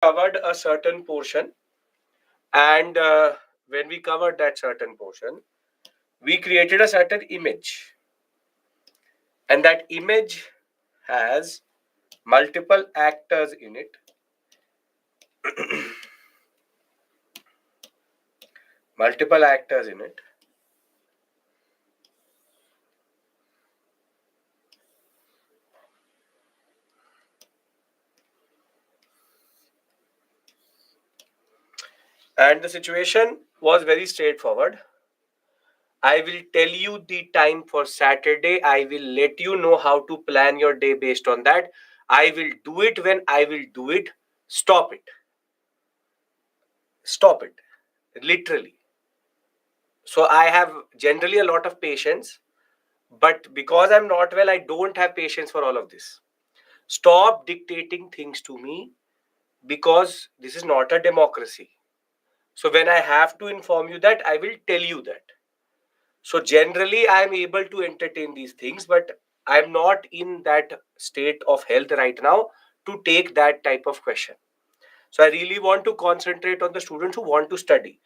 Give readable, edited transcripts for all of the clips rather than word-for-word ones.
covered a certain portion, and when we covered that certain portion, we created a certain image, and that image has multiple actors in it. Multiple actors in it. And the situation was very straightforward. I will tell you the time for Saturday. I will let you know how to plan your day based on that. I will do it when I will do it. Stop it. Stop it. Literally. So I have generally a lot of patience, but because I'm not well, I don't have patience for all of this. Stop dictating things to me, because this is not a democracy. So when I have to inform you that, I will tell you that. So generally, I am able to entertain these things, but I'm not in that state of health right now to take that type of question. So I really want to concentrate on the students who want to study.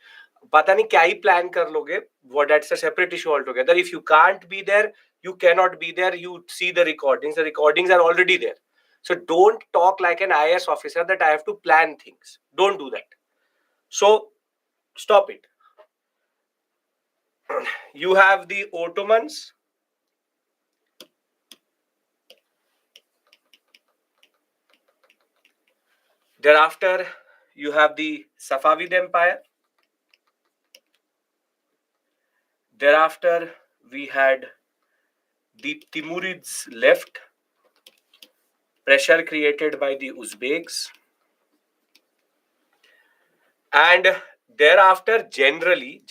पता नहीं क्या ही plan कर लोगे, what, that's a separate issue altogether. If you can't be there, you cannot be there. You see the recordings. The recordings are already there. So don't talk like an IAS officer that I have to plan things. Don't do that. So stop it. You have the Ottomans. Thereafter, you have the Safavid Empire. Thereafter, we had the Timurids left, pressure created by the Uzbeks. And thereafter, generally,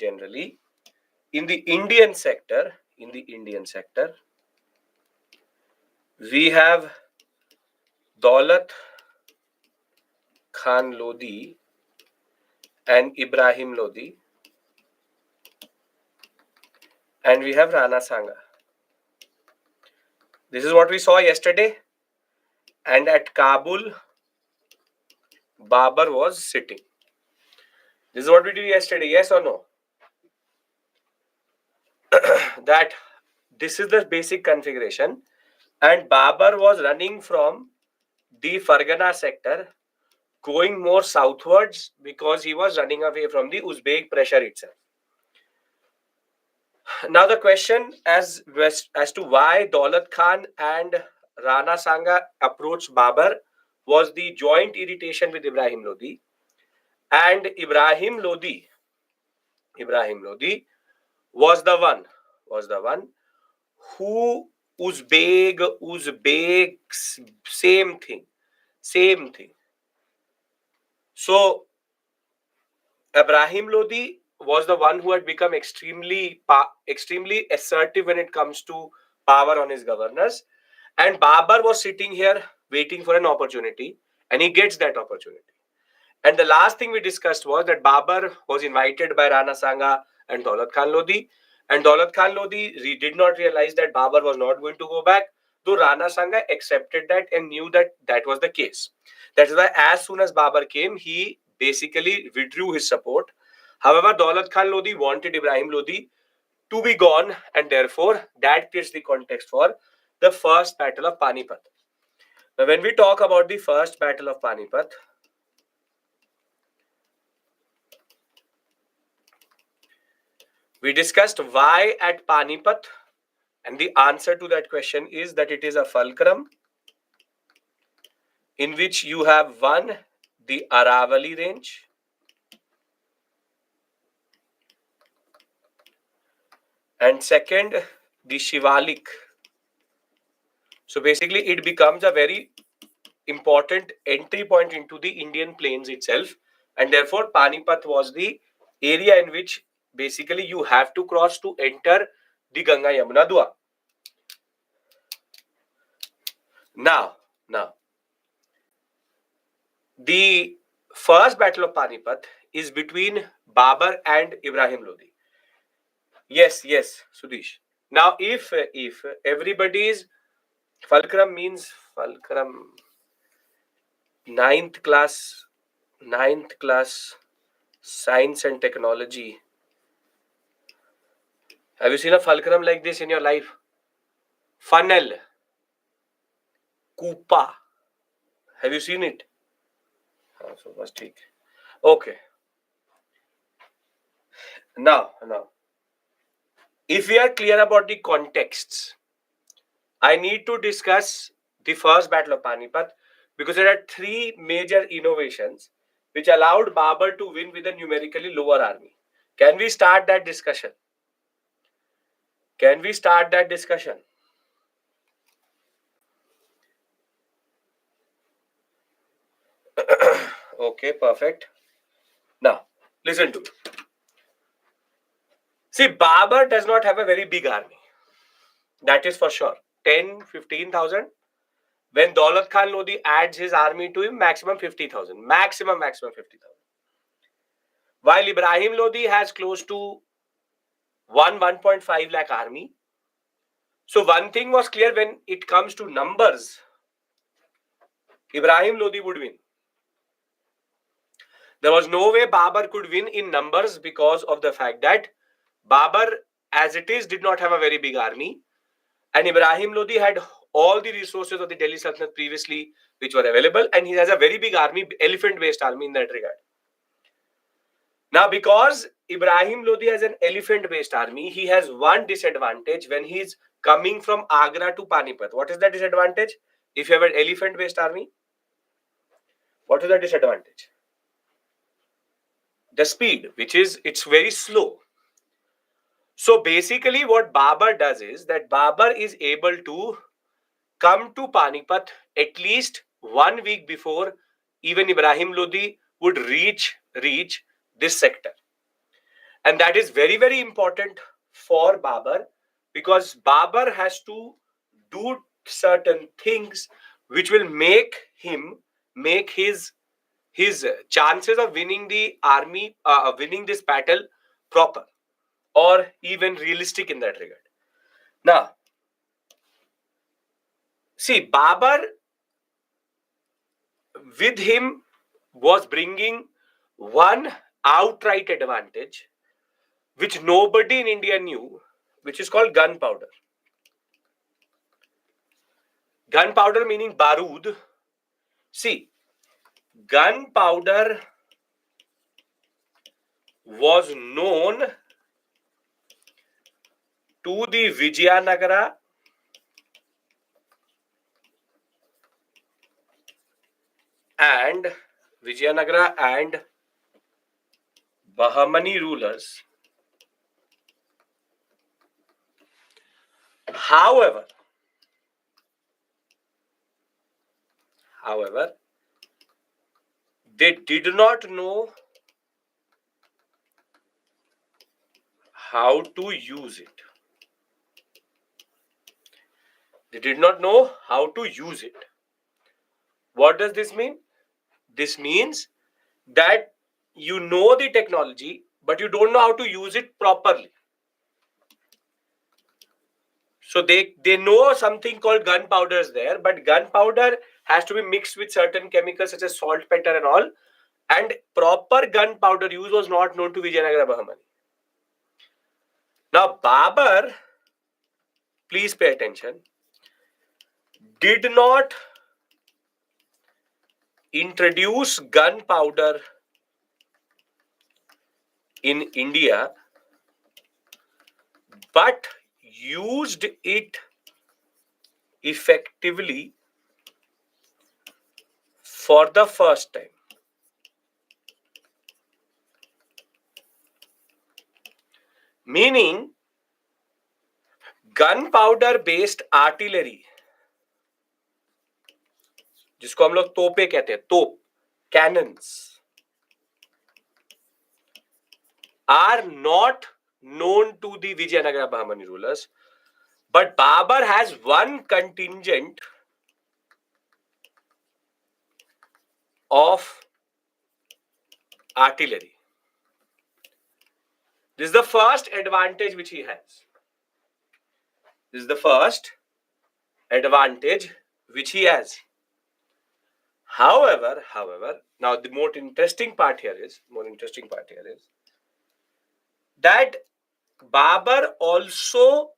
in the Indian sector, we have Daulat Khan Lodi and Ibrahim Lodi, and we have Rana Sanga. This is what we saw yesterday. And at Kabul, Babur was sitting. This is what we did yesterday, yes or no? That this is the basic configuration, and Babur was running from the Fargana sector, going more southwards because he was running away from the Uzbek pressure itself. Now the question as to why Daulat Khan and Rana Sanga approached Babur was the joint irritation with Ibrahim Lodi. And Ibrahim Lodi was the one who Uzbeks, same thing. So Ibrahim Lodi was the one who had become extremely assertive when it comes to power on his governors, and Babur was sitting here waiting for an opportunity, and he gets that opportunity. And the last thing we discussed was that Babur was invited by Rana Sanga and Daulat Khan Lodi, and Daulat Khan Lodi did not realize that Babur was not going to go back, though Rana Sanga accepted that and knew that that was the case. That is why as soon as Babur came, he basically withdrew his support. However, Daulat Khan Lodi wanted Ibrahim Lodi to be gone, and therefore that creates the context for the first battle of Panipat. Now, when we talk about the first battle of Panipat, we discussed why at Panipat, and the answer to that question is that it is a fulcrum in which you have one, the Aravali range, and second, the Shivalik. So basically, it becomes a very important entry point into the Indian plains itself, and therefore Panipat was the area in which basically you have to cross to enter the Ganga Yamuna Dua. Now, the first battle of Panipat is between Babur and Ibrahim Lodi. Yes, Sudesh. Now, if everybody's fulcrum means fulcrum, 9th class 9th class science and technology. Have you seen a fulcrum like this in your life? Funnel. Coupa. Have you seen it? So must take. Okay. Now, if we are clear about the contexts, I need to discuss the first battle of Panipat because there are three major innovations which allowed Babur to win with a numerically lower army. Can we start that discussion? Can we start that discussion? Okay, perfect. Now, listen to me. See, Babur does not have a very big army. That is for sure. 10, 15,000. When Daulat Khan Lodi adds his army to him, maximum 50,000. Maximum 50,000. While Ibrahim Lodi has close to 1.5 lakh army. So one thing was clear when it comes to numbers, Ibrahim Lodi would win. There was no way Babur could win in numbers because of the fact that Babur, as it is, did not have a very big army. And Ibrahim Lodi had all the resources of the Delhi Sultanate previously which were available. And he has a very big army, elephant-based army in that regard. Now, because Ibrahim Lodi has an elephant-based army, he has one disadvantage when he's coming from Agra to Panipat. What is that disadvantage? If you have an elephant-based army, what is the disadvantage? The speed, which is, it's very slow. So basically what Babur does is that Babur is able to come to Panipat at least 1 week before even Ibrahim Lodi would reach this sector. And that is very, very important for Babur because Babur has to do certain things which will make his chances of winning the army, winning this battle proper or even realistic in that regard. Now, see, Babur with him was bringing one outright advantage which nobody in India knew, which is called gunpowder. Gunpowder meaning barood. See, gunpowder was known to the Vijayanagara and Bahmani rulers. However, they did not know how to use it. They did not know how to use it. What does this mean? This means that you know the technology, but you don't know how to use it properly. So they know something called gunpowder is there, but gunpowder has to be mixed with certain chemicals such as salt, pepper and all. And proper gunpowder use was not known to Vijayanagara Bahmani. Now Babur, please pay attention, did not introduce gunpowder in India, but used it effectively for the first time. Meaning, gunpowder based artillery, जिसको हम लोग तोपे कहते हैं, तोप, cannons, are not known to the Vijayanagara Bahmani rulers, but Babur has one contingent of artillery. This is the first advantage which he has. This is the first advantage which he has. However, Now the more interesting part here is that Babur also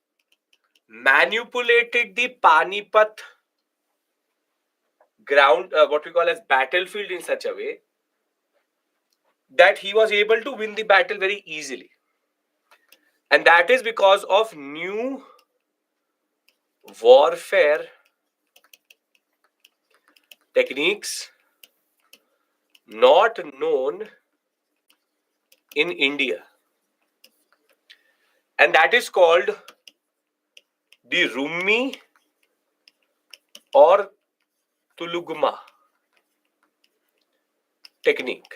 manipulated the Panipat ground, what we call as battlefield, in such a way that he was able to win the battle very easily. And that is because of new warfare techniques not known in India. And that is called the Rummi or Tulugma technique.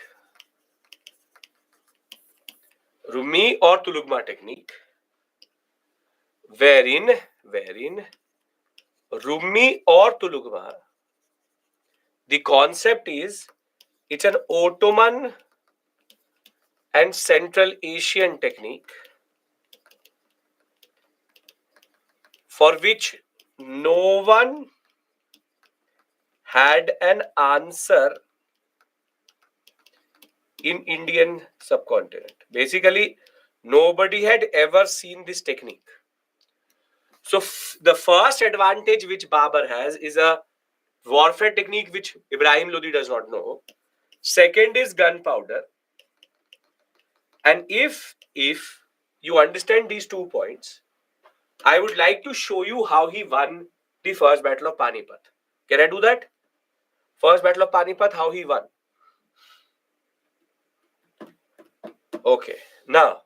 Rummi or Tulugma technique, wherein Rummi or Tulugma, the concept is it's an Ottoman and Central Asian technique for which no one had an answer in Indian subcontinent. Basically, nobody had ever seen this technique. So the first advantage which Babur has is a warfare technique which Ibrahim Lodi does not know. Second is gunpowder. And if you understand these 2 points, I would like to show you how he won the first battle of Panipat. Can I do that? First battle of Panipat, how he won. Okay. Now.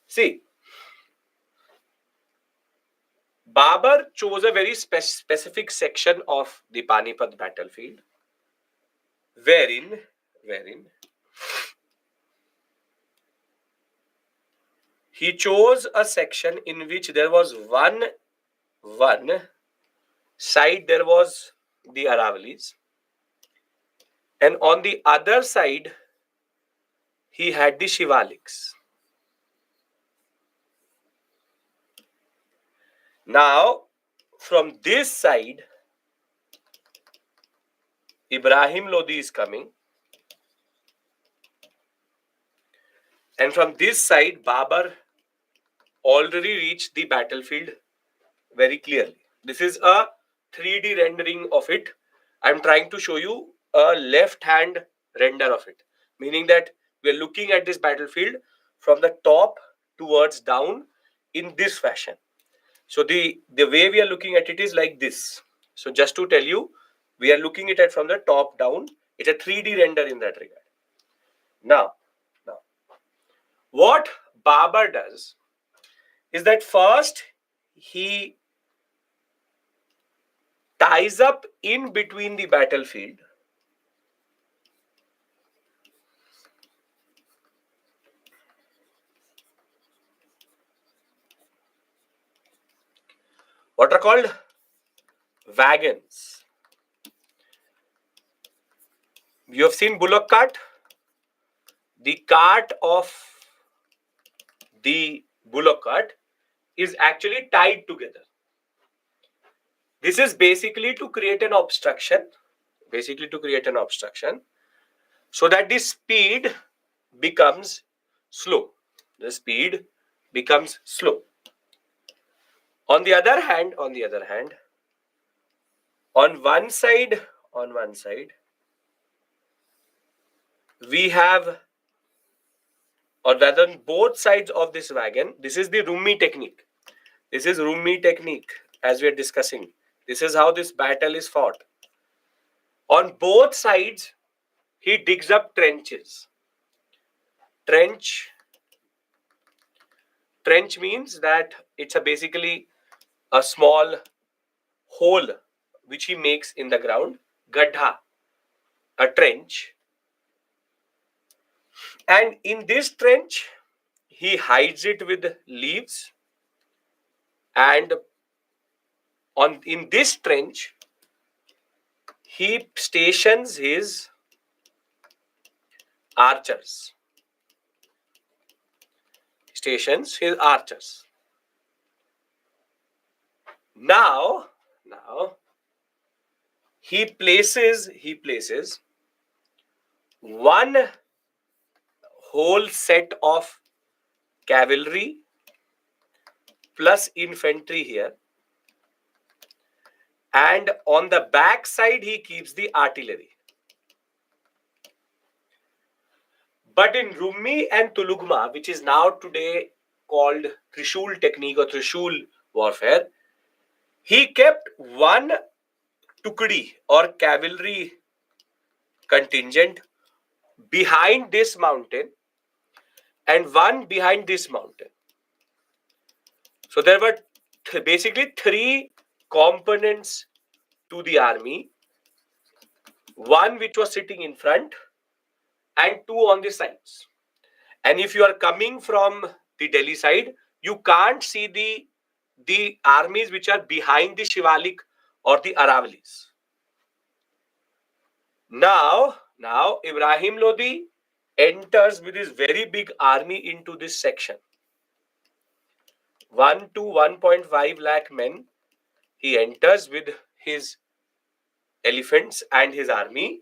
See, Babur chose a very specific section of the Panipat battlefield, wherein he chose a section in which there was one side there was the Aravalis, and on the other side he had the Shivaliks. Now, from this side, Ibrahim Lodi is coming, and from this side, Babur already reached the battlefield very clearly. This is a 3D rendering of it. I'm trying to show you a left-hand render of it, meaning that we're looking at this battlefield from the top towards down in this fashion. So the way we are looking at it is like this. So just to tell you, we are looking at it from the top down. It's a 3D render in that regard. Now, what Babur does is that first he ties up in between the battlefield what are called wagons. You have seen bullock cart. The cart of the bullock cart is actually tied together. This is basically to create an obstruction, so that the speed becomes slow. On the other hand, on one side, we have, or rather on both sides of this wagon, this is the Rummi technique. As we are discussing. This is how this battle is fought. On both sides, he digs up trenches. Trench means that it's basically a small hole which he makes in the ground. Gadha, a trench. And in this trench, he hides it with leaves. And in this trench, he stations his archers. Now, he places one whole set of cavalry plus infantry here, and on the back side he keeps the artillery. But in Rummi and Tulugma, which is now today called Trishul technique or Trishul warfare, he kept one tukdi or cavalry contingent behind this mountain and one behind this mountain. So there were basically three components to the army. One which was sitting in front and two on the sides. And if you are coming from the Delhi side, you can't see the armies which are behind the Shivalik or the Aravalis. Now Ibrahim Lodi enters with his very big army into this section. 1 to 1.5 lakh men. He enters with his elephants and his army.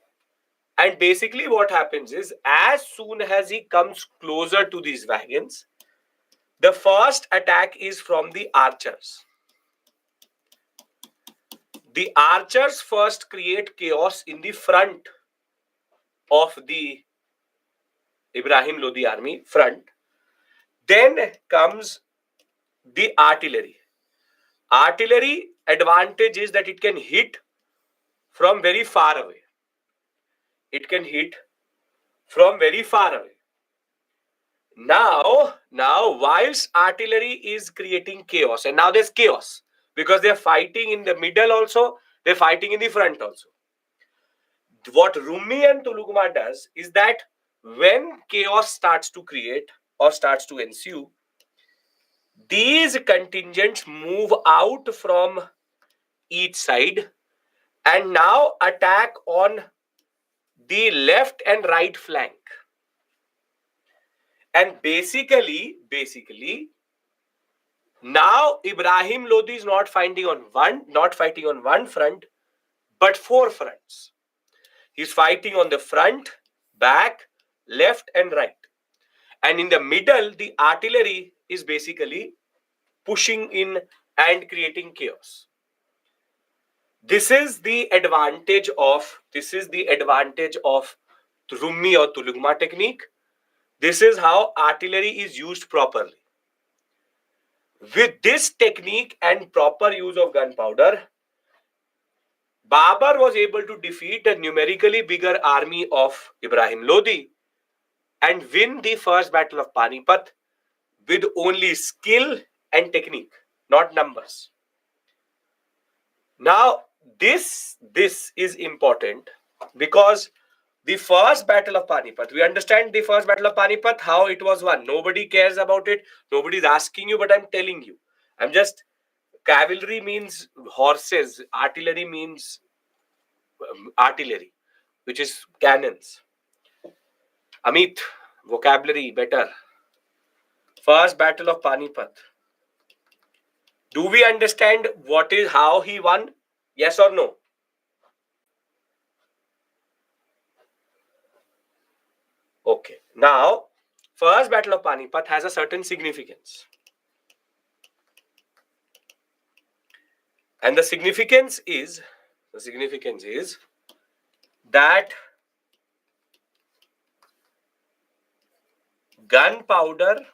And basically what happens is, as soon as he comes closer to these wagons, the first attack is from the archers. The archers first create chaos in the front of the Ibrahim Lodi army front. Then comes the artillery. Artillery advantage is that it can hit from very far away. It can hit from very far away. Now, whilst artillery is creating chaos, and now there's chaos because they're fighting in the middle also, they're fighting in the front also. What Rummi and Tulugma does is that when chaos starts to create or starts to ensue, these contingents move out from each side and now attack on the left and right flank. And basically, now Ibrahim Lodi is not fighting on one front, but four fronts. He's fighting on the front, back, left, and right. And in the middle, the artillery is basically pushing in and creating chaos. This is the advantage of Rummi or Tulugma technique. This is how artillery is used properly. With this technique and proper use of gunpowder, Babar was able to defeat a numerically bigger army of Ibrahim Lodi and win the first battle of Panipat with only skill and technique, not numbers. Now, this is important because the first battle of Panipat, we understand the first battle of Panipat, how it was won. Nobody cares about it. Nobody's asking you, but I'm telling you. Cavalry means horses. Artillery means artillery, which is cannons. Amit, vocabulary better. First battle of Panipat. Do we understand how he won? Yes or no? Okay. Now, first battle of Panipat has a certain significance. And the significance is that gunpowder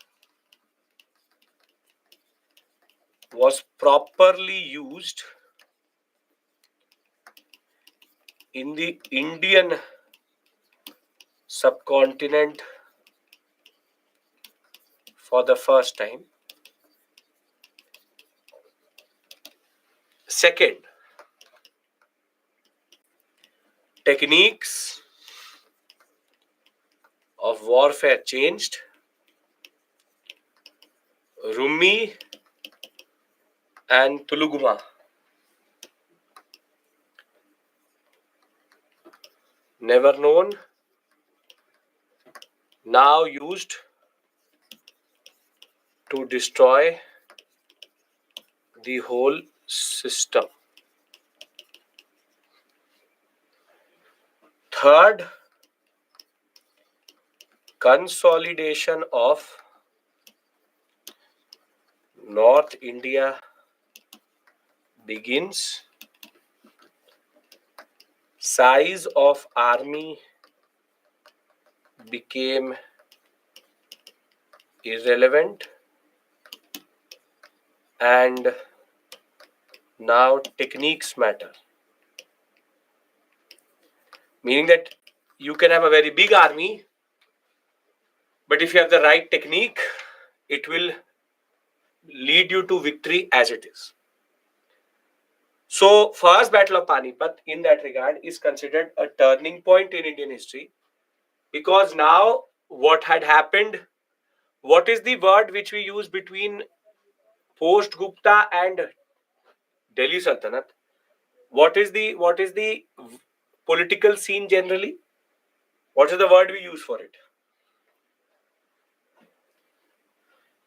was properly used in the Indian subcontinent for the first time. Second, techniques of warfare changed. Rummi and Tulugma never known, now used to destroy the whole system. third consolidation of North India begins. Size of army became irrelevant, and now techniques matter. Meaning that you can have a very big army, but if you have the right technique, it will lead you to victory as it is. So, first Battle of Panipat, in that regard, is considered a turning point in Indian history, because now what had happened, what is the word which we use between post Gupta and Delhi Sultanate? What is the political scene generally? What is the word we use for it?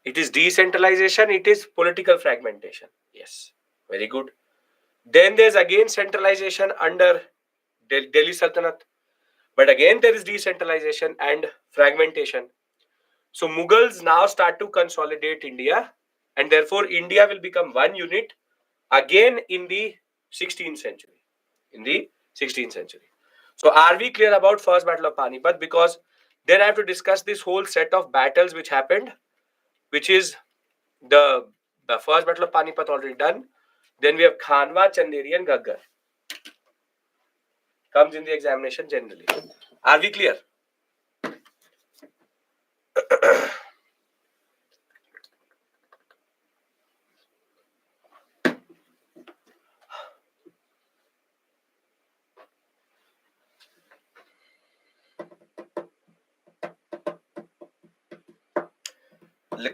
It is decentralization, it is political fragmentation. Yes, very good. Then there's again centralization under Delhi Sultanate. But again, there is decentralization and fragmentation. So Mughals now start to consolidate India, and therefore India will become one unit again in the 16th century. In the 16th century. So are we clear about First Battle of Panipat? Because then I have to discuss this whole set of battles which happened, which is the First Battle of Panipat already done. Then we have Khanwa, Chanderi and Ghaggar. Comes in the examination generally. Are we clear?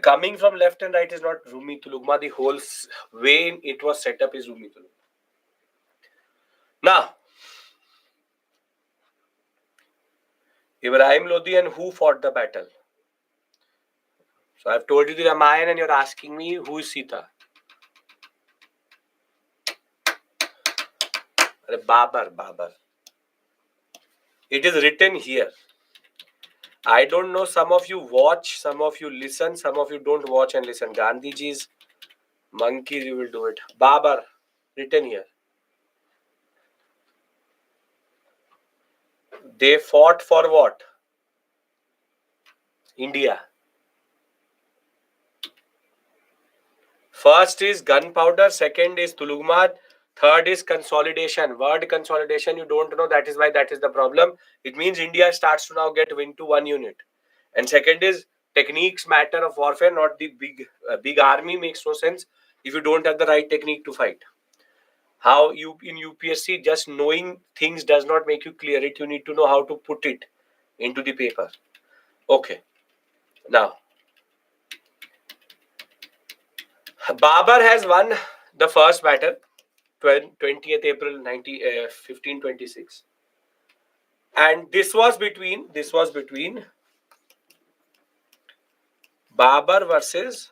Coming from left and right is not Rumi Tulugma. The whole way it was set up is Rumi Tulugma. Now, Ibrahim Lodi and who fought the battle? So I've told you the Ramayana and you're asking me who is Sita? Babar. It is written here. I don't know, some of you watch, some of you listen, some of you don't watch and listen. Gandhiji's monkeys, you will do it. Babar, written here. They fought for what? India. First is gunpowder, second is Tulugmat, third is consolidation. Word consolidation, you don't know, that is why that is the problem. It means India starts to now get into one unit. And second is techniques matter of warfare, not the big army makes no sense if you don't have the right technique to fight. How you in UPSC, just knowing things does not make you clear it. You need to know how to put it into the paper. Okay. Now, Babar has won the first battle, 20th April 1526, and this was between Babar versus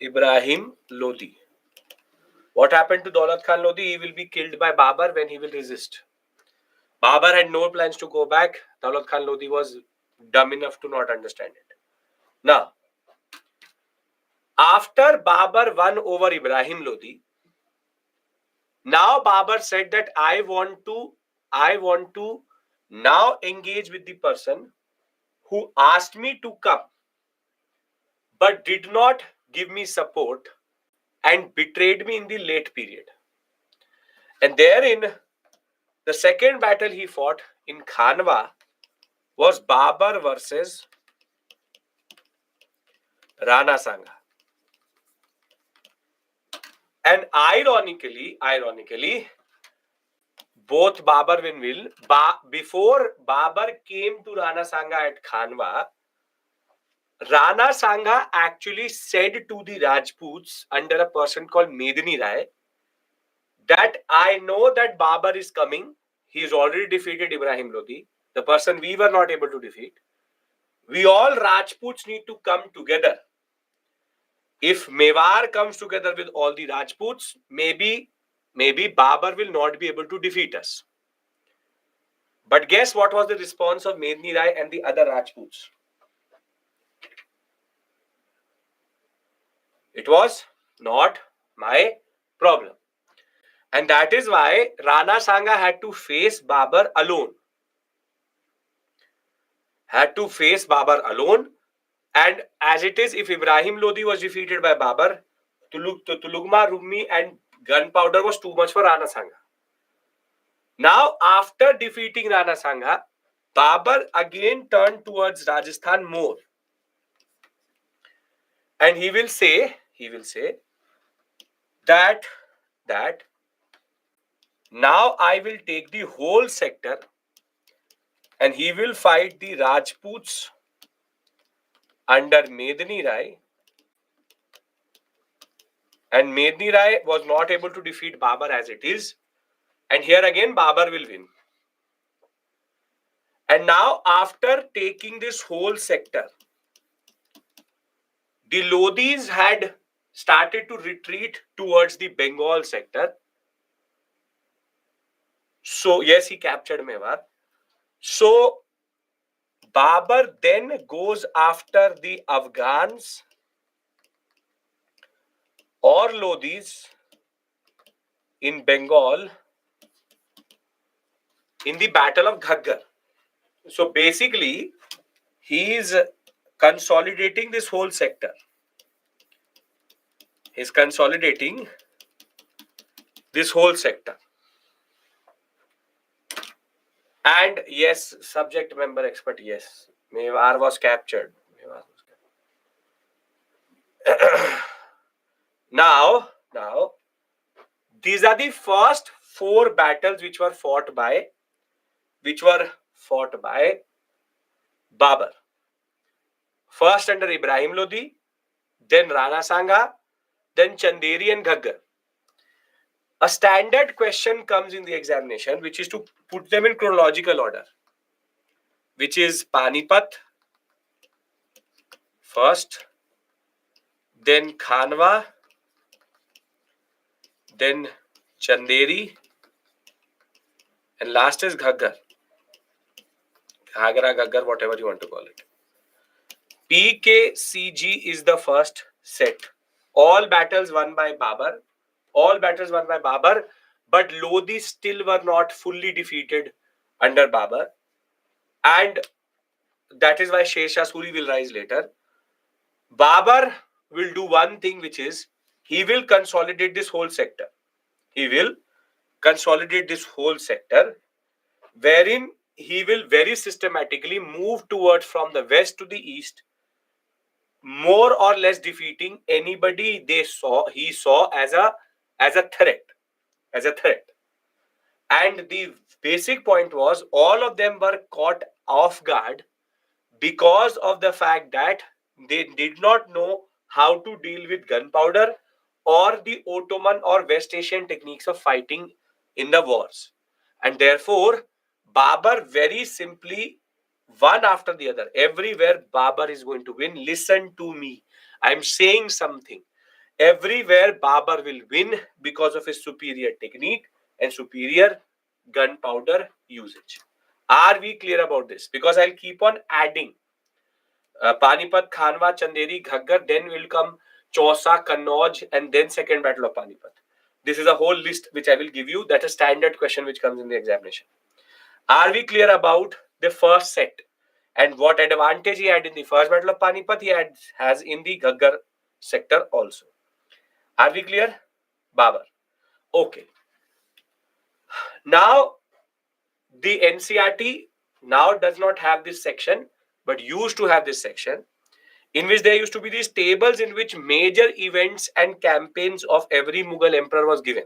Ibrahim Lodi. What happened to Daulat Khan Lodi? He will be killed by Babar when he will resist. Babar had no plans to go back. Daulat Khan Lodi was dumb enough to not understand it. Now, after Babar won over Ibrahim Lodi, now Babar said that I want to now engage with the person who asked me to come but did not give me support and betrayed me in the late period. And therein, the second battle he fought in Khanwa was Babar versus Rana Sangha. And ironically, both Babar will before Babar came to Rana Sangha at Khanwa, Rana Sangha actually said to the Rajputs under a person called Medini Rai that I know that Babar is coming. He has already defeated Ibrahim Lodi, the person we were not able to defeat. We all Rajputs need to come together. If Mewar comes together with all the Rajputs, maybe Babar will not be able to defeat us. But guess what was the response of Medni Rai and the other Rajputs? It was not my problem. And that is why Rana Sanga had to face Babar alone. And as it is, if Ibrahim Lodi was defeated by Babar, Tulugma, Rumi and gunpowder was too much for Rana Sanga. Now, after defeating Rana Sanga, Babar again turned towards Rajasthan more. And he will say that now I will take the whole sector, and he will fight the Rajputs under Medni Rai. And Medni Rai was not able to defeat Babar as it is. And here again, Babar will win. And now, after taking this whole sector, the Lodis had started to retreat towards the Bengal sector. So, yes, he captured Mewar. So, Babar then goes after the Afghans or Lodis in Bengal in the Battle of Ghaggar. So, basically, he is consolidating this whole sector. He's consolidating this whole sector. And yes, subject member expert, yes, Mewar was captured. Now, these are the first 4 battles which were fought by Babar. First under Ibrahim Lodi, then Rana Sanga, then Chanderi and Ghaggar. A standard question comes in the examination, which is to put them in chronological order, which is Panipat first, then Khanwa, then Chanderi, and last is Ghaggar. Ghagra, Ghaggar, whatever you want to call it. PKCG is the first set. All battles won by Babar. But Lodi still were not fully defeated under Babar. And that is why Sher Suri will rise later. Babar will do one thing, which is he will consolidate this whole sector. Wherein he will very systematically move towards from the west to the east, more or less defeating anybody he saw as a threat. And the basic point was all of them were caught off guard because of the fact that they did not know how to deal with gunpowder or the Ottoman or West Asian techniques of fighting in the wars. And therefore, Babar very simply, one after the other, everywhere Babar is going to win. Listen to me. I'm saying something. Everywhere Babar will win because of his superior technique and superior gunpowder usage. Are we clear about this? Because I'll keep on adding. Panipat, Khanwa, Chanderi, Ghaggar, then will come Chausa, Kannauj, and then second battle of Panipat. This is a whole list which I will give you. That's a standard question which comes in the examination. Are we clear about the first set and what advantage he had in the first battle of Panipat he has in the Ghaggar sector also? Are we clear? Babar. Okay. Now, the NCERT now does not have this section, but used to have this section in which there used to be these tables in which major events and campaigns of every Mughal emperor was given.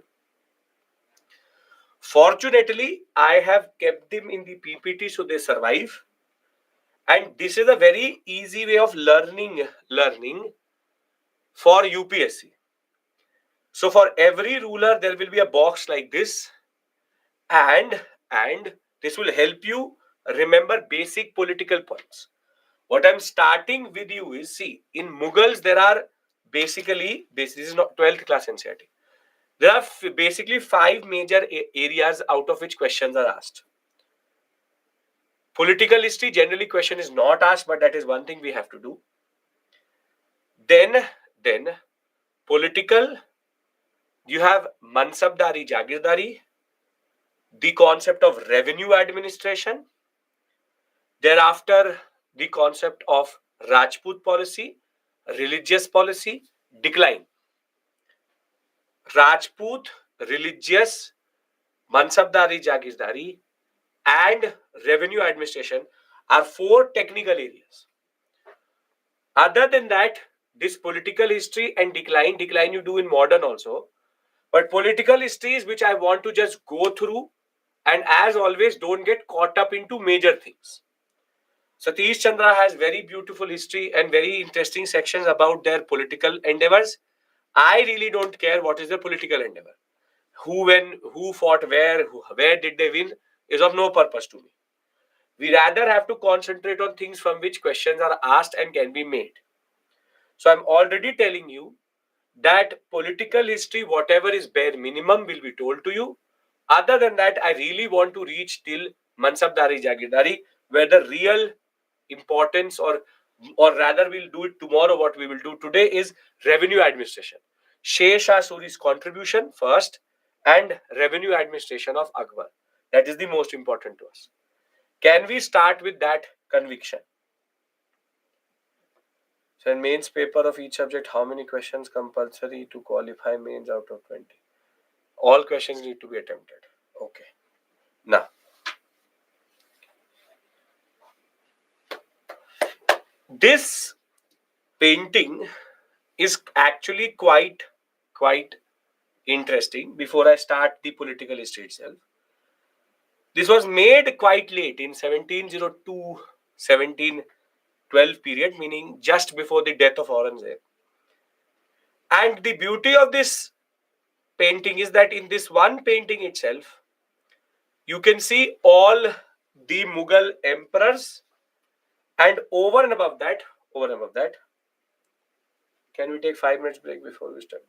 Fortunately, I have kept them in the PPT so they survive. And this is a very easy way of learning for UPSC. So for every ruler, there will be a box like this, and this will help you remember basic political points. What I'm starting with you is, see, in Mughals, there are basically, this is not 12th class NCERT. There are basically 5 major areas out of which questions are asked. Political history, generally question is not asked, but that is one thing we have to do. Then political, you have Mansabdari, Jagirdari, the concept of revenue administration, thereafter the concept of Rajput policy, religious policy, decline. Rajput, religious, Mansabdari, Jagirdari, and revenue administration are four technical areas. Other than that, this political history and decline you do in modern also. But political history is which I want to just go through, and as always, don't get caught up into major things. Satish Chandra has very beautiful history and very interesting sections about their political endeavors. I really don't care what is the political endeavor. Who, when, who fought where did they win is of no purpose to me. We rather have to concentrate on things from which questions are asked and can be made. So I'm already telling you that political history, whatever is bare minimum, will be told to you. Other than that, I really want to reach till Mansabdari Jagirdari, where the real importance, or rather we'll do it tomorrow, what we will do today is revenue administration. Sher Shah Suri's contribution first, and revenue administration of Akbar. That is the most important to us. Can we start with that conviction? So in mains paper of each subject, how many questions compulsory to qualify mains out of 20? All questions need to be attempted. Okay. Now, this painting is actually quite interesting. Before I start the political history itself, this was made quite late in 1702, 1712 period, meaning just before the death of Aurangzeb. And the beauty of this painting is that in this one painting itself, you can see all the Mughal emperors, and over and above that, can we take 5 minutes break before we start?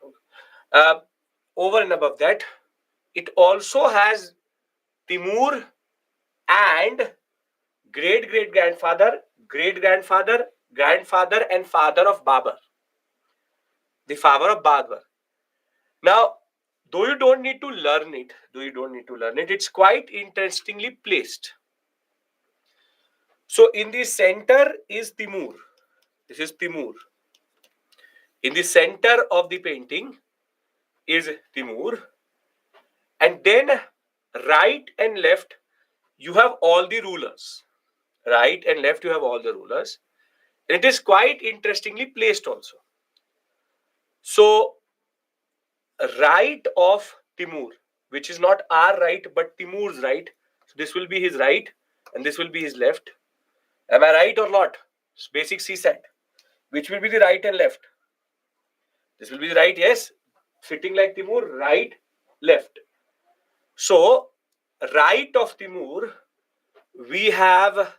Over and above that, it also has Timur and great-great-grandfather, great-grandfather, grandfather, and father of Babur. The father of Babur. Now, though you don't need to learn it, it's quite interestingly placed. So in the center is Timur. This is Timur. In the center of the painting is Timur. And then right and left, you have all the rulers. Right and left, you have all the rulers. It is quite interestingly placed also. So, right of Timur, which is not our right, but Timur's right. So this will be his right, and this will be his left. Am I right or not? It's basic CSAT. Which will be the right and left? This will be the right, yes. Sitting like Timur, right, left. So, right of Timur, we have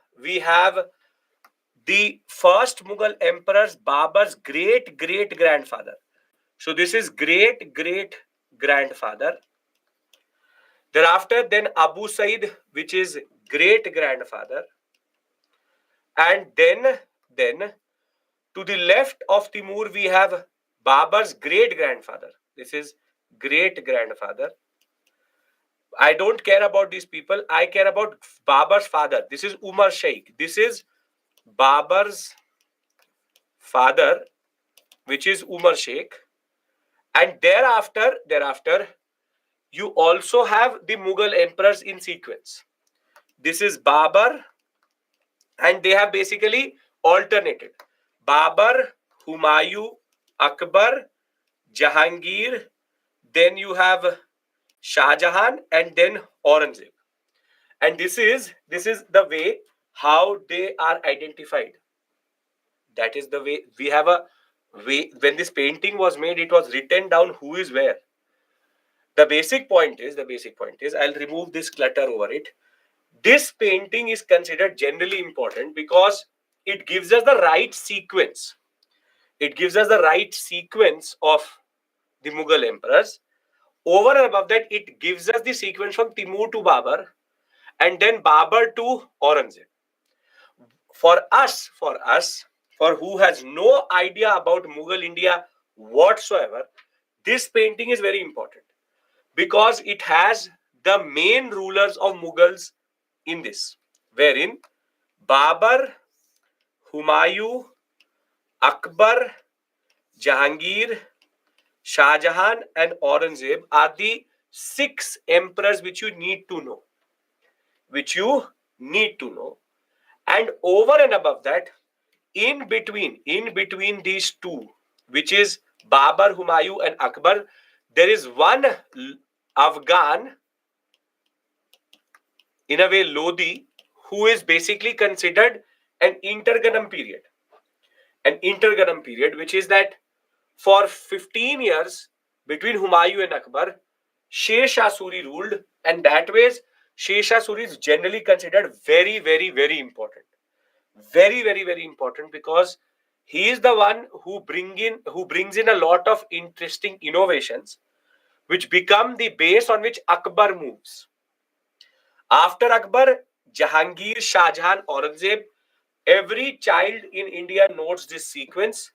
the first Mughal emperor's Babur's great-great-grandfather. So this is great-great-grandfather. Thereafter, then Abu Said, which is great-grandfather. And then to the left of Timur, we have Babur's great-grandfather. This is great-grandfather. I don't care about these people. I care about Babur's father. This is Umar Shaikh. This is Babur's father, which is Umar Sheikh. And thereafter, you also have the Mughal emperors in sequence. This is Babur, and they have basically alternated. Babur, Humayun, Akbar, Jahangir, then you have Shah Jahan, and then Aurangzeb. And this is the way how they are identified. That is the way. We have a way. When this painting was made, it was written down who is where. The basic point is, I'll remove this clutter over it. This painting is considered generally important because it gives us the right sequence. It gives us the right sequence of the Mughal emperors. Over and above that, it gives us the sequence from Timur to Babur, and then Babur to Aurangzeb. For who has no idea about Mughal India whatsoever, this painting is very important because it has the main rulers of Mughals in this, wherein Babar, Humayun, Akbar, Jahangir, Shah Jahan, and Aurangzeb are the 6 emperors which you need to know. And over and above that, in between these two, which is Babar, Humayun, and Akbar, there is one Afghan, in a way Lodi, who is basically considered an interregnum period. Which is that for 15 years between Humayun and Akbar, Sher Shah Suri ruled, and that way Sher Shah Suri is generally considered very, very, very important. Very, very, very important because he is the one who brings in a lot of interesting innovations which become the base on which Akbar moves. After Akbar, Jahangir, Shah Jahan, Aurangzeb, every child in India knows this sequence.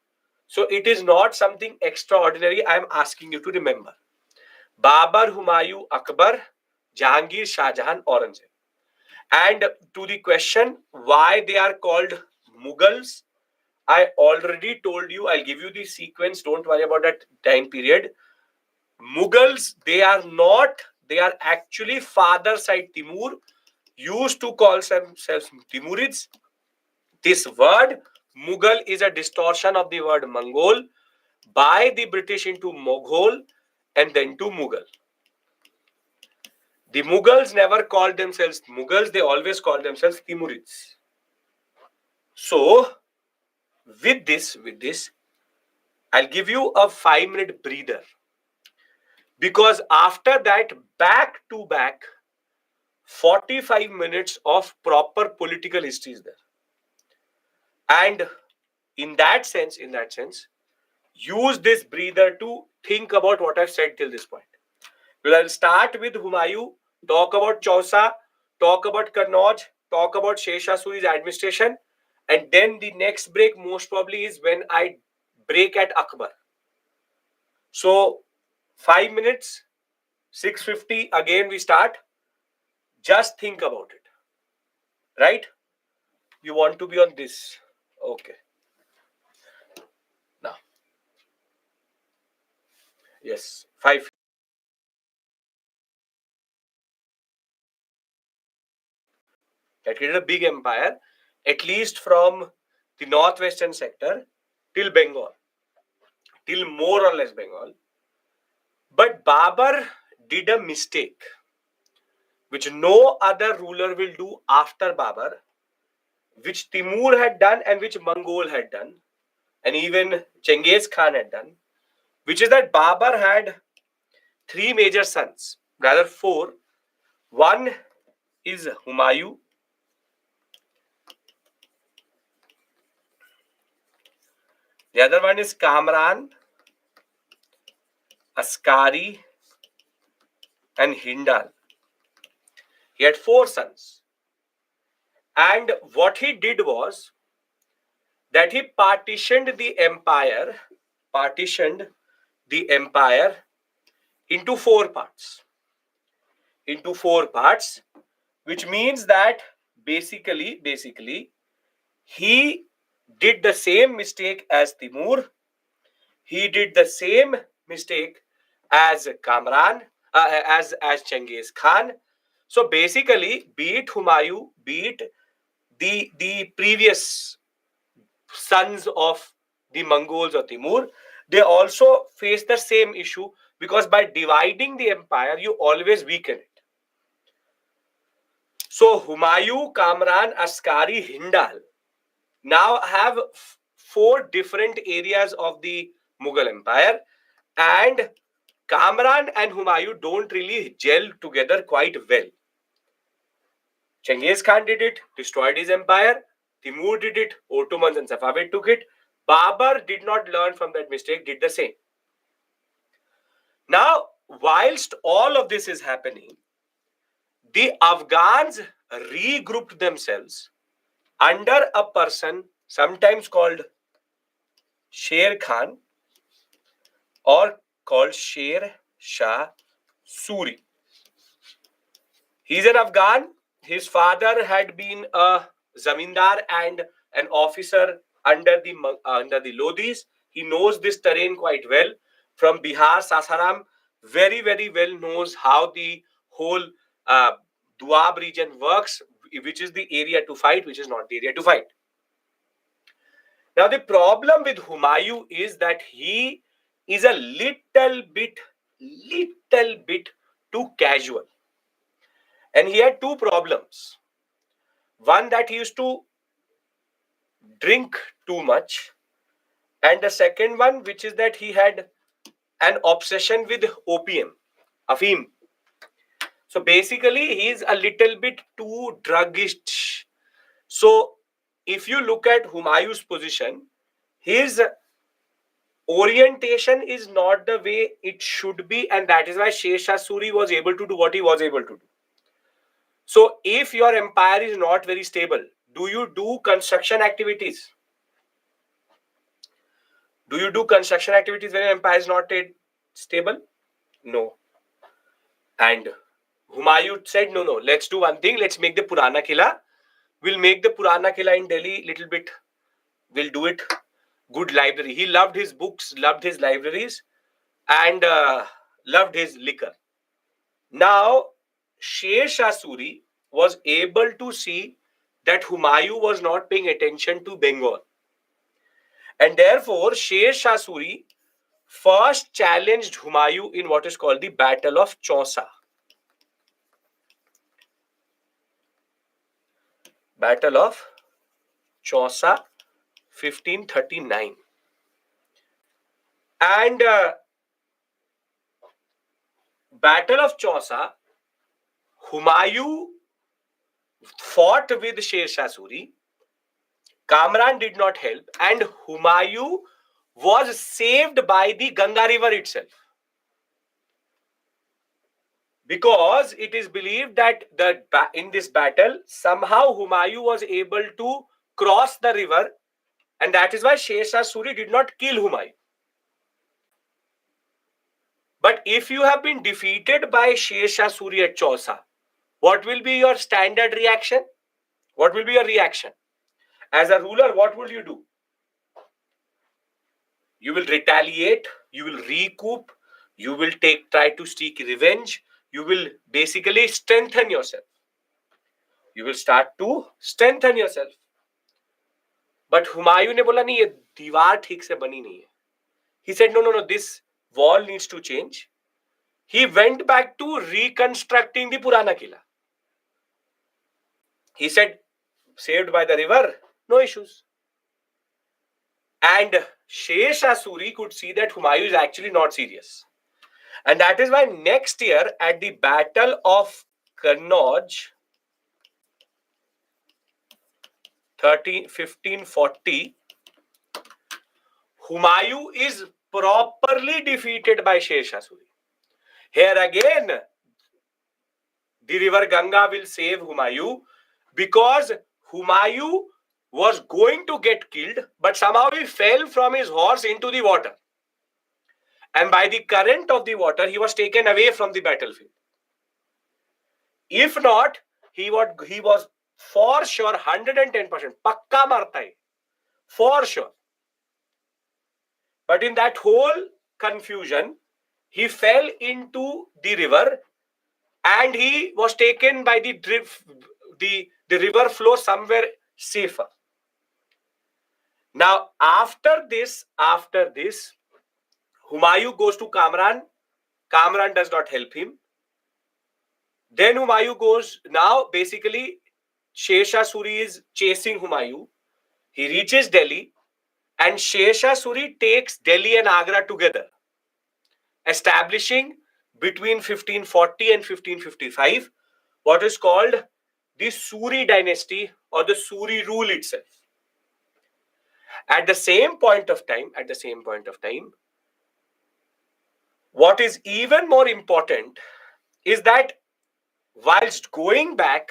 So it is not something extraordinary I am asking you to remember. Babar, Humayun, Akbar, Jahangir, Shah Jahan, Aurangzeb. And to the question why they are called Mughals, I already told you, I'll give you the sequence, don't worry about that time period. Mughals, they are actually father side Timur, used to call themselves Timurids. This word Mughal is a distortion of the word Mongol by the British into Mughal and then to Mughal. The Mughals never called themselves Mughals, they always called themselves Timurids. So, with this, I'll give you a 5-minute breather. Because after that, back to back, 45 minutes of proper political history is there. And in that sense, use this breather to think about what I've said till this point. Well, I'll start with Humayun, talk about Chausa, talk about Kannauj, talk about Sher Shah Suri's administration, and then the next break most probably is when I break at Akbar. So 5 minutes, 6:50, again we start. Just think about it. Right? You want to be on this. Okay. Now. Yes. 5. That created a big empire, at least from the northwestern sector till Bengal, till more or less Bengal. But Babar did a mistake, which no other ruler will do after Babar, which Timur had done and which Mongol had done, and even Genghis Khan had done, which is that Babar had 3 major sons, rather 4. One is Humayun. The other one is Kamran, Askari, and Hindal. He had 4 sons. And what he did was that he partitioned the empire into 4 parts. Which means that basically he did the same mistake as Timur. He did the same mistake as Kamran, as Genghis Khan. So basically, be it Humayun, be it the previous sons of the Mongols or Timur, they also face the same issue because by dividing the empire, you always weaken it. So Humayun, Kamran, Askari, Hindal now have 4 different areas of the Mughal Empire, and Kamran and Humayun don't really gel together quite well. Genghis Khan did it, destroyed his empire. Timur did it, Ottomans and Safavid took it. Babar did not learn from that mistake, did the same. Now, whilst all of this is happening, the Afghans regrouped themselves under a person sometimes called Sher Khan or called Sher Shah Suri. He's an Afghan. His father had been a zamindar and an officer under the Lodhis. He knows this terrain quite well. From Bihar, Sasaram, very, very well knows how the whole Doab region works, which is the area to fight, which is not the area to fight. Now, the problem with Humayun is that he is a little bit too casual. And he had two problems. One, that he used to drink too much. And the second one, which is that he had an obsession with opium, Afim. So basically, he's a little bit too druggish. So if you look at Humayun's position, his orientation is not the way it should be, and that is why Sher Shah Suri was able to do what he was able to do. So if your empire is not very stable, do you do construction activities? Do you do construction activities when your empire is not stable? No. And Humayun said, no, let's do one thing. Let's make the Purana Killa. We'll make the Purana Killa in Delhi little bit. We'll do it. Good library. He loved his books, loved his libraries, and loved his liquor. Now, Sher Shah Suri was able to see that Humayun was not paying attention to Bengal. And therefore, Sher Shah Suri first challenged Humayun in what is called the Battle of Chausa. Battle of Chausa, 1539. And Battle of Chausa, Humayun fought with Sher Shah Suri. Kamran did not help, and Humayun was saved by the Ganga river itself. Because it is believed that in this battle, somehow Humayun was able to cross the river, and that is why Sher Shah Suri did not kill Humayun. But if you have been defeated by Sher Shah Suri at Chausa, what will be your standard reaction? What will be your reaction? As a ruler, what will you do? You will retaliate, you will recoup, you will try to seek revenge, you will basically strengthen yourself. You will start to strengthen yourself. But Humayun ne bola nahi, ye diwar theek se bani nahi hai. He said, no, this wall needs to change. He went back to reconstructing the Purana Killa. He said, saved by the river, no issues. And Sher Shah Suri could see that Humayun is actually not serious. And that is why next year at the Battle of Kannauj, 1540, Humayun is properly defeated by Sher Shah Suri. Here again, the river Ganga will save Humayun, because Humayun was going to get killed, but somehow he fell from his horse into the water. And by the current of the water, he was taken away from the battlefield. If not, he was for sure 110%. Pakka marta hai. For sure. But in that whole confusion, he fell into the river and he was taken by the river flow somewhere safer. Now, after this, Humayun goes to Kamran. Kamran does not help him. Then Humayun goes, now basically Sher Shah Suri is chasing Humayun. He reaches Delhi and Sher Shah Suri takes Delhi and Agra together, establishing between 1540 and 1555 what is called the Suri dynasty or the Suri rule itself. At the same point of time, what is even more important is that whilst going back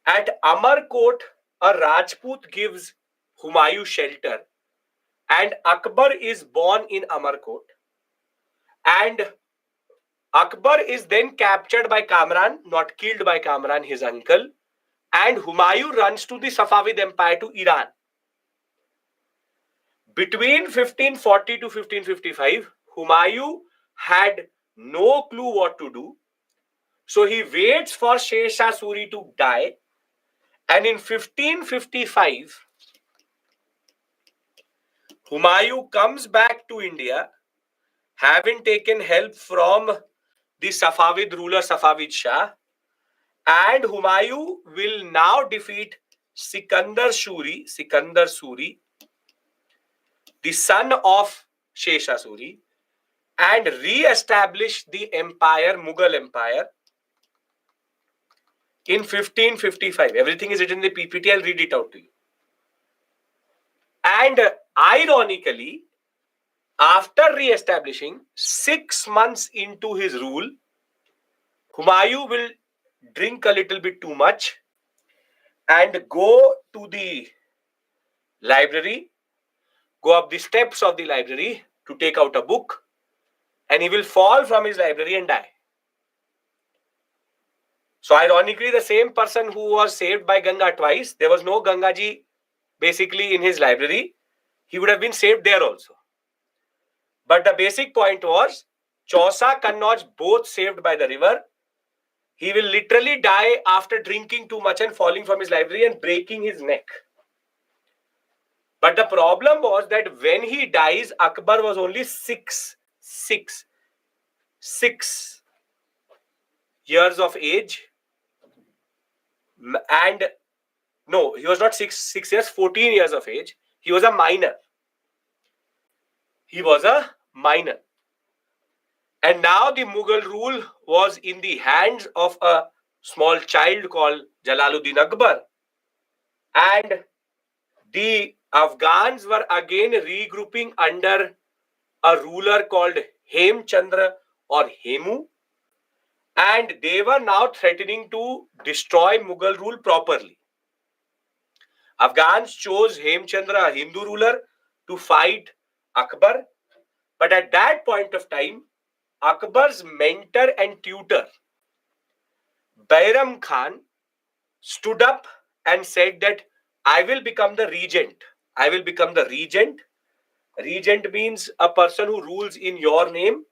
at Amarkot, a Rajput gives Humayun shelter, and Akbar is born in Amarkot, and Akbar is then captured by Kamran, not killed by Kamran, his uncle, and Humayun runs to the Safavid Empire to Iran. Between 1540 to 1555, Humayun had no clue what to do. So he waits for Sher Shah Suri to die, and in 1555, Humayun comes back to India, having taken help from the Safavid ruler Safavid Shah, and Humayun will now defeat Sikandar Suri, the son of Sher Shah Suri, and re-establish the empire, Mughal Empire, in 1555. Everything is written in the PPT. I'll read it out to you. And ironically, after re-establishing, 6 months into his rule, Humayun will drink a little bit too much and go to the library, go up the steps of the library to take out a book, and he will fall from his library and die. So ironically, the same person who was saved by Ganga twice, there was no Gangaji basically in his library, he would have been saved there also. But the basic point was, Chausa, Kannauj, both saved by the river. He will literally die after drinking too much and falling from his library and breaking his neck. But the problem was that when he dies, Akbar was only six years of age. And no, he was not 6 years, 14 years of age. He was a minor. And now the Mughal rule was in the hands of a small child called Jalaluddin Akbar. And the Afghans were again regrouping under a ruler called Hemchandra or Hemu. And they were now threatening to destroy Mughal rule properly. Afghans chose Hemchandra, a Hindu ruler, to fight Akbar. But at that point of time, Akbar's mentor and tutor, Bairam Khan, stood up and said that I will become the regent. I will become the regent. Regent means a person who rules in your name.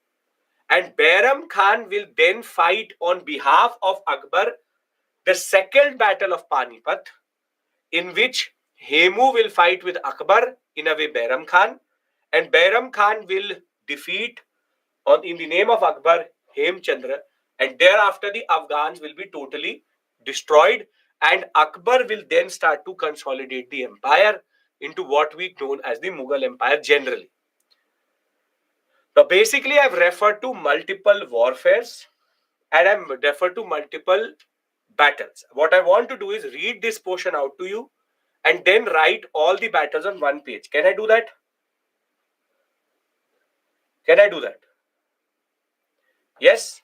And Bairam Khan will then fight on behalf of Akbar the second battle of Panipat, in which Hemu will fight with Akbar, in a way Bairam Khan, and Bairam Khan will defeat in the name of Akbar, Hemchandra, and thereafter the Afghans will be totally destroyed, and Akbar will then start to consolidate the empire into what we know as the Mughal Empire generally. Now, basically, I've referred to multiple warfares and I've referred to multiple battles. What I want to do is read this portion out to you and then write all the battles on one page. Can I do that? Can I do that? Yes?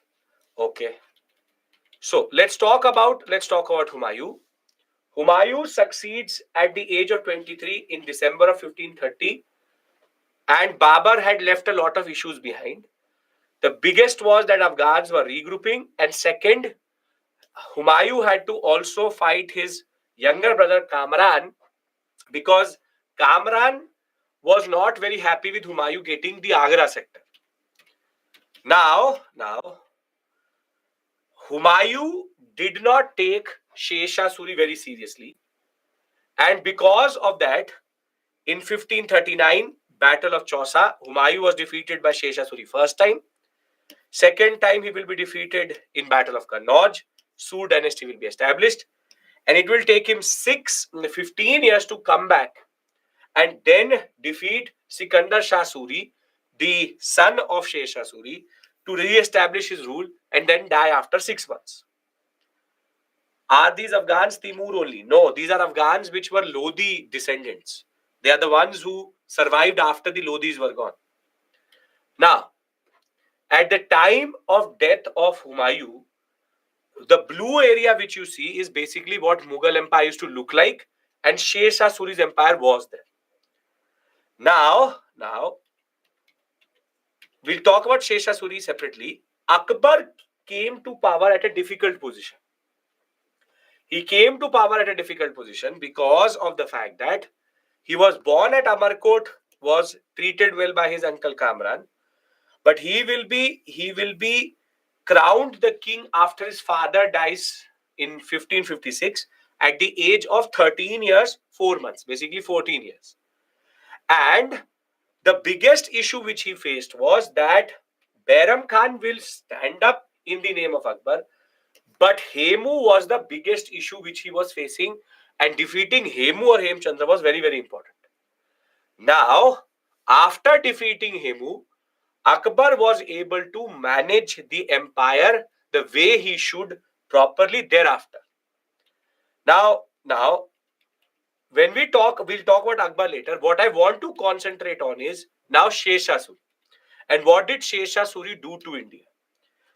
Okay. So let's talk about Humayun. Humayun succeeds at the age of 23 in December of 1530, and Babur had left a lot of issues behind. The biggest was that Afghans were regrouping, and second, Humayun had to also fight his younger brother Kamran, because Kamran was not very happy with Humayun getting the Agra sector. Now, Humayun did not take Sher Shah Suri very seriously, and because of that, in 1539, Battle of Chausa, Humayun was defeated by Sher Shah Suri first time. Second time, he will be defeated in Battle of Kannauj. Sur dynasty will be established, and it will take him 15 years to come back and then defeat Sikandar Shah Suri, the son of Sher Shah Suri, to re-establish his rule, and then die after 6 months. Are these Afghans Timur only? No, these are Afghans which were Lodi descendants. They are the ones who survived after the Lodis were gone. Now, at the time of death of Humayun, the blue area which you see is basically what Mughal Empire used to look like, and Sher Shah Suri's empire was there. Now we'll talk about Sher Shah Suri separately. Akbar came to power at a difficult position. He came to power at a difficult position because of the fact that he was born at Amarkot, was treated well by his uncle Kamran, but he will be crowned the king after his father dies in 1556 at the age of 13 years 4 months, basically 14 years. And the biggest issue which he faced was that Bairam Khan will stand up in the name of Akbar, but Hemu was the biggest issue which he was facing, and defeating Hemu or Hemchandra was very, very important. Now, after defeating Hemu, Akbar was able to manage the empire the way he should properly thereafter. Now, when we'll talk about Akbar later. What I want to concentrate on is now Sher Shah Suri. And what did Sher Shah Suri do to India?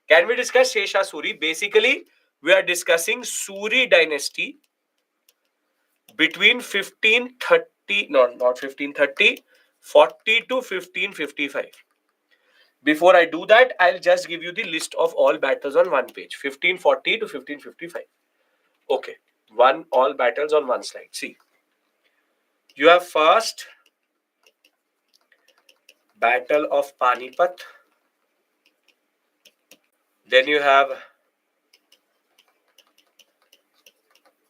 Can we discuss Sher Shah Suri? Basically, we are discussing Suri dynasty between 1530, not 1530, 40 to 1555. Before I do that, I'll just give you the list of all battles on one page, 1540 to 1555. Okay, all battles on one slide. See, you have first Battle of Panipat. Then you have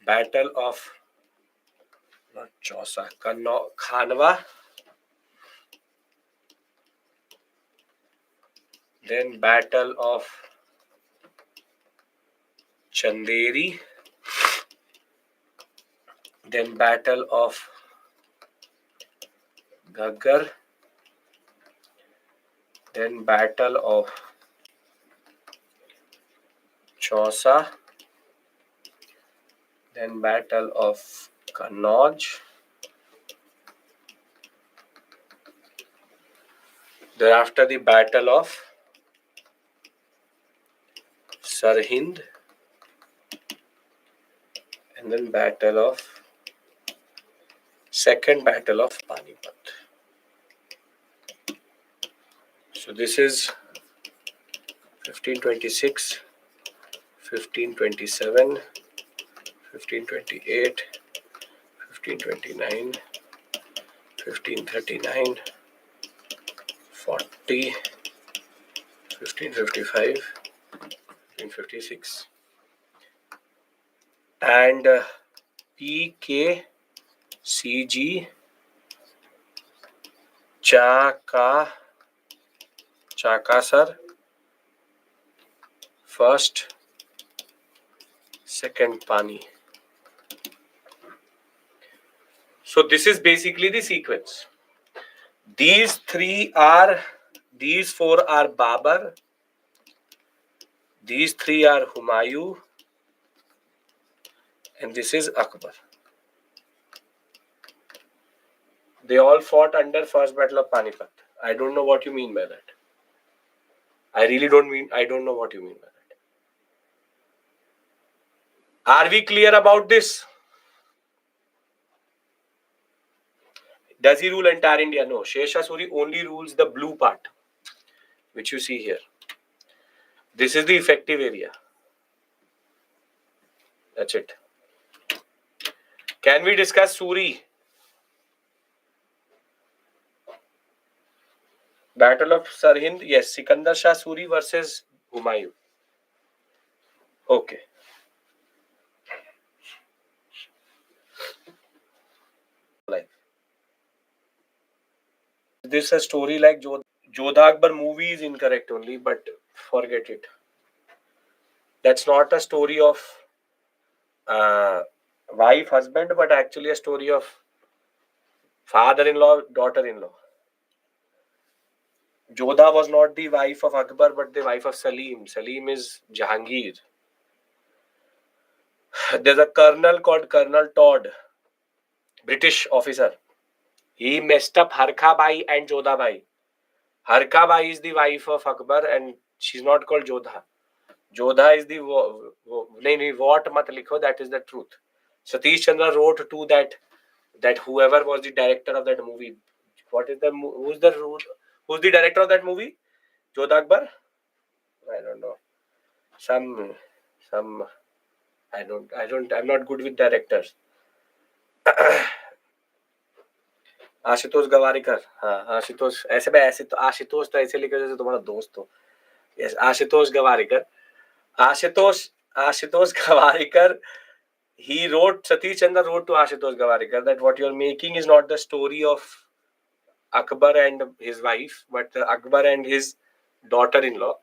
Battle of Khanwa. Then Battle of Chanderi. Then Battle of Ghaggar. Then Battle of Chausa. Then Battle of Kannauj. Thereafter the Battle of Sirhind. And then Second Battle of Panipat. So this is 1526, 1527, 1528, 1529, 1539, 40, 1555, 1556. And PKCG Chakasar, first, second Pani. So this is basically the sequence. These four are Babar. These three are Humayun. And this is Akbar. They all fought under First Battle of Panipat. I don't know what you mean by that. I don't know what you mean by that. Are we clear about this? Does he rule entire India? No. Sher Shah Suri only rules the blue part, which you see here. This is the effective area. That's it. Can we discuss Suri? Battle of Sirhind, yes. Sikandar Shah Suri versus Humayun. Okay. This is a story like Jodha Akbar movie is incorrect only, but forget it. That's not a story of wife, husband, but actually a story of father-in-law, daughter-in-law. Jodha was not the wife of Akbar, but the wife of Salim. Salim is Jahangir. There's a colonel called Colonel Todd, British officer. He messed up Harkha Bai and Jodha Bai. Harkha Bai is the wife of Akbar and she's not called Jodha. Jodha is the what mat likho, that is the truth. Satish Chandra wrote to that that whoever was the director of that movie, who's the director of that movie? Jodha Akbar? I don't know. Some I'm not good with directors. Ashutosh Gowariker. हाँ, आशुतोष ऐसे तो आशुतोष तो ऐसे लिखे जैसे तुम्हारा दोस्त हो. Yes, Ashutosh Gowariker. Ashutosh Gawariker, he wrote, Satish Chandra wrote to Ashutosh Gawariker that what you're making is not the story of Akbar and his wife, but Akbar and his daughter-in-law.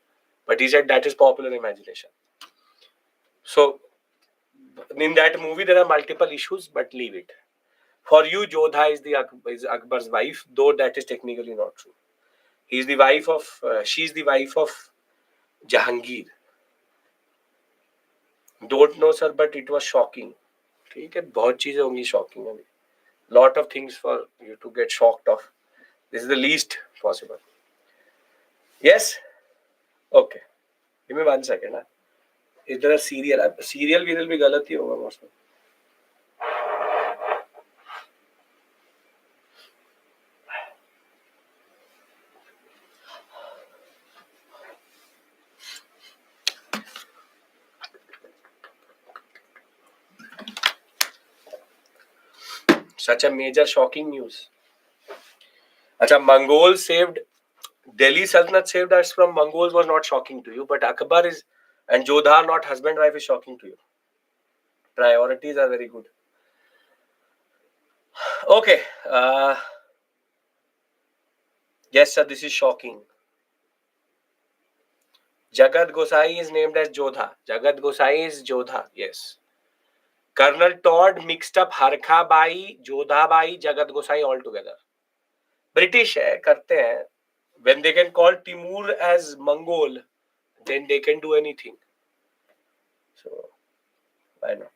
But he said that is popular imagination. So, in that movie, there are multiple issues, but leave it. For you, Jodha is Akbar's wife, though that is technically not true. She's the wife of Jahangir. Don't know, sir, but it was shocking. ठीक है, बहुत चीजें होंगी shocking अभी. Lot of things for you to get shocked of. This is the least possible. Yes? Okay. Give me 1 second. Is there a serial? Serial भी गलत ही होगा most. Such a major shocking news. Acha, Mongols saved Delhi Sultanate saved us from Mongols was not shocking to you, but Akbar is and Jodha not husband wife is shocking to you. Priorities are very good. Okay. Yes, sir, this is shocking. Jagat Gosai is named as Jodha. Jagat Gosai is Jodha. Yes. Colonel Todd mixed up Harkha Bai, Jodha Bai, Jagat Gosai all together. British hai, karte hain. When they can call Timur as Mongol, then they can do anything. So, why not?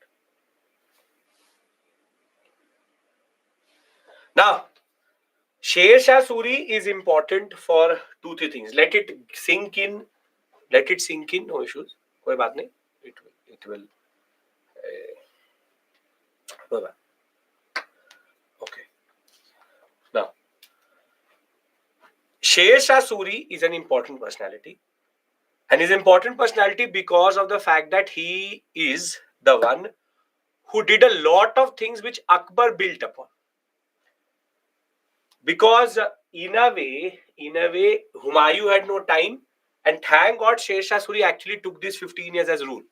Now, Sher Shah Suri is important for 2-3 things. Let it sink in. No issues. कोई बात नहीं. It will. Okay. Now, Sher Shah Suri is an important personality. And is important personality because of the fact that he is the one who did a lot of things which Akbar built upon. Because in a way, Humayun had no time, and thank God Sher Shah Suri actually took this 15 years as rule.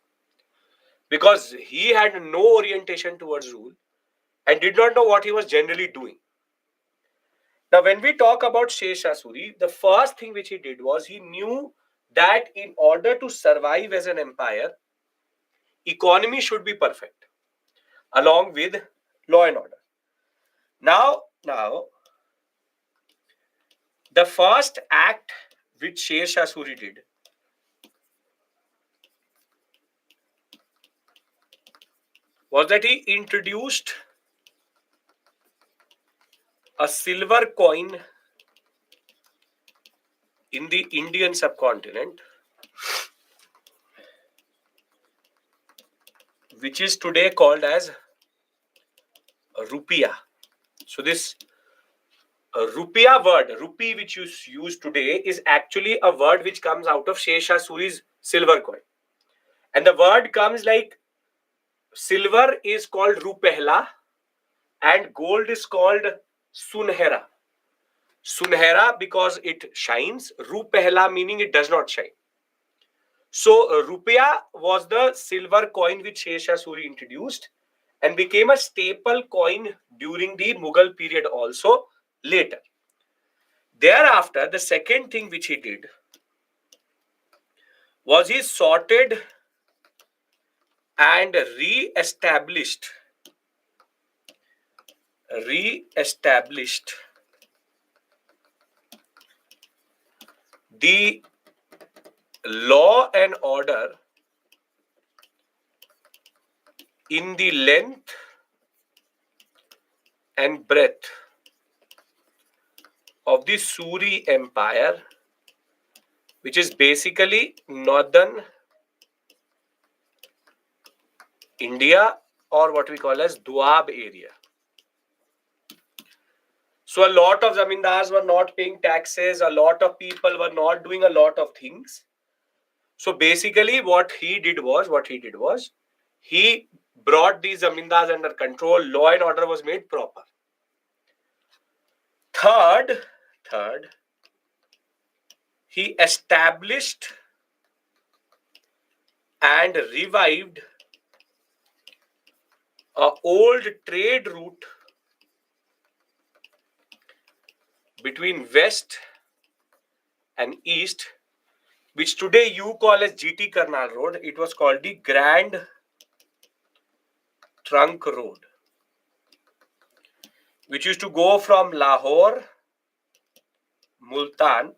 Because he had no orientation towards rule and did not know what he was generally doing. Now, when we talk about Sher Shah Suri, the first thing which he did was he knew that in order to survive as an empire, economy should be perfect, along with law and order. Now, the first act which Sher Shah Suri did was that he introduced a silver coin in the Indian subcontinent, which is today called as rupiah. So this rupiah word, rupee, which you use today, is actually a word which comes out of Sher Shah Suri's silver coin. And the word comes like silver is called rupehla and gold is called sunhera. Sunhera because it shines, rupehla meaning it does not shine. So rupiah was the silver coin which Sher Shah Suri introduced and became a staple coin during the Mughal period also later. Thereafter, the second thing which he did was he sorted and re-established the law and order in the length and breadth of the Suri Empire, which is basically northern India or what we call as Doab area. So a lot of zamindars were not paying taxes. A lot of people were not doing a lot of things. So basically, what he did was he brought these zamindars under control. Law and order was made proper. Third, he established and revived a old trade route between west and east, which today you call as GT Karnal Road. It was called the Grand Trunk Road, which used to go from Lahore, Multan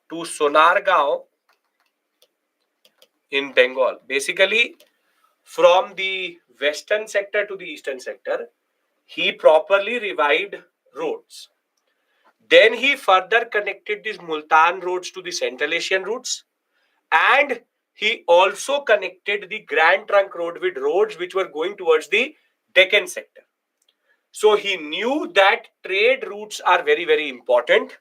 to Sonargaon in Bengal. Basically, from the western sector to the eastern sector, he properly revived roads. Then he further connected these Multan roads to the Central Asian routes, and he also connected the Grand Trunk Road with roads which were going towards the Deccan sector. So he knew that trade routes are very, very important,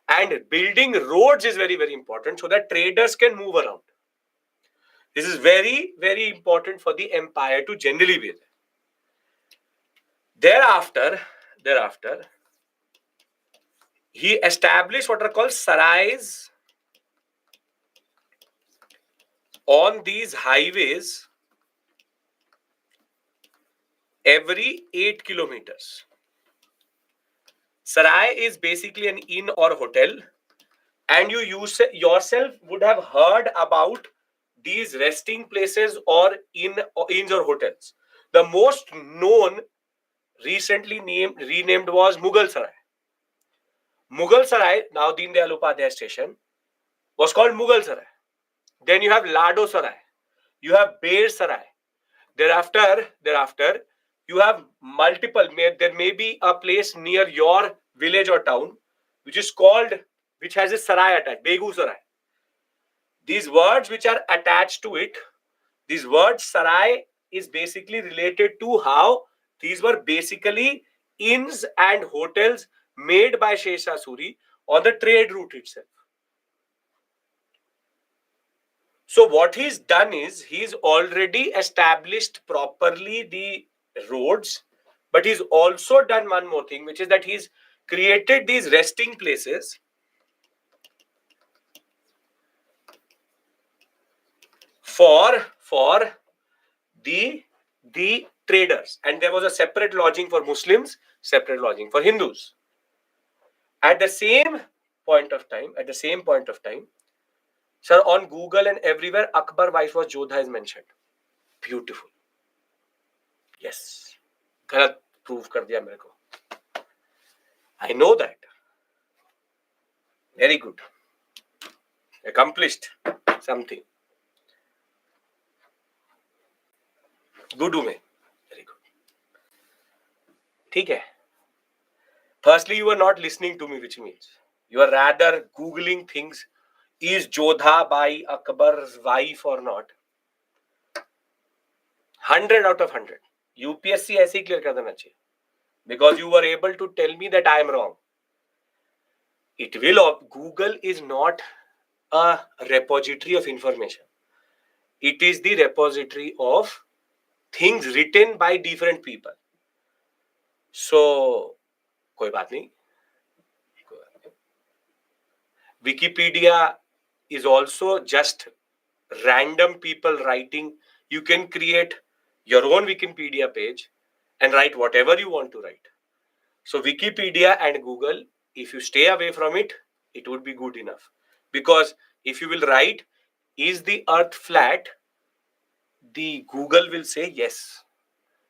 and building roads is very, very important so that traders can move around. This is very, very important for the empire to generally be there. Thereafter, he established what are called sarais on these highways every 8 kilometers. Sarai is basically an inn or hotel, and you yourself would have heard about these resting places or inns or hotels. The most known, recently renamed, was Mughal Sarai. Mughal Sarai, now Deen Dayal Upadhyay Station, was called Mughal Sarai. Then you have Lado Sarai, you have Bear Sarai. Thereafter, you have multiple. There may be a place near your village or town which has a sarai attached, Begu Sarai. These words which are attached to it, these words sarai is basically related to how these were basically inns and hotels made by Shesha Suri on the trade route itself. So what he's done is he's already established properly the roads, but he's also done one more thing, which is that he's created these resting places for the traders, and there was a separate lodging for Muslims, separate lodging for Hindus. At the same point of time, sir, on Google and everywhere, Akbar Viceroy Jodha is mentioned. Beautiful. Yes. गलत prove कर दिया मेरे को. I know that. Very good. Accomplished something. Good में. Very good. ठीक है. Firstly, you are not listening to me, which means you are rather Googling things. Is Jodha by Akbar's wife or not? 100 out of 100. UPSC ऐसे ही clear कर देना चाहिए. Because you were able to tell me that I am wrong. Google is not a repository of information. It is the repository of things written by different people. So, कोई बात नहीं. Wikipedia is also just random people writing. You can create your own Wikipedia page and write whatever you want to write. So Wikipedia and Google, if you stay away from it, it would be good enough. Because if you will write, is the earth flat? The Google will say yes.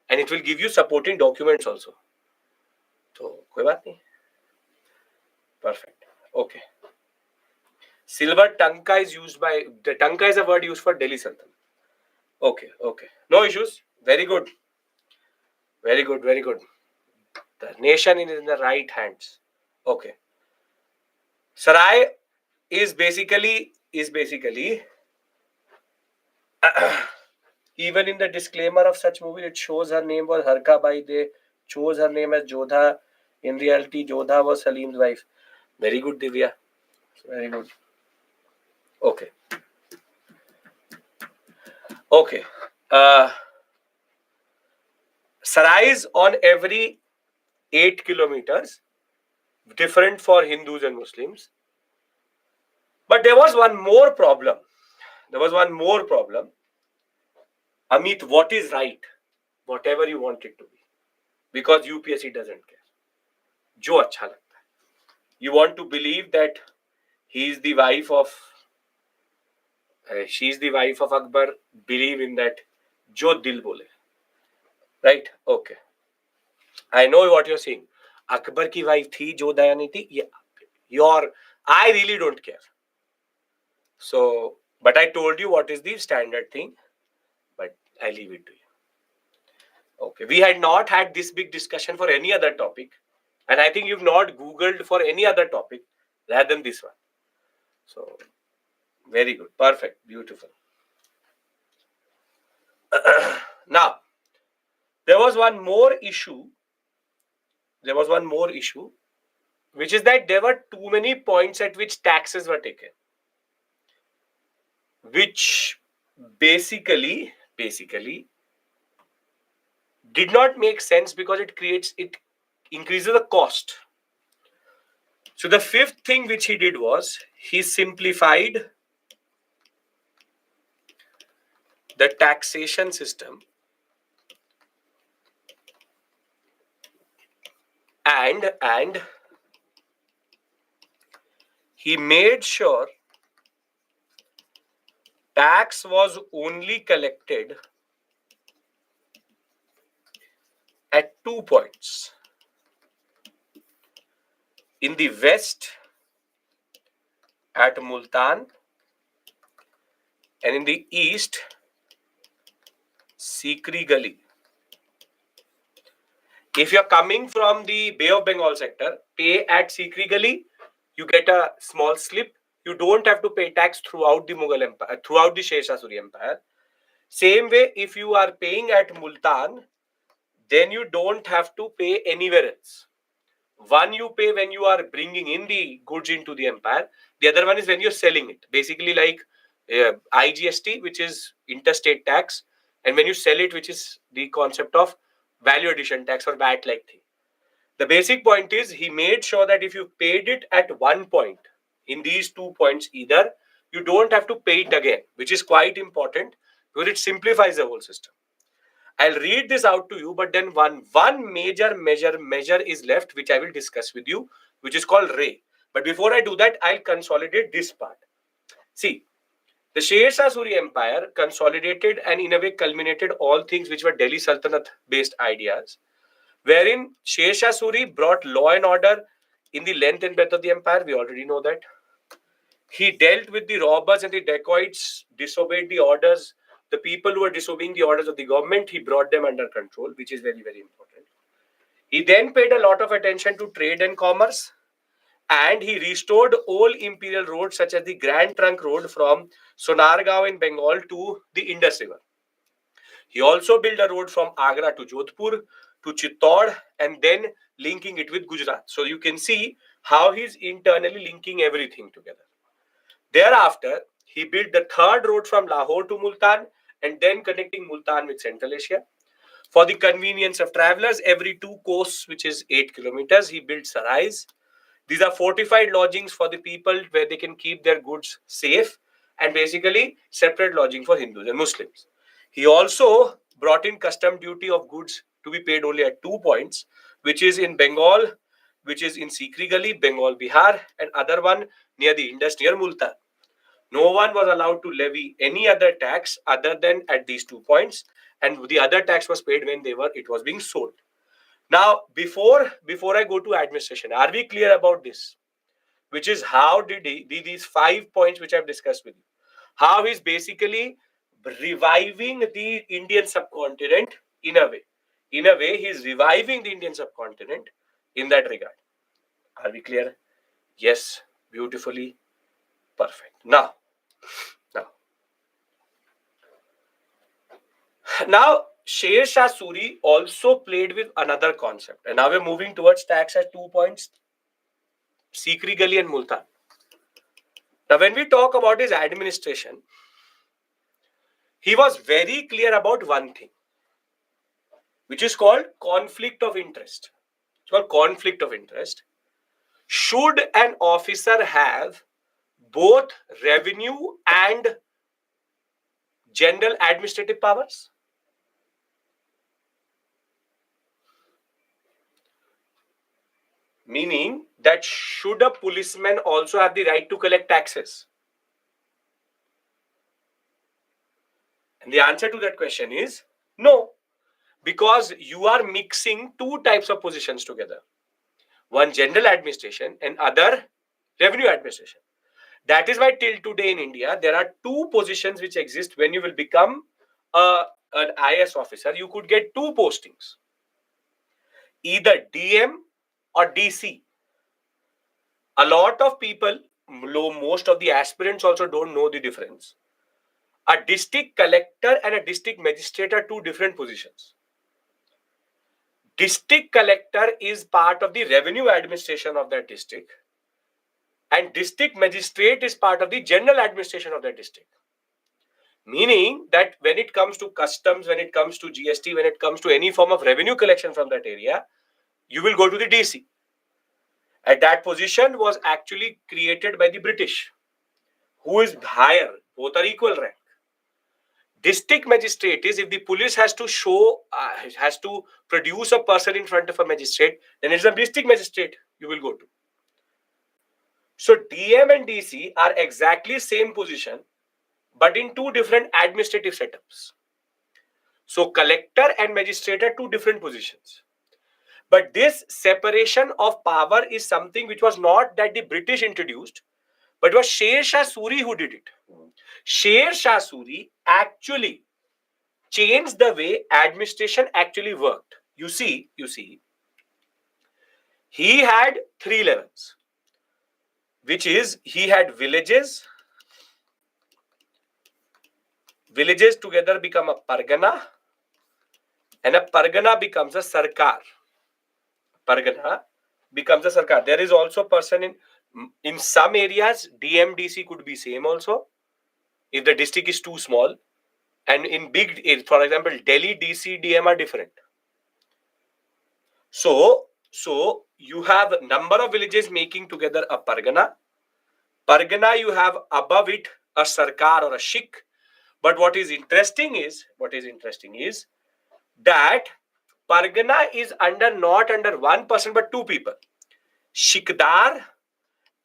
And it will give you supporting documents also. So, कोई बात नहीं. Perfect. Okay. Silver tanka is used by, the tanka is a word used for Delhi Sultan. Okay. No issues. Very good. The nation is in the right hands. Okay. Sarai is basically even in the disclaimer of such movie, it shows her name was Harka Bai De chose her name as Jodha. In reality, Jodha was Salim's wife. Very good, Divya. Very good. Okay. Okay. Sarais on every 8 kilometers, different for Hindus and Muslims. But there was one more problem. Amit, what is right? Whatever you want it to be. Because UPSC doesn't care. Jo acha lagta hai. You want to believe that she's the wife of Akbar. Believe in that. Jo dil bole. Right? Okay. I know what you're saying. Akbar ki wife thi, jo Dayani thi. I really don't care. So, but I told you what is the standard thing. But I leave it to you. Okay. We had not had this big discussion for any other topic. And I think you've not Googled for any other topic rather than this one. So, very good. Perfect. Beautiful. Now, there was one more issue, which is that there were too many points at which taxes were taken, which basically did not make sense because it increases the cost. So the fifth thing which he did was he simplified the taxation system and he made sure tax was only collected at 2 points. In the west at Multan and in the east Sikri Gali. If you're coming from the Bay of Bengal sector, pay at Sikri Gali, you get a small slip. You don't have to pay tax throughout the Mughal Empire, throughout the Sher Shah Suri Empire. Same way, if you are paying at Multan, then you don't have to pay anywhere else. One you pay when you are bringing in the goods into the empire. The other one is when you're selling it. Basically like IGST, which is interstate tax, and when you sell it, which is the concept of value addition tax or VAT like thing. The basic point is he made sure that if you paid it at one point, in these 2 points either, you don't have to pay it again, which is quite important because it simplifies the whole system. I'll read this out to you, but then one major measure is left, which I will discuss with you, which is called Ray. But before I do that, I'll consolidate this part. See, the Sher Shah Suri Empire consolidated and in a way culminated all things which were Delhi Sultanate based ideas, wherein Sher Shah Suri brought law and order in the length and breadth of the empire. We already know that. He dealt with the robbers and the dacoits, disobeyed the orders. The people who were disobeying the orders of the government, he brought them under control, which is very, very important. He then paid a lot of attention to trade and commerce, and he restored old imperial roads such as the Grand Trunk Road from Sonargaon in Bengal to the Indus River. He also built a road from Agra to Jodhpur to Chittor and then linking it with Gujarat. So you can see how he's internally linking everything together. Thereafter, he built the third road from Lahore to Multan and then connecting Multan with Central Asia. For the convenience of travelers, every 2 coasts, which is 8 kilometers, he built sarais. These are fortified lodgings for the people where they can keep their goods safe and basically separate lodging for Hindus and Muslims. He also brought in custom duty of goods to be paid only at 2 points, which is in Bengal, which is in Sikri Gali, Bengal, Bihar, and other one near the Indus, near Multan. No one was allowed to levy any other tax other than at these 2 points, and the other tax was paid when it was being sold. Now, before I go to administration, are we clear about this? Which is how did these 5 points which I've discussed with you, how he's basically reviving the Indian subcontinent in a way. In a way, he's reviving the Indian subcontinent in that regard. Are we clear? Yes, beautifully. Perfect. Now, Now, Sher Shah Suri also played with another concept. And now we're moving towards tax at 2 points, Sikri Gali and Multan. Now, when we talk about his administration, he was very clear about one thing, which is called conflict of interest. It's called conflict of interest. Should an officer have both revenue and general administrative powers? Meaning that should a policeman also have the right to collect taxes? And the answer to that question is no, because you are mixing two types of positions together. One general administration and other revenue administration. That is why till today in India, there are two positions which exist when you will become an IS officer. You could get two postings, either DM or DC. A lot of people, most of the aspirants also don't know the difference. A district collector and a district magistrate are two different positions. District collector is part of the revenue administration of that district, and district magistrate is part of the general administration of that district. Meaning that when it comes to customs, when it comes to GST, when it comes to any form of revenue collection from that area, you will go to the DC. And that position was actually created by the British, who is higher, both are equal rank. District magistrate is if the police has to show, has to produce a person in front of a magistrate, then it's a district magistrate you will go to. So DM and DC are exactly same position, but in two different administrative setups. So collector and magistrate are two different positions. But this separation of power is something which was not that the British introduced, but it was Sher Shah Suri who did it. Sher Shah Suri actually changed the way administration actually worked. You see, he had three levels, which is he had villages. Villages together become a pargana, and a pargana becomes a sarkar. Pargana becomes a sarkar. There is also a person in some areas, DMDC could be same also, if the district is too small. And in big, for example, Delhi DC, DM are different. So you have a number of villages making together a pargana. Pargana, you have above it a sarkar or a shik. But what is interesting is that pargana is not under one person but two people, shikdar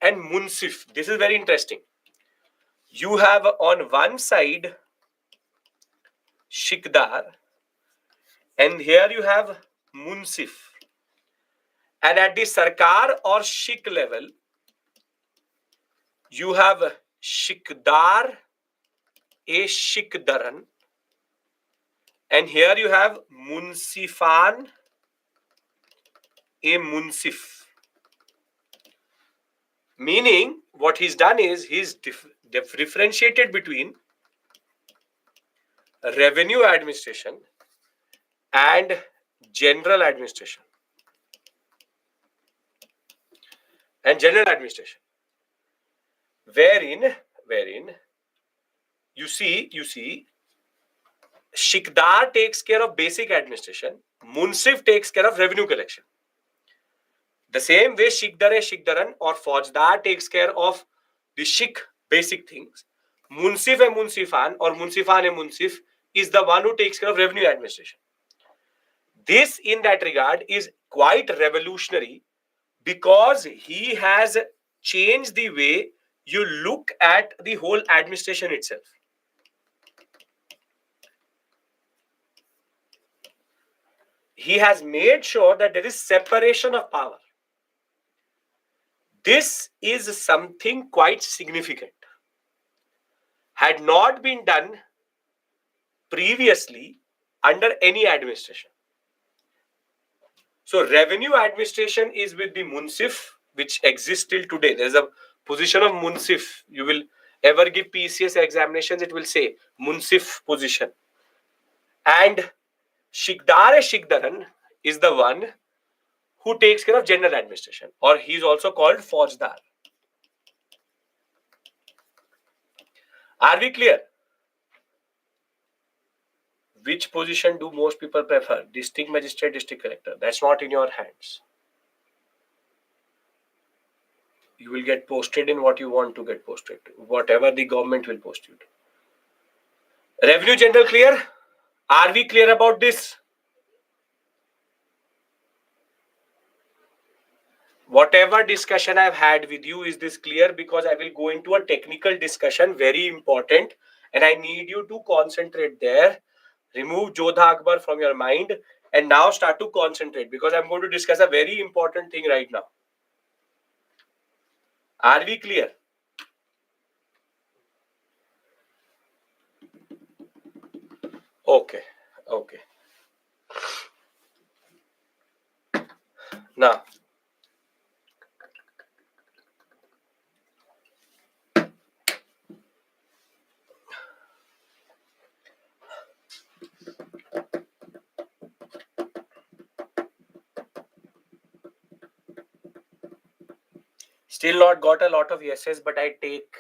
and munsif. This is very interesting. You have on one side shikdar, and here you have munsif. And at the sarkar or shik level, you have shikdar, a shikdaran, and here you have munsifan, a munsif. Meaning, what he's done is he's differentiated between revenue administration and general administration. Wherein you see Shikdar takes care of basic administration, Munsif takes care of revenue collection. The same way Shikdar Shikdaran or Faujdar takes care of the Shik basic things, Munsif and Munsifan or Munsifan and Munsif is the one who takes care of revenue administration. This in that regard is quite revolutionary because he has changed the way you look at the whole administration itself. He has made sure that there is separation of power. This is something quite significant. Had not been done previously under any administration. So revenue administration is with the Munsif, which exists till today. There is a position of Munsif. You will ever give PCS examinations, it will say Munsif position. And Shikdar-e-Shikdaran is the one who takes care of general administration, or he is also called Faujdar. Are we clear? Which position do most people prefer? District magistrate, district collector. That's not in your hands. You will get posted in what you want to get posted to, whatever the government will post you to. Revenue general clear? Are we clear about this? Whatever discussion I've had with you, is this clear? Because I will go into a technical discussion, very important, and I need you to concentrate there. Remove Jodha Akbar from your mind and now start to concentrate, because I'm going to discuss a very important thing right now. Are we clear? Okay. Now, still not got a lot of yeses, but I take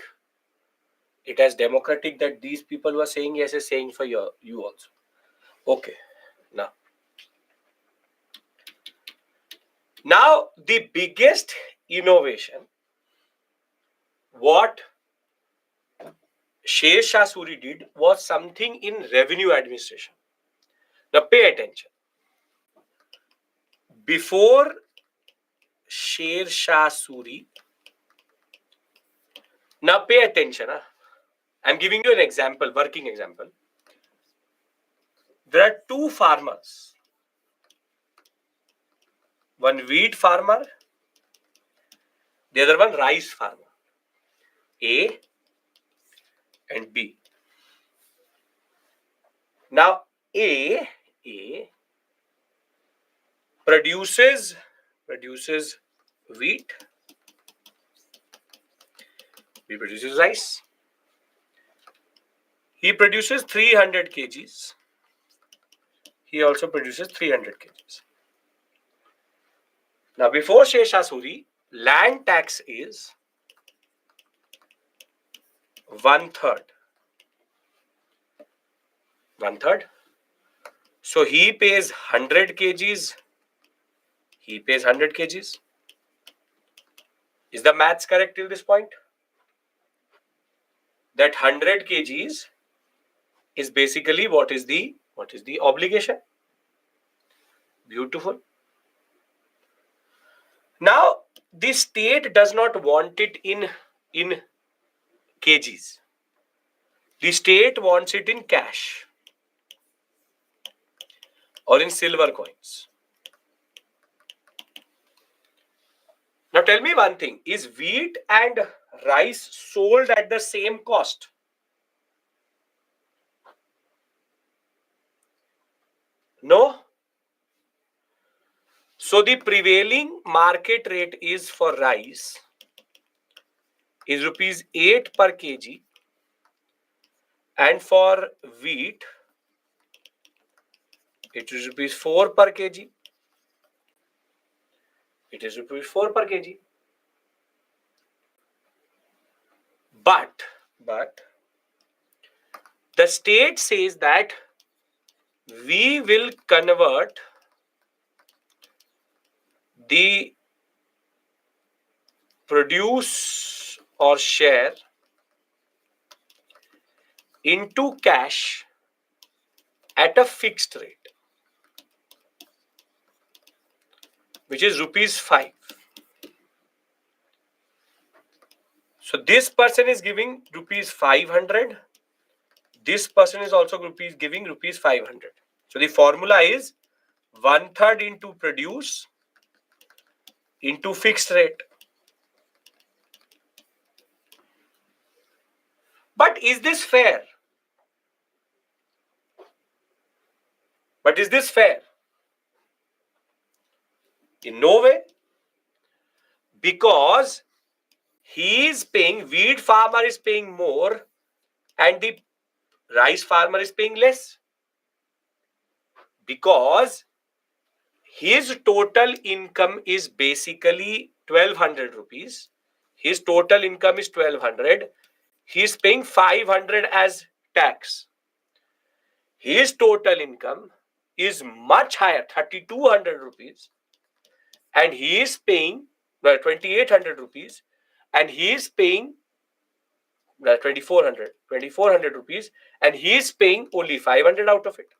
it as democratic that these people who are saying yes is saying for you also. Okay. Now the biggest innovation, what Sher Shah Suri did, was something in revenue administration. Now pay attention. Before Sher Shah Suri, now pay attention. I'm giving you an example, working example. There are two farmers. One wheat farmer, the other one rice farmer. A and B. Now A produces wheat. B produces rice. He produces 300 kgs. He also produces 300 kgs. Now, before Sher Shah Suri, land tax is 1/3. 1/3. So he pays 100 kgs. He pays 100 kgs. Is the maths correct till this point? That 100 kgs is basically what is the obligation. Beautiful. Now, the state does not want it in kgs. The state wants it in cash or in silver coins. Now tell me one thing, is wheat and rice sold at the same cost? No. So the prevailing market rate is for rice is rupees 8 per kg, and for wheat it is rupees 4 per kg. It is rupees 4 per kg. But the state says that we will convert the produce or share into cash at a fixed rate, which is rupees 5. So this person is giving rupees 500. This person is also giving rupees 500. So the formula is 1/3 into produce into fixed rate. But is this fair? In no way. Because wheat farmer is paying more and the rice farmer is paying less. Because his total income is basically 1200 rupees. His total income is 1200. He is paying 500 as tax. His total income is much higher, 3200 rupees, and he is paying 2800 rupees, and he is paying 2400 rupees, and he is paying only 500 out of it.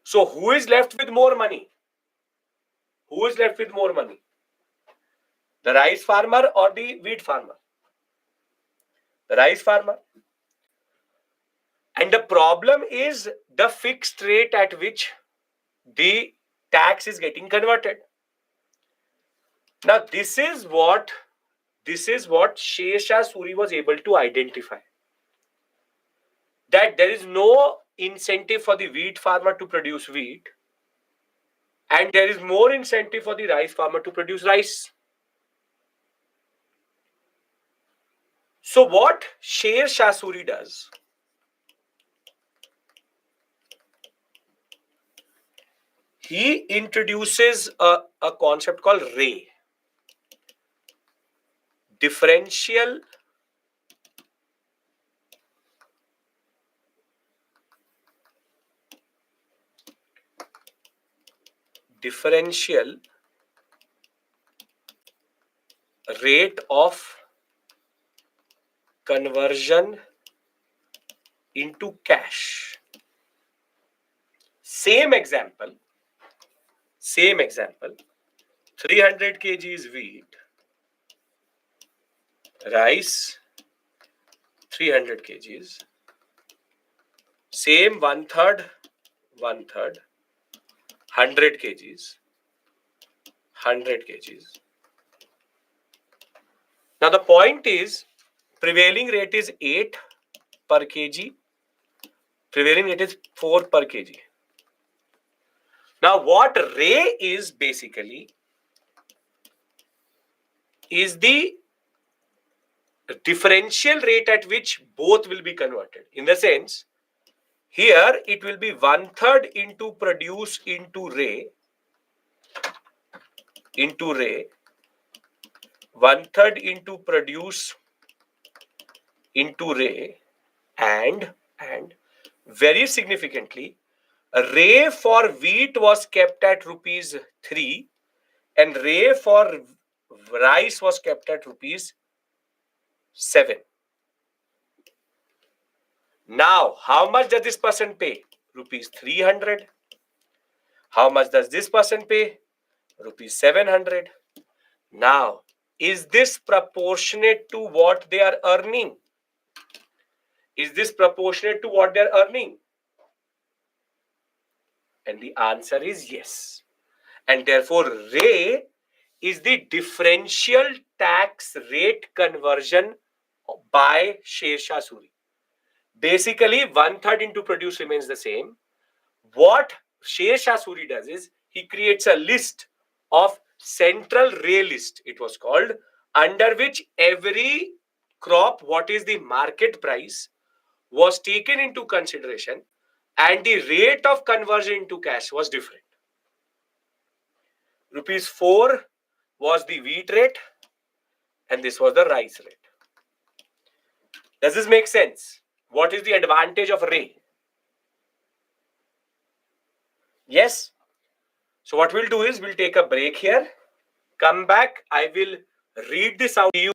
So who is left with more money? Who is left with more money? The rice farmer or the wheat farmer? The rice farmer. And the problem is the fixed rate at which the tax is getting converted. Now this is what Sher Shah Suri was able to identify. That there is no incentive for the wheat farmer to produce wheat, and there is more incentive for the rice farmer to produce rice. So what Sher Shah Suri does, he introduces a concept called RAE, differential rate of conversion into cash. Same example, 300 kgs wheat, rice 300 kgs, same one third, 100 kgs, 100 kgs. Now the point is, prevailing rate is 8 per kg, prevailing rate is 4 per kg. Now what RAE is basically is the differential rate at which both will be converted. In the sense, here it will be 1/3 into produce into RAE, 1/3 into produce into RAE, and very significantly, RAE for wheat was kept at rupees 3 and RAE for rice was kept at rupees 7. Now, how much does this person pay? Rupees 300. How much does this person pay? Rupees 700. Now, is this proportionate to what they are earning? Is this proportionate to what they are earning? And the answer is yes. And therefore, RAE is the differential tax rate conversion by Sher Shah Suri. Basically, 1/3 into produce remains the same. What Sher Shah Suri does is he creates a list of central RAE list, it was called, under which every crop, what is the market price, was taken into consideration, and the rate of conversion into cash was different. Rupees 4 was the wheat rate, and this was the rice rate. Does this make sense? What is the advantage of RAE? Yes. So what we'll do is we'll take a break here, come back, I will read this out to you.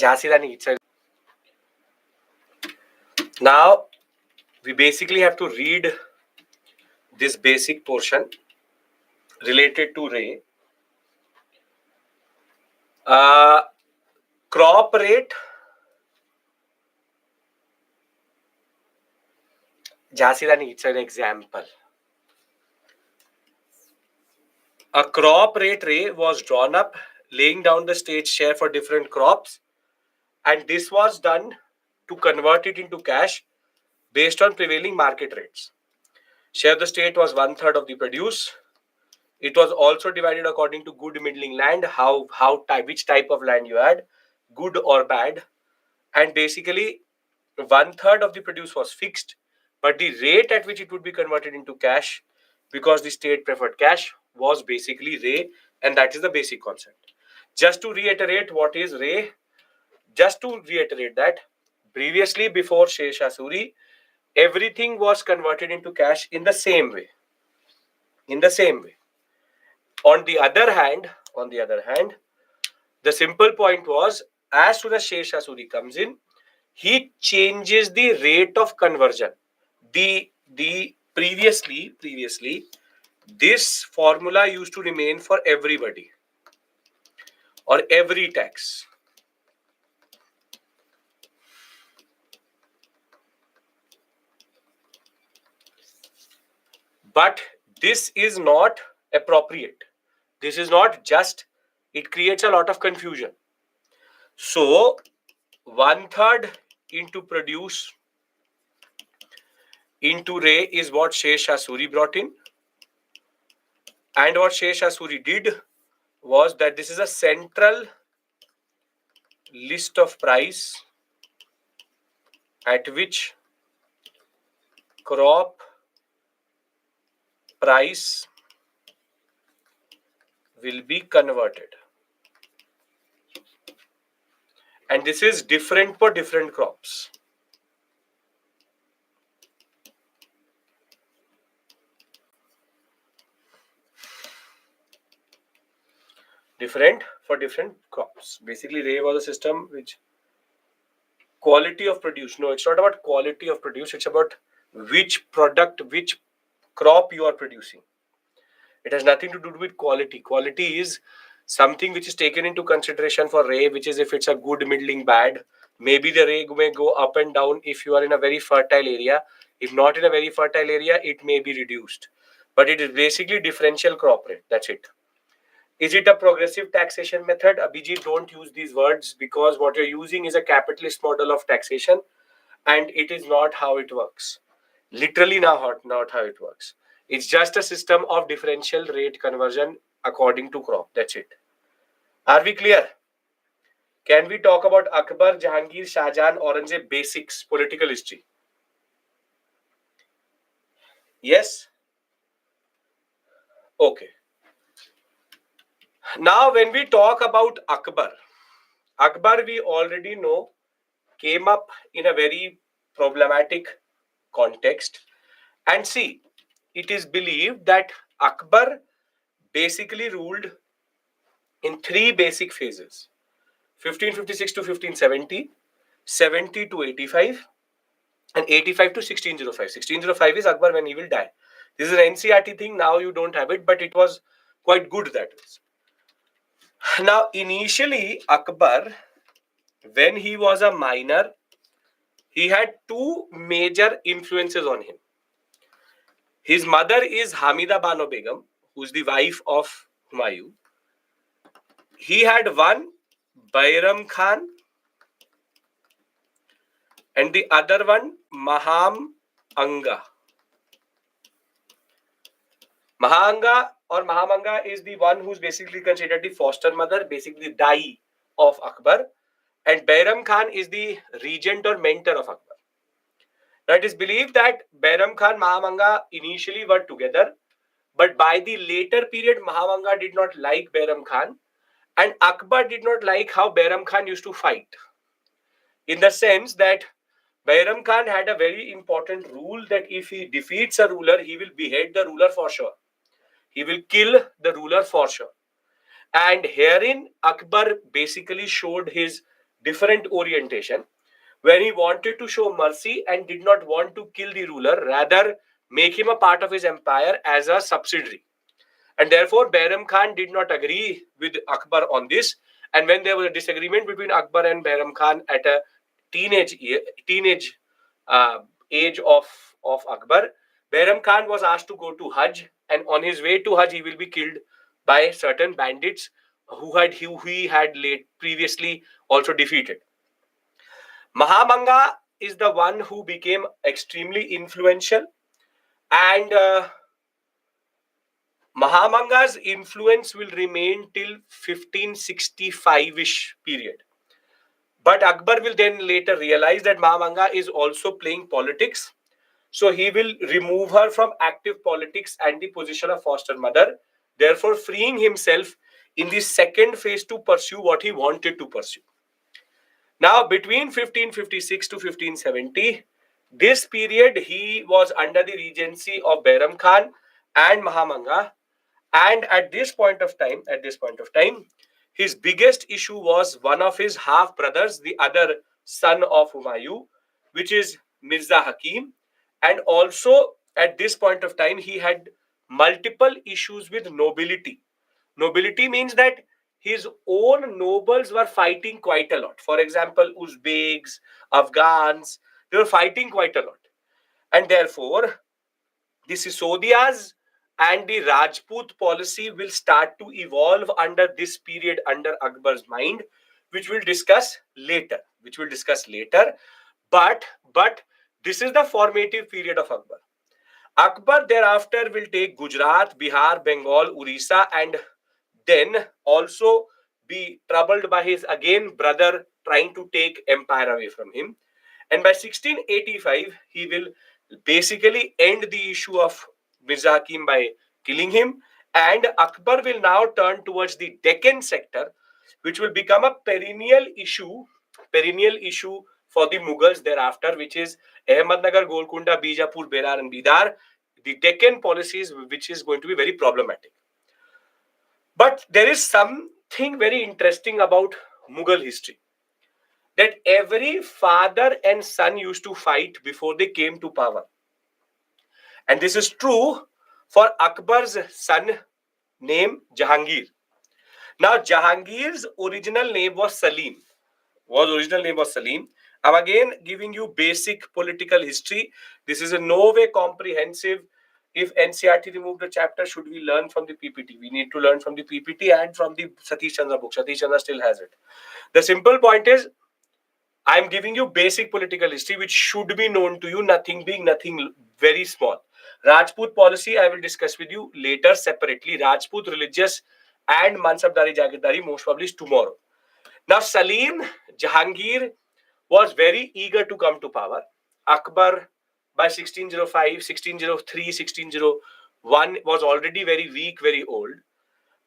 Jhansi Rani, it's a... Now, we basically have to read this basic portion related to RAE. Crop rate. Jhansi Rani, it's an example. A crop rate RAE was drawn up, laying down the state share for different crops And this was done to convert it into cash based on prevailing market rates. Share of the state was 1/3 of the produce. It was also divided according to good middling land, which type of land you had, good or bad. And basically 1/3 of the produce was fixed, but the rate at which it would be converted into cash, because the state preferred cash, was basically Ray, and that is the basic concept. Just to reiterate what is Ray, that previously, before Sher Shah Suri, everything was converted into cash in the same way. On the other hand, the simple point was, as soon as Sher Shah Suri comes in, he changes the rate of conversion. The previously this formula used to remain for everybody or every tax. But this is not appropriate. This is not just, it creates a lot of confusion. So 1/3 into produce into Ray is what Sher Shah Suri brought in. And what Sher Shah Suri did was that this is a central list of price at which crop price will be converted. And this is different for different crops. Different for different crops. Basically, Ray was a system which quality of produce. No, it's not about quality of produce. It's about which product, which crop you are producing. It has nothing to do with quality. Quality is something which is taken into consideration for Ray, which is if it's a good, middling, bad. Maybe the Ray may go up and down if you are in a very fertile area. If not in a very fertile area, it may be reduced. But it is basically differential crop rate. That's it. Is it a progressive taxation method? Abhijit, don't use these words, because what you're using is a capitalist model of taxation, and it is not how it works. Literally not how it works. It's just a system of differential rate conversion according to crop. That's it. Are we clear? Can we talk about Akbar, Jahangir, Shahjahan, Aurangzeb basics, political history? Yes? Okay. Now, when we talk about Akbar we already know came up in a very problematic context. And see, it is believed that Akbar basically ruled in three basic phases: 1556 to 1570, 70 to 85, and 85 to 1605. 1605 is Akbar when he will die. This is an NCRT thing. Now you don't have it, but it was quite good that was. Now, initially, Akbar, when he was a minor, he had two major influences on him. His mother is Hamida Bano Begum, who is the wife of Humayun. He had one, Bairam Khan, and the other one, Maham Anga. Mahanga or Mahamanga is the one who's basically considered the foster mother, basically the Dai of Akbar. And Bairam Khan is the regent or mentor of Akbar. Now, it is believed that Bairam Khan and Mahamanga initially were together, but by the later period, Mahamanga did not like Bairam Khan, and Akbar did not like how Bairam Khan used to fight. In the sense that Bairam Khan had a very important rule that if he defeats a ruler, he will behead the ruler for sure. He will kill the ruler for sure. And herein, Akbar basically showed his different orientation, where he wanted to show mercy and did not want to kill the ruler, rather make him a part of his empire as a subsidiary. And therefore, Bairam Khan did not agree with Akbar on this. And when there was a disagreement between Akbar and Bairam Khan at a teenage age of Akbar, Bairam Khan was asked to go to Hajj, and on his way to Hajj, he will be killed by certain bandits who he had previously also defeated. Mahamanga is the one who became extremely influential, and Mahamanga's influence will remain till 1565-ish period. But Akbar will then later realize that Mahamanga is also playing politics. So he will remove her from active politics and the position of foster mother, therefore freeing himself in the second phase to pursue what he wanted to pursue. Now, between 1556 to 1570, this period he was under the regency of Bairam Khan and Mahamanga. And at this point of time, his biggest issue was one of his half brothers, the other son of Humayun, which is Mirza Hakim. And also at this point of time, he had multiple issues with nobility. Nobility means that his own nobles were fighting quite a lot. For example, Uzbeks, Afghans, they were fighting quite a lot. And therefore, the Sisodias and the Rajput policy will start to evolve under this period, under Akbar's mind, which we'll discuss later. But this is the formative period of Akbar. Akbar thereafter will take Gujarat, Bihar, Bengal, Orissa, and then also be troubled by his again brother trying to take empire away from him. And by 1685, he will basically end the issue of Mirza Hakim by killing him. And Akbar will now turn towards the Deccan sector, which will become a perennial issue for the Mughals thereafter, which is Ahmednagar, Golconda, Bijapur, Berar, and Bidar. The Deccan policies, which is going to be very problematic. But there is something very interesting about Mughal history, that every father and son used to fight before they came to power. And this is true for Akbar's son named Jahangir. Now, Jahangir's original name was Salim. I'm again giving you basic political history. This is in no way comprehensive. If NCERT removed a chapter, should we learn from the PPT? We need to learn from the PPT and from the Satish Chandra book. Satish Chandra still has it. The simple point is, I'm giving you basic political history, which should be known to you, nothing very small. Rajput policy, I will discuss with you later separately. Rajput religious and Mansabdari Jagirdari, most probably is tomorrow. Now, Salim Jahangir was very eager to come to power. Akbar by 1605, 1603, 1601 was already very weak, very old.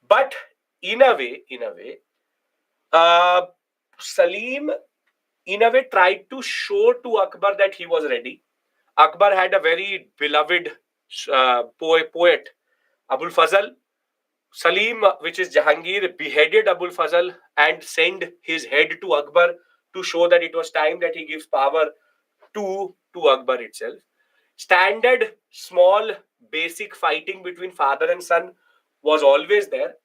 But in a way, Salim in a way tried to show to Akbar that he was ready. Akbar had a very beloved poet, Abul Fazl. Salim, which is Jahangir, beheaded Abul Fazl and sent his head to Akbar to show that it was time that he gives power to Akbar itself. Standard, small, basic fighting between father and son was always there.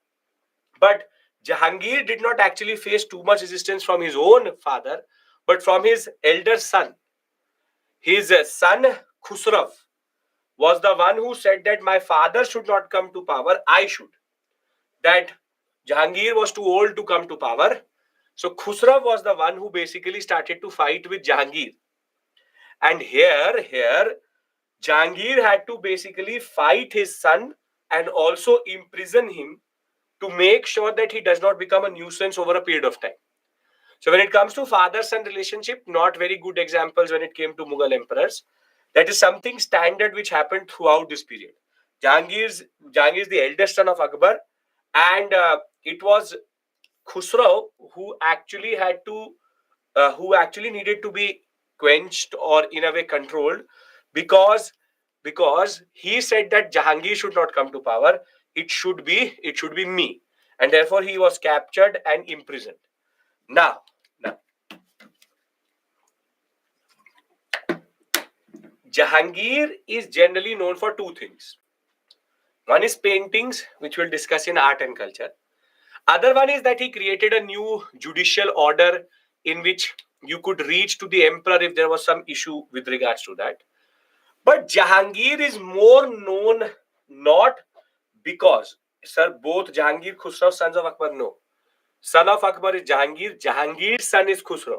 But Jahangir did not actually face too much resistance from his own father, but from his elder son. His son Khusrav was the one who said that my father should not come to power, I should. That Jahangir was too old to come to power. So Khusrav was the one who basically started to fight with Jahangir. And here, Jahangir had to basically fight his son and also imprison him to make sure that he does not become a nuisance over a period of time. So when it comes to father-son relationship, not very good examples when it came to Mughal emperors. That is something standard which happened throughout this period. Jahangir is the eldest son of Akbar, and it was Khusrau who actually needed to be quenched or in a way controlled, because he said that Jahangir should not come to power. It should be me, and therefore he was captured and imprisoned. Now, Jahangir is generally known for two things. One is paintings, which we'll discuss in art and culture. Other one is that he created a new judicial order in which you could reach to the emperor if there was some issue with regards to that. But Jahangir is more known not because, sir, both Jahangir, Khusrau, sons of Akbar, no. Son of Akbar is Jahangir. Jahangir's son is Khusrau.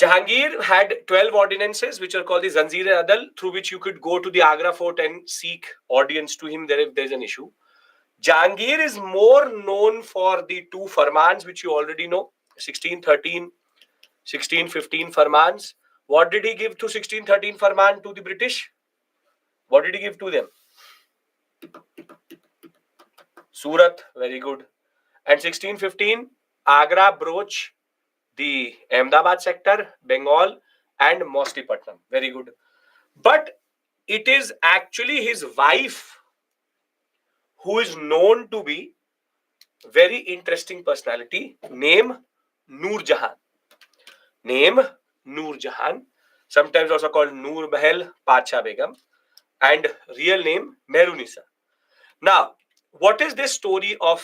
Jahangir had 12 ordinances, which are called the Zanjeer-e-Adal, through which you could go to the Agra fort and seek audience to him there if there's an issue. Jahangir is more known for the two farmans, which you already know, 1613, 1615 farmans. What did he give to 1613 farman to the British? What did he give to them? Surat, very good. And 1615, Agra, Broch, the Ahmedabad sector, Bengal, and Moslipatnam. Very good. But it is actually his wife who is known to be very interesting personality. Name Noor Jahan. Name Noor Jahan. Sometimes also called Noor Mahal Pacha Begum. And real name Mehrunisa. Now, what is this story of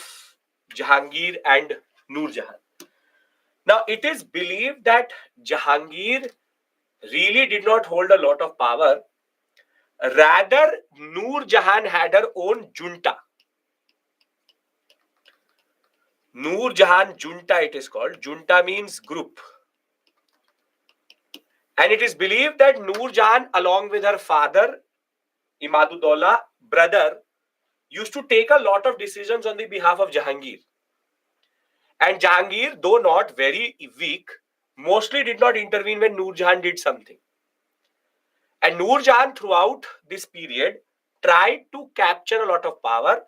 Jahangir and Noor Jahan? Now, it is believed that Jahangir really did not hold a lot of power. Rather, Noor Jahan had her own junta. Noor Jahan junta, it is called. Junta means group. And it is believed that Noor Jahan, along with her father, Imaduddaulah, brother, used to take a lot of decisions on the behalf of Jahangir. And Jahangir, though not very weak, mostly did not intervene when Noor Jahan did something. And Noor Jahan, throughout this period, tried to capture a lot of power.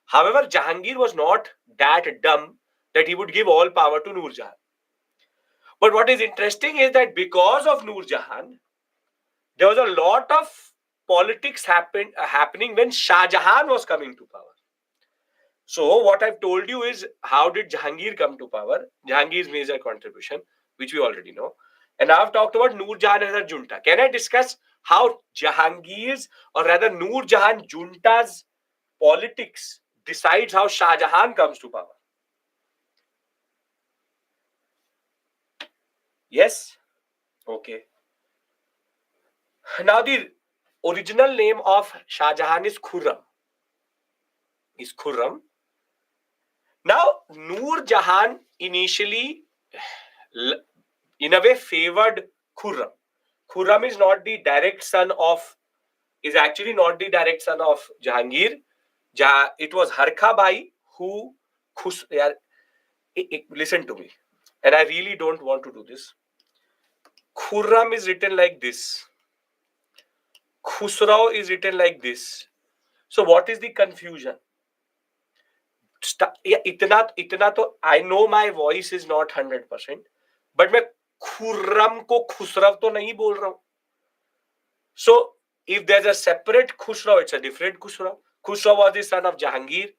However, Jahangir was not that dumb that he would give all power to Noor Jahan. But what is interesting is that because of Noor Jahan, there was a lot of politics happening when Shah Jahan was coming to power. So what I've told you is how did Jahangir come to power? Jahangir's major contribution, which we already know. And I've talked about Noor Jahan as a junta. Can I discuss how Jahangir's, or rather Noor Jahan junta's politics decides how Shah Jahan comes to power? Yes? Okay. Now the original name of Shah Jahan is Khurram. Now, Noor Jahan initially, in a way, favored Khurram. Khurram is actually not the direct son of Jahangir. It was Harkha Bai who, listen to me, and I really don't want to do this. Khurram is written like this. Khusrau is written like this. So what is the confusion? इतना तो I know my voice is not 100%, but मैं खुर्रम को खुसरव तो नहीं बोल रहा हूं. So if there's a separate Khusrau, it's a different Khusrau. Khusrau was the son of Jahangir.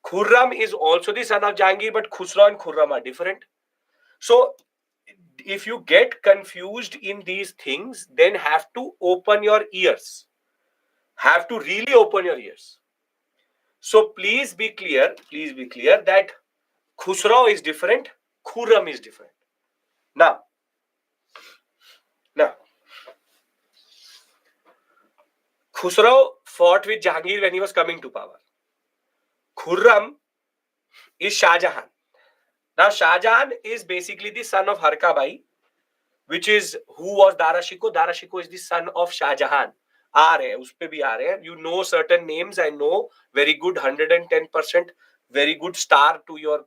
Khurram is also the son of Jahangir, but Khusrau and Khurram are different. So if you get confused in these things, then have to open your ears. Have to really open your ears. So please be clear that Khusrau is different, Khurram is different. Now, Khusrau fought with Jahangir when he was coming to power. Khurram is Shah Jahan. Now, Shah Jahan is basically the son of Harka Bai, who was Dara Shikoh. Dara Shikoh is the son of Shah Jahan. You know certain names. I know very good, 110% very good star to your.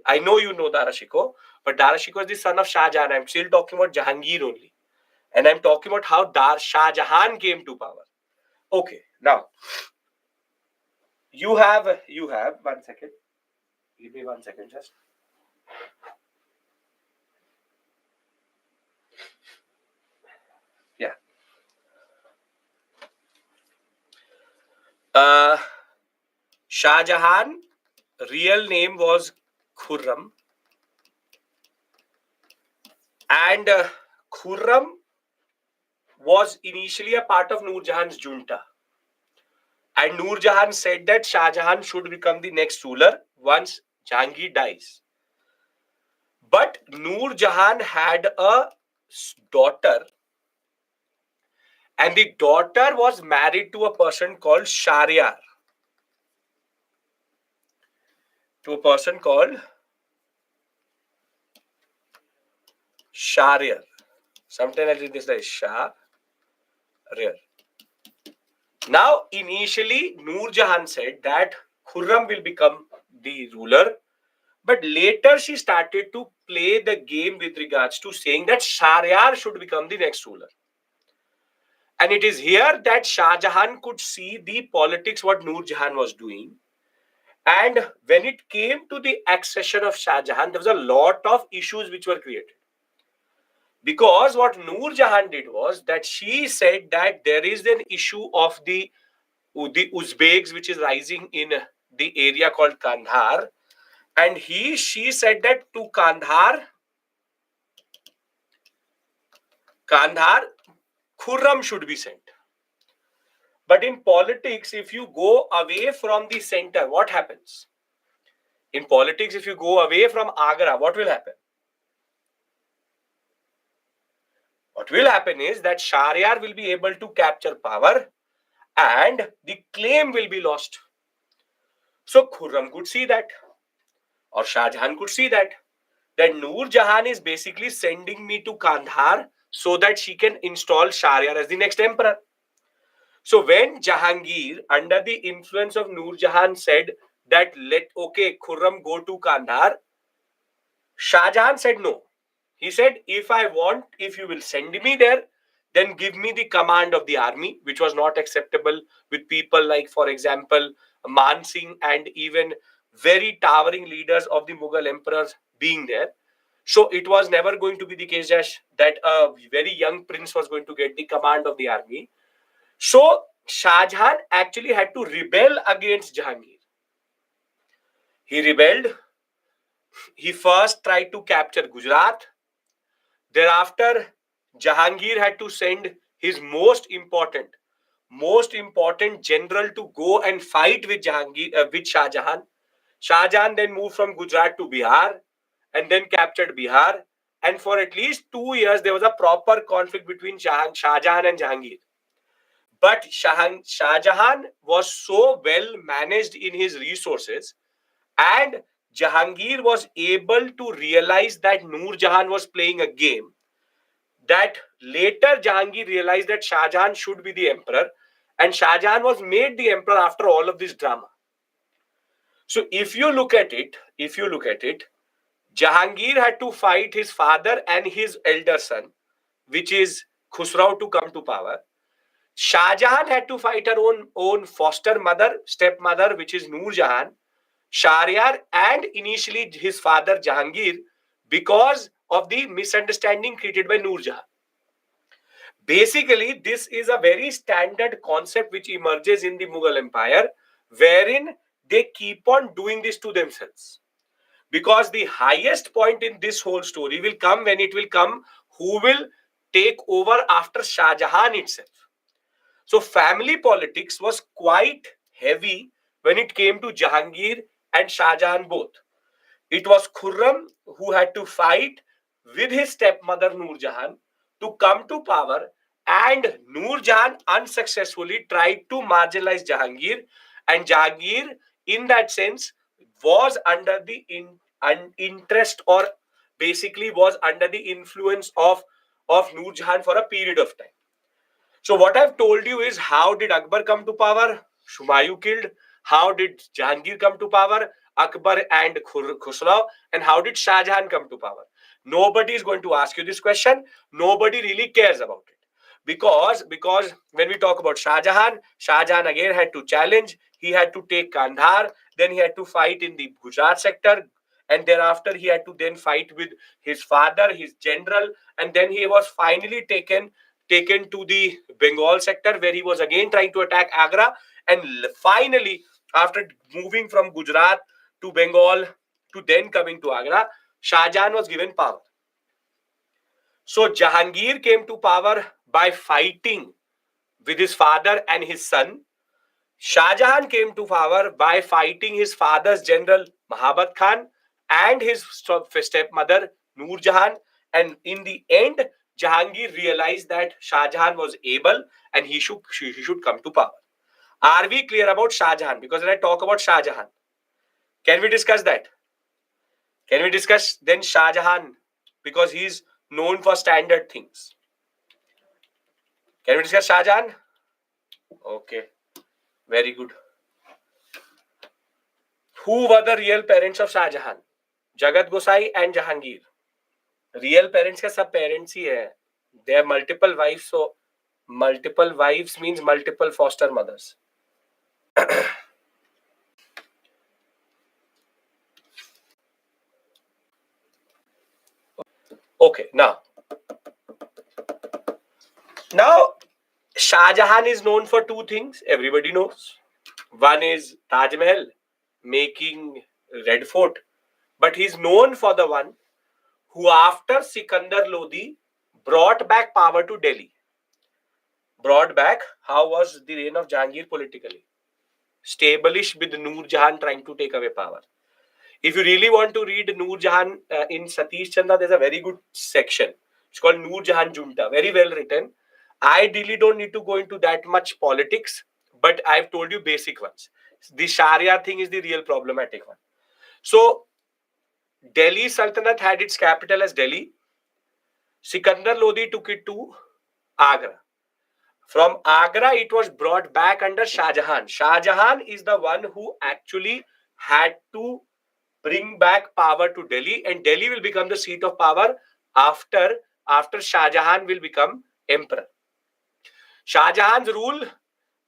I know you know Dara Shikoh, but Dara Shikoh is the son of Shah Jahan. I'm still talking about Jahangir only, and I'm talking about how Shah Jahan came to power. Okay, now you have 1 second. Give me 1 second, just. Yeah. Shah Jahan, real name was Khurram, and Khurram was initially a part of Noor Jahan's junta. And Noor Jahan said that Shah Jahan should become the next ruler once Jahangir dies. But Noor Jahan had a daughter, and the daughter was married to a person called Shahryar. Shahryar. Sometimes I read this as Shahryar. Now, initially, Noor Jahan said that Khurram will become the ruler, but later she started to play the game with regards to saying that Shahryar should become the next ruler. And it is here that Shah Jahan could see the politics what Noor Jahan was doing. And when it came to the accession of Shah Jahan, there was a lot of issues which were created. Because what Noor Jahan did was that she said that there is an issue of the Uzbeks which is rising in the area called Kandahar. And she said that to Kandahar, Khurram should be sent. But in politics, if you go away from the center, what happens? In politics, if you go away from Agra, what will happen? What will happen is that Shahryar will be able to capture power and the claim will be lost. So Khurram could see that, or Shah Jahan could see that Noor Jahan is basically sending me to Kandahar so that she can install Shahryar as the next emperor. So when Jahangir, under the influence of Noor Jahan, said that Khurram go to Kandahar, Shah Jahan said no. He said, if you will send me there, then give me the command of the army, which was not acceptable with people like, for example, Man Singh and even very towering leaders of the Mughal emperors being there. So it was never going to be the case that a very young prince was going to get the command of the army. So Shah Jahan actually had to rebel against Jahangir. He rebelled. He first tried to capture Gujarat. Thereafter, Jahangir had to send his most important general to go and fight with with Shah Jahan. Shah Jahan then moved from Gujarat to Bihar and then captured Bihar. And for at least 2 years, there was a proper conflict between Shah Jahan and Jahangir. But Shah Jahan was so well managed in his resources, and Jahangir was able to realize that Noor Jahan was playing a game, that later Jahangir realized that Shah Jahan should be the emperor, and Shah Jahan was made the emperor after all of this drama. So if you look at it, Jahangir had to fight his father and his elder son, which is Khusrau, to come to power. Shah Jahan had to fight her own foster mother, stepmother, which is Noor Jahan, Shahryar, and initially his father Jahangir, because of the misunderstanding created by Noor Jahan. Basically, this is a very standard concept which emerges in the Mughal Empire, wherein they keep on doing this to themselves. Because the highest point in this whole story will come when it will come who will take over after Shah Jahan itself. So family politics was quite heavy when it came to Jahangir and Shah Jahan both. It was Khurram who had to fight with his stepmother Noor Jahan to come to power, and Noor Jahan unsuccessfully tried to marginalize Jahangir, and Jahangir in that sense was under the interest, or basically was under the influence of Noor Jahan for a period of time. So what I've told you is, how did Akbar come to power? Shumayu killed. How did Jahangir come to power? Akbar and Khusrau. And how did Shah Jahan come to power? Nobody is going to ask you this question. Nobody really cares about it. Because when we talk about Shah Jahan again had to challenge. He had to take Kandahar. Then he had to fight in the Gujarat sector. And thereafter he had to then fight with his father, his general. And then he was finally taken to the Bengal sector, where he was again trying to attack Agra. And finally, after moving from Gujarat to Bengal to then coming to Agra, Shah Jahan was given power. So Jahangir came to power by fighting with his father and his son. Shah Jahan came to power by fighting his father's general Mahabat Khan and his stepmother Noor Jahan. And in the end, Jahangir realized that Shah Jahan was able and he should come to power. Are we clear about Shah Jahan? Because when I talk about Shah Jahan, can we discuss that? Can we discuss then Shah Jahan? Because he's known for standard things. Can we discuss Shah Jahan? Okay, very good. Who were the real parents of Shah Jahan? Jagat Gosai and Jahangir. Real parents का सब parents ही है. They have multiple wives, so multiple wives means multiple foster mothers. Okay, now Shah Jahan is known for two things. Everybody knows. One is Taj Mahal, making Red Fort, but he's known for the one who, after Sikandar Lodi, brought back power to Delhi. Brought back. How was the reign of Jahangir politically? Established with Noor Jahan trying to take away power. If you really want to read Noor Jahan in Satish Chandra, there's a very good section. It's called Noor Jahan Junta. Very well written. I really don't need to go into that much politics, but I've told you basic ones. The Sharia thing is the real problematic one. So, Delhi Sultanate had its capital as Delhi. Sikandar Lodi took it to Agra. From Agra, it was brought back under Shah Jahan. Shah Jahan is the one who actually had to bring back power to Delhi, and Delhi will become the seat of power after Shah Jahan will become emperor. Shah Jahan's rule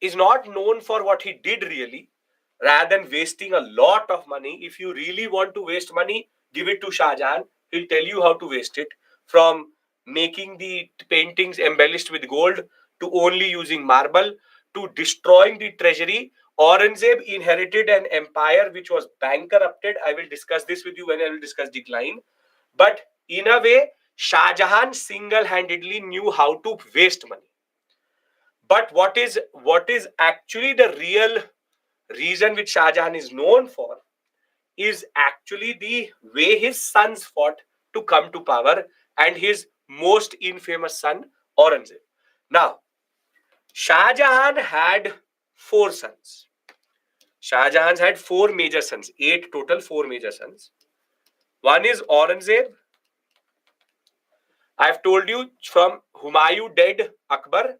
is not known for what he did really, rather than wasting a lot of money. If you really want to waste money, give it to Shah Jahan. He'll tell you how to waste it, from making the paintings embellished with gold to only using marble to destroying the treasury. Aurangzeb inherited an empire which was bankrupted. I will discuss this with you when I will discuss decline. But in a way, Shah Jahan single-handedly knew how to waste money. But what is actually the real reason which Shah Jahan is known for is actually the way his sons fought to come to power, and his most infamous son, Aurangzeb. Now, Shah Jahan had 4 sons. Shah Jahan had 4 major sons, 8 total, 4 major sons. One is Aurangzeb. I've told you, from Humayun dead, Akbar.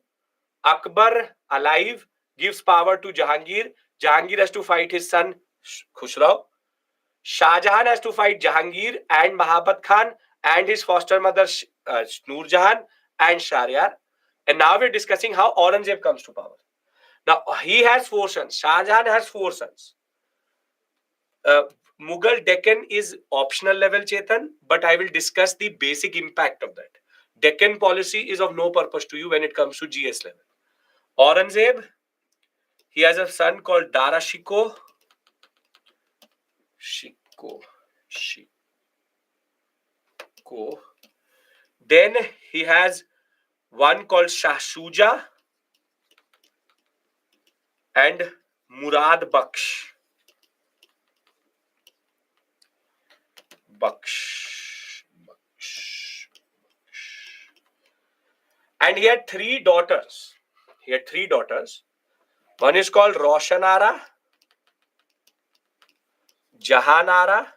Akbar alive gives power to Jahangir. Jahangir has to fight his son Khusrau. Shah Jahan has to fight Jahangir and Mahabat Khan and his foster mother Noor Jahan and Shahryar. And now we're discussing how Aurangzeb comes to power. Now, he has 4 sons. Shah Jahan has 4 sons. Mughal Deccan is optional level, Chetan, but I will discuss the basic impact of that. Deccan policy is of no purpose to you when it comes to GS level. Aurangzeb, he has a son called Dara Shikoh. Then he has one called Shah Shuja and Murad Baksh. And he had 3 daughters. One is called Roshanara, Jahanara,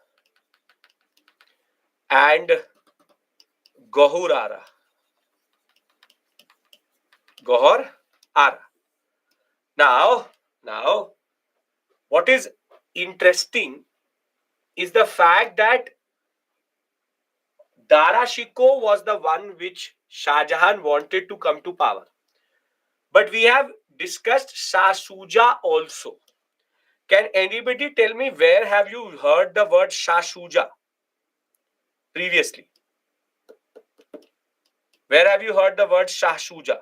and Gohurara. Now, what is interesting is the fact that Dara Shikoh was the one which Shah Jahan wanted to come to power. But we have discussed Shah Shuja also. Can anybody tell me where have you heard the word Shah Shuja previously? Where have you heard the word Shah Shuja?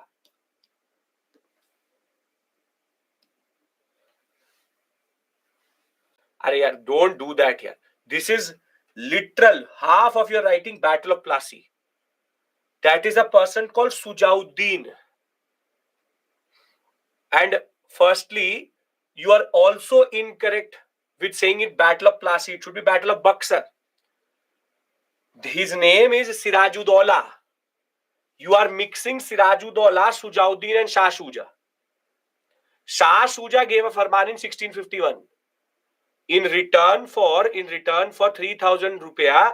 Arey, don't do that here. This is literal. Half of your writing, Battle of Plassey. That is a person called Sujauddin. And firstly, you are also incorrect with saying it Battle of Plassey. It should be Battle of Buxar. His name is Sirajuddaula. You are mixing Sirajuddaula, Sujauddin and Shah Shuja. Shah Shuja gave a farman in 1651. In return for 3,000 rupiah,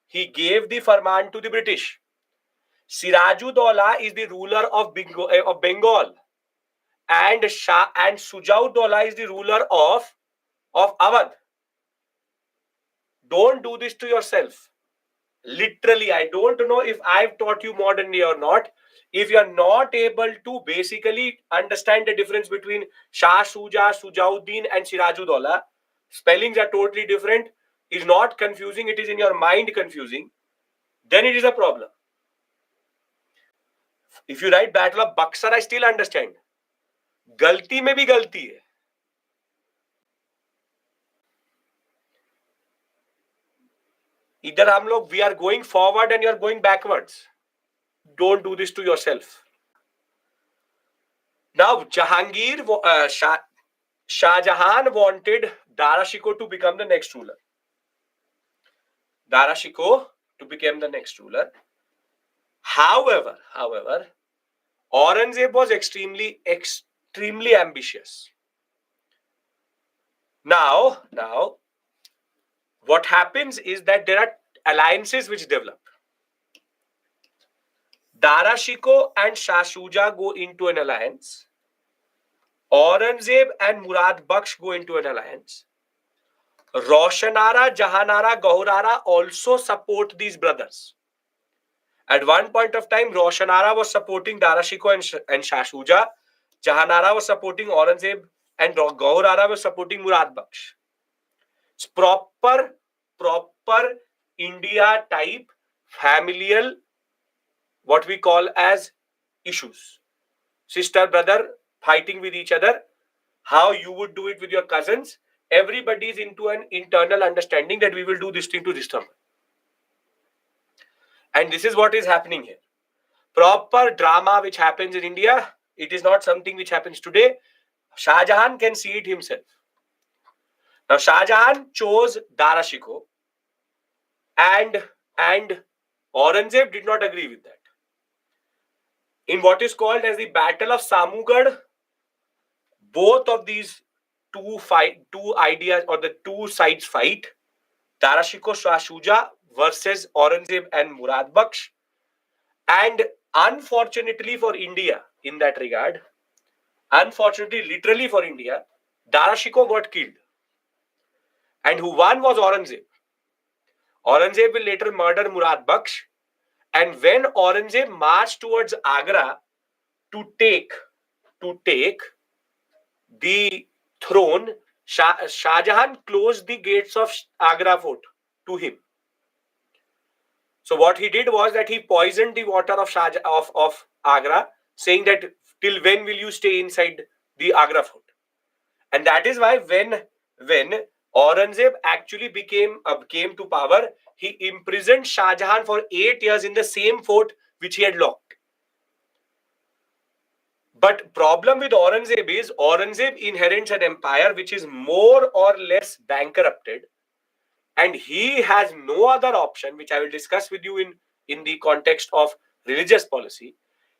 he gave the farman to the British. Sirajuddaulah is the ruler of Bengal, and Sujauddaulah is the ruler of Awadh. Don't do this to yourself. Literally, I don't know if I've taught you modernly or not. If you're not able to basically understand the difference between Shah Shuja, Sujauddin, and Sirajuddaulah, spellings are totally different, is not confusing, it is in your mind confusing, then it is a problem. If you write Battle of Buxar, I still understand. गलती में भी गलती है. इधर हम लोग we are going forward and you are going backwards. Don't do this to yourself. Now, Shah Jahan wanted Dara Shikoh to become the next ruler. Dara Shikoh to become the next ruler. However, Aurangzeb was extremely ambitious. Now, what happens is that there are alliances which develop. Dara Shikoh and Shah Shuja go into an alliance. Aurangzeb and Murad Baksh go into an alliance. Roshanara, Jahanara, Gahurara also support these brothers. At one point of time, Roshanara was supporting Dara Shikoh and Shah Shuja. Jahanara was supporting Aurangzeb and Gahurara was supporting Murad Baksh. It's proper India type familial, what we call as issues. Sister, brother fighting with each other. How you would do it with your cousins. Everybody is into an internal understanding that we will do this thing to this term. And this is what is happening here. Proper drama which happens in India, it is not something which happens today. Shah Jahan can see it himself. Now, Shah Jahan chose Dara Shikoh and Aurangzeb did not agree with that. In what is called as the Battle of Samugad, both of these two ideas or the two sides fight. Dara Shikoh, Shah Shuja versus Aurangzeb and Murad Baksh. And unfortunately for India, in that regard, unfortunately, literally for India, Dara Shikoh got killed. And who won was Aurangzeb. Aurangzeb will later murder Murad Baksh. And when Aurangzeb marched towards Agra to take the throne, Shah Jahan closed the gates of Agra fort to him. So what he did was that he poisoned the water of Agra, saying that till when will you stay inside the Agra fort? And that is why when Aurangzeb actually came to power, he imprisoned Shah Jahan for 8 years in the same fort which he had locked. But problem with Aurangzeb is Aurangzeb inherits an empire which is more or less bankrupted, and he has no other option, which I will discuss with you in the context of religious policy.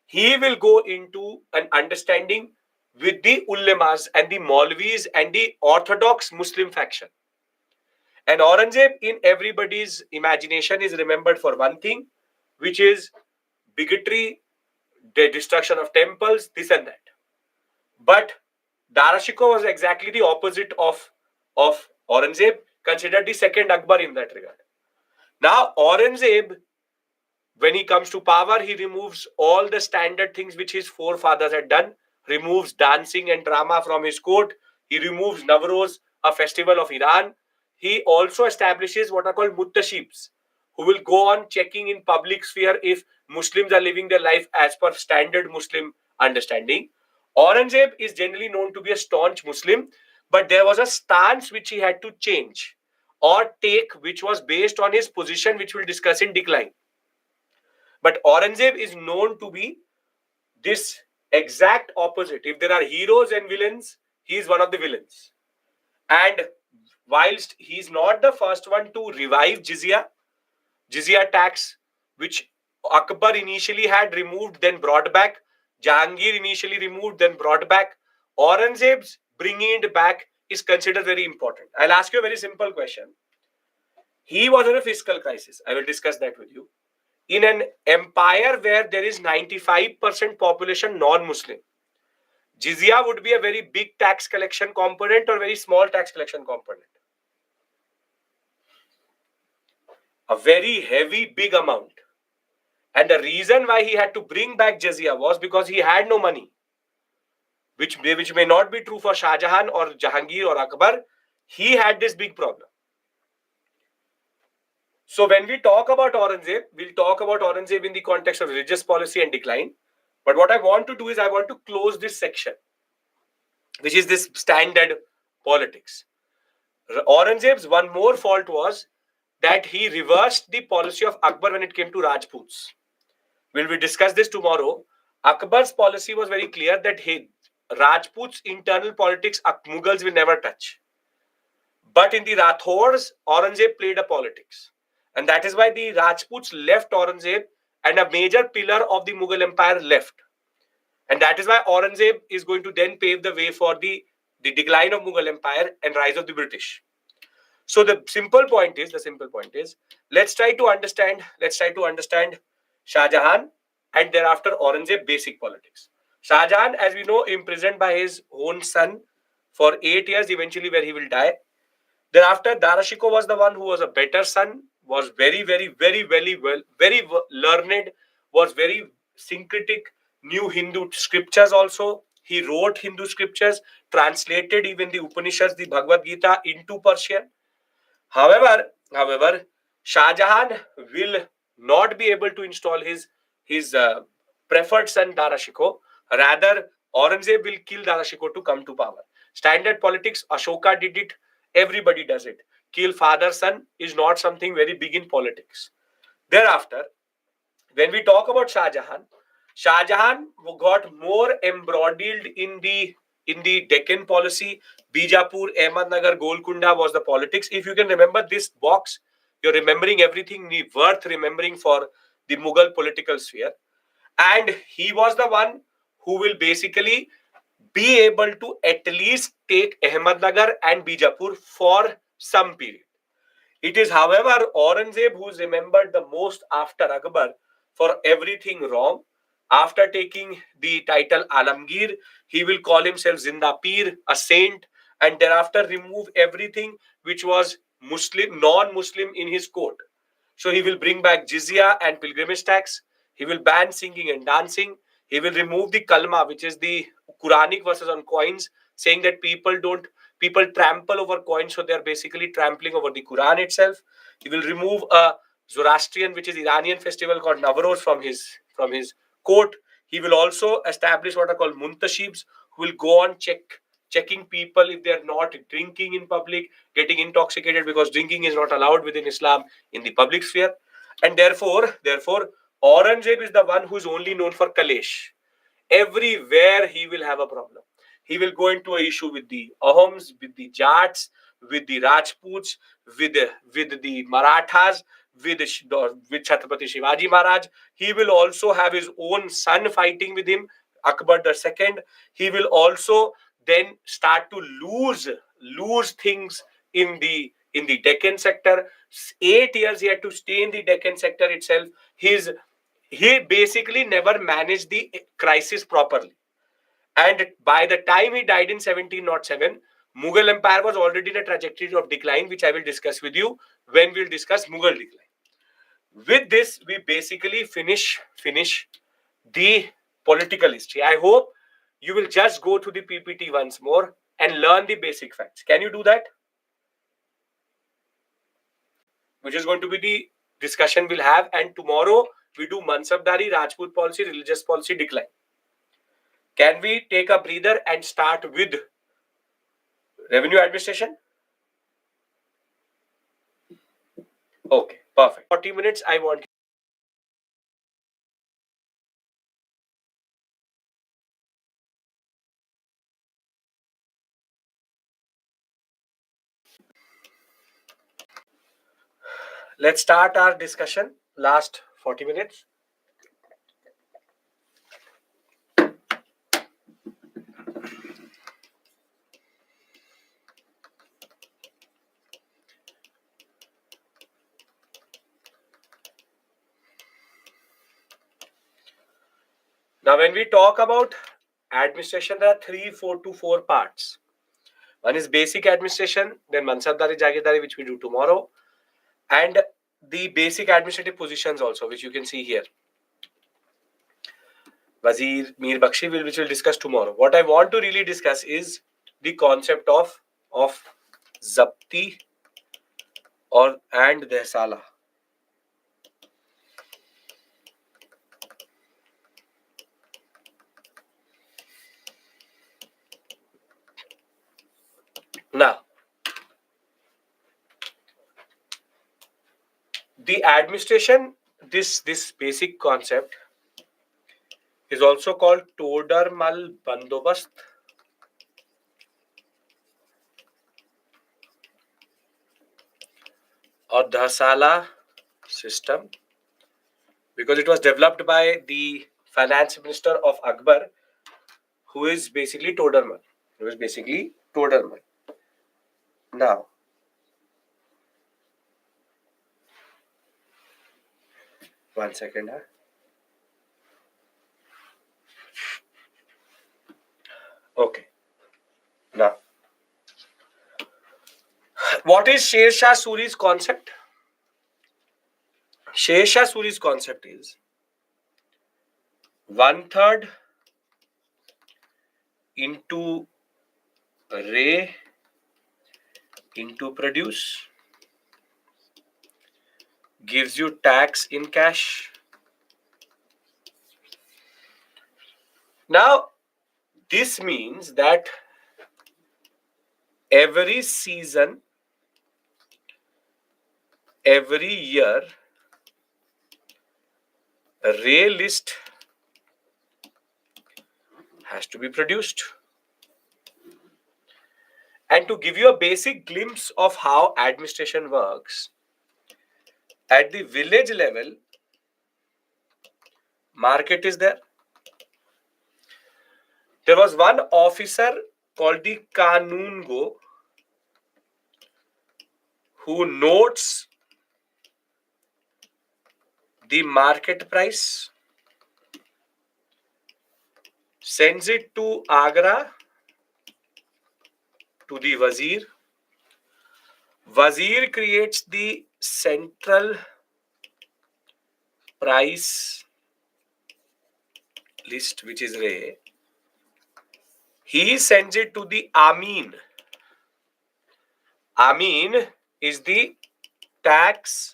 He will go into an understanding with the ulemas and the Maulvis and the orthodox Muslim faction. And Aurangzeb in everybody's imagination is remembered for one thing, which is bigotry, the destruction of temples, this and that. But Dara Shikoh was exactly the opposite of Aurangzeb, considered the second Akbar in that regard. Now, Aurangzeb, when he comes to power, he removes all the standard things which his forefathers had done, removes dancing and drama from his court, he removes Navroz, a festival of Iran. He also establishes what are called muttashibs, who will go on checking in public sphere if Muslims are living their life as per standard Muslim understanding. Aurangzeb is generally known to be a staunch Muslim, but there was a stance which he had to change or take, which was based on his position, which we'll discuss in decline. But Aurangzeb is known to be this exact opposite. If there are heroes and villains, he is one of the villains. And whilst he's not the first one to revive jizya tax, which Akbar initially had removed, then brought back, Jahangir initially removed, then brought back, Aurangzeb's bringing it back is considered very important. I'll ask you a very simple question. He was in a fiscal crisis. I will discuss that with you. in an empire where there is 95% population non-Muslim, jizya would be a very big tax collection component or very small tax collection component? A very heavy, big amount. And the reason why he had to bring back jizya was because he had no money, which may not be true for Shah Jahan or Jahangir or Akbar. He had this big problem. So when we talk about Aurangzeb, we'll talk about Aurangzeb in the context of religious policy and decline. But what I want to do is I want to close this section, which is this standard politics. Aurangzeb's one more fault was that he reversed the policy of Akbar when it came to Rajputs. Will we discuss this tomorrow? Akbar's policy was very clear that Rajputs' internal politics, Mughals will never touch. But in the Rathors, Aurangzeb played a politics. And that is why the Rajputs left Aurangzeb and a major pillar of the Mughal Empire left. And that is why Aurangzeb is going to then pave the way for the decline of Mughal Empire and rise of the British. So the simple point is, let's try to understand Shah Jahan and thereafter Aurangzeb basic politics. Shah Jahan, as we know, imprisoned by his own son for 8 years, eventually where he will die. Thereafter, Dara Shikoh was the one who was a better son, was very learned, was very syncretic, knew Hindu scriptures also. He wrote Hindu scriptures, translated even the Upanishads, the Bhagavad Gita into Persian. However, Shah Jahan will not be able to install his preferred son Dara Shikoh. Rather, Aurangzeb will kill Dara Shikoh to come to power. Standard politics, Ashoka did it. Everybody does it. Kill father son is not something very big in politics. Thereafter, when we talk about Shah Jahan got more embroiled in the Deccan policy. Bijapur, Ahmednagar, Golconda was the politics. If you can remember this box, you're remembering everything worth remembering for the Mughal political sphere. And he was the one who will basically be able to at least take Ahmednagar and Bijapur for some period. It is, however, Aurangzeb who is remembered the most after Akbar for everything wrong. After taking the title Alamgir, he will call himself Zinda Pir, a saint, and thereafter remove everything which was Muslim, non-Muslim in his court. So he will bring back jizya and pilgrimage tax. He will ban singing and dancing. He will remove the kalma, which is the Quranic verses on coins, saying that people trample over coins, so they are basically trampling over the Quran itself. He will remove a Zoroastrian, which is Iranian festival called Navroz from his court. He will also establish what are called muntashibs, who will go on checking people if they are not drinking in public, getting intoxicated, because drinking is not allowed within Islam in the public sphere. And therefore, Aurangzeb is the one who is only known for Kalesh. Everywhere he will have a problem. He will go into an issue with the Ahoms, with the Jats, with the Rajputs, with the Marathas, with Chhatrapati Shivaji Maharaj. He will also have his own son fighting with him, Akbar II. He will also then start to lose things in the Deccan sector. 8 years he had to stay in the Deccan sector itself. He basically never managed the crisis properly. And by the time he died in 1707, Mughal Empire was already in a trajectory of decline, which I will discuss with you when we'll discuss Mughal decline. With this, we basically finish the political history. I hope you will just go through the PPT once more and learn the basic facts. Can you do that? Which is going to be the discussion we'll have. And tomorrow we do Mansabdari, Rajput policy, religious policy, decline. Can we take a breather and start with revenue administration? Okay, perfect. 40 minutes, I want. Let's start our discussion. Last 40 minutes. Now, when we talk about administration, there are 4 parts. One is basic administration, then Mansabdari Jagidari, which we do tomorrow, and the basic administrative positions also, which you can see here. Wazir, Mir Bakshi, which we'll discuss tomorrow. What I want to really discuss is the concept of Zabti and Dehsala. Now, the administration, this basic concept is also called Todarmal Bandobast or Dhasala system, because it was developed by the finance minister of Akbar, who is basically Todarmal. Now, one second. Okay. Now, what is Sher Shah Suri's concept? Sher Shah Suri's concept is 1/3 into Ray into produce gives you tax in cash. Now, this means that every season, every year, a Ray list has to be produced. And to give you a basic glimpse of how administration works, at the village level, market is there. There was one officer called the Kanun Go who notes the market price, sends it to Agra, to the Wazir. Wazir creates the central price list, which is Ray. He sends it to the Amin. Amin is the tax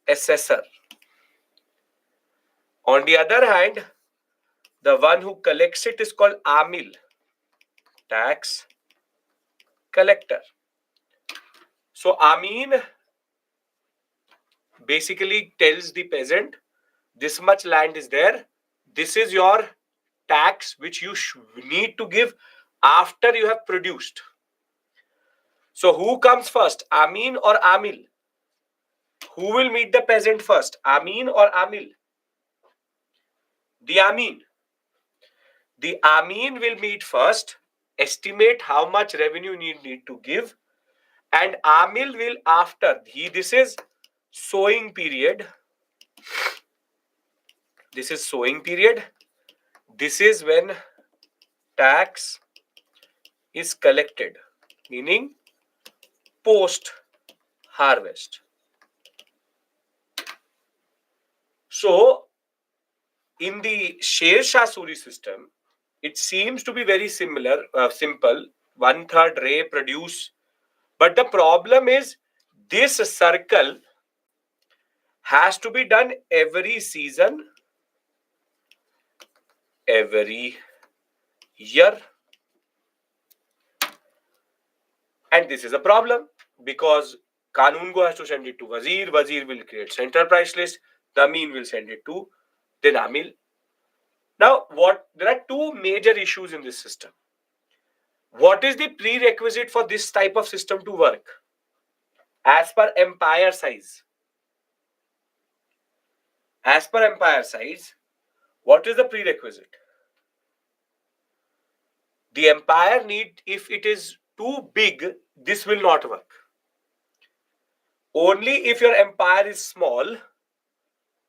assessor. On the other hand, the one who collects it is called Amil, tax collector. So Amin basically tells the peasant, this much land is there, this is your tax which you need to give after you have produced. So who comes first, Amin or Amil? Who will meet the peasant first, Amin or Amil? The Amin. The Amin will meet first, estimate how much revenue need to give, and Amil will after. This is sowing period. This is sowing period. This is when tax is collected, meaning post harvest. So, in the Sher Shah Suri system, it seems to be very similar, simple. 1/3 Ray produce. But the problem is this circle has to be done every season, every year. And this is a problem because Kanun Go has to send it to Wazir. Wazir will create central price list. The Amin will send it to the Amil. Now, there are two major issues in this system. What is the prerequisite for this type of system to work? As per empire size. As per empire size, what is the prerequisite? The empire need, if it is too big, this will not work. Only if your empire is small,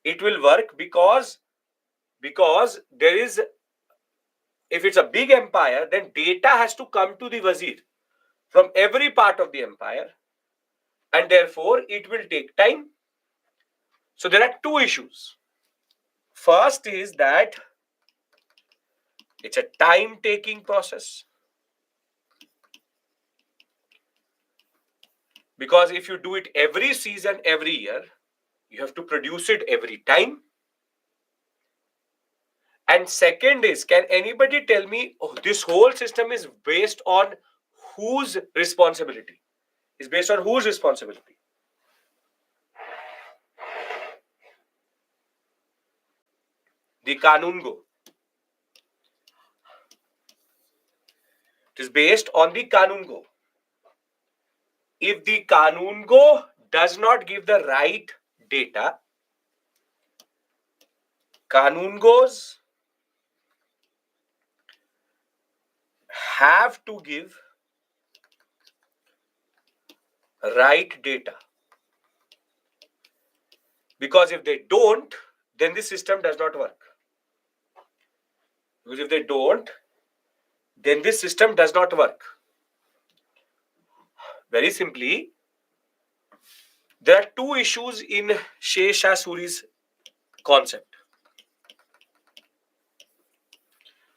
it will work, because because there is, if it's a big empire, then data has to come to the wazir from every part of the empire, and therefore it will take time. So there are two issues. First is that it's a time-taking process, because if you do it every season, every year, you have to produce it every time. And second is, can anybody tell me, oh, this whole system is based on whose responsibility? Is based on whose responsibility? The Kanun Go. It is based on the Kanun Go. If the Kanun Go does not give the right data, Kanun Gos have to give right data. Because if they don't, then the system does not work. Because if they don't, then this system does not work. Very simply, there are two issues in Shesha Suri's concept.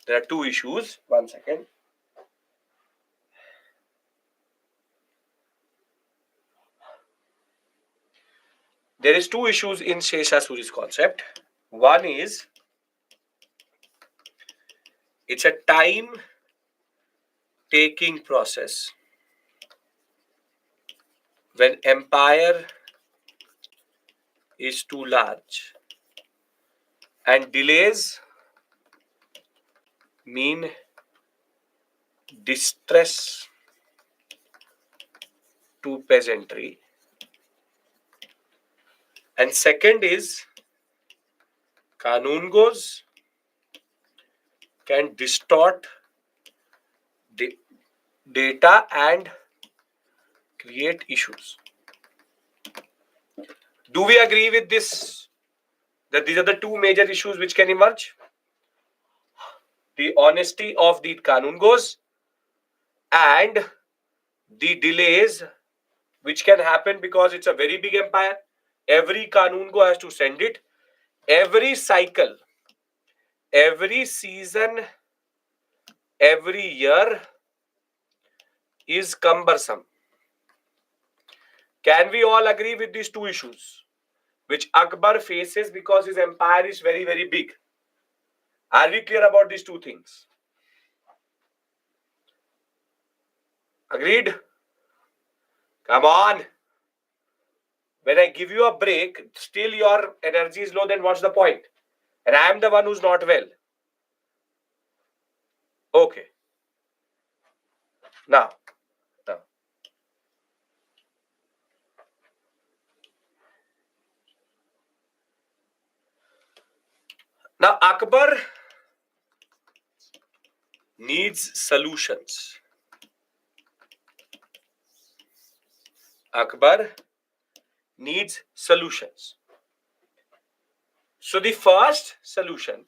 There are two issues. One second. There is two issues in Shesha Suri's concept. One is, it's a time-taking process. When empire is too large, and delays mean distress to peasantry. And second is, Kanun Gos can distort the data and create issues. Do we agree with this? That these are the two major issues which can emerge? The honesty of the Kanun Gos and the delays which can happen because it's a very big empire. Every Kanun Go has to send it. Every cycle, every season, every year is cumbersome. Can we all agree with these two issues which Akbar faces because his empire is very, very big? Are we clear about these two things? Agreed? Come on. When I give you a break, still your energy is low, then what's the point? And I am the one who's not well. Okay. Now. Now, Akbar needs solutions. Akbar needs solutions. So the first solution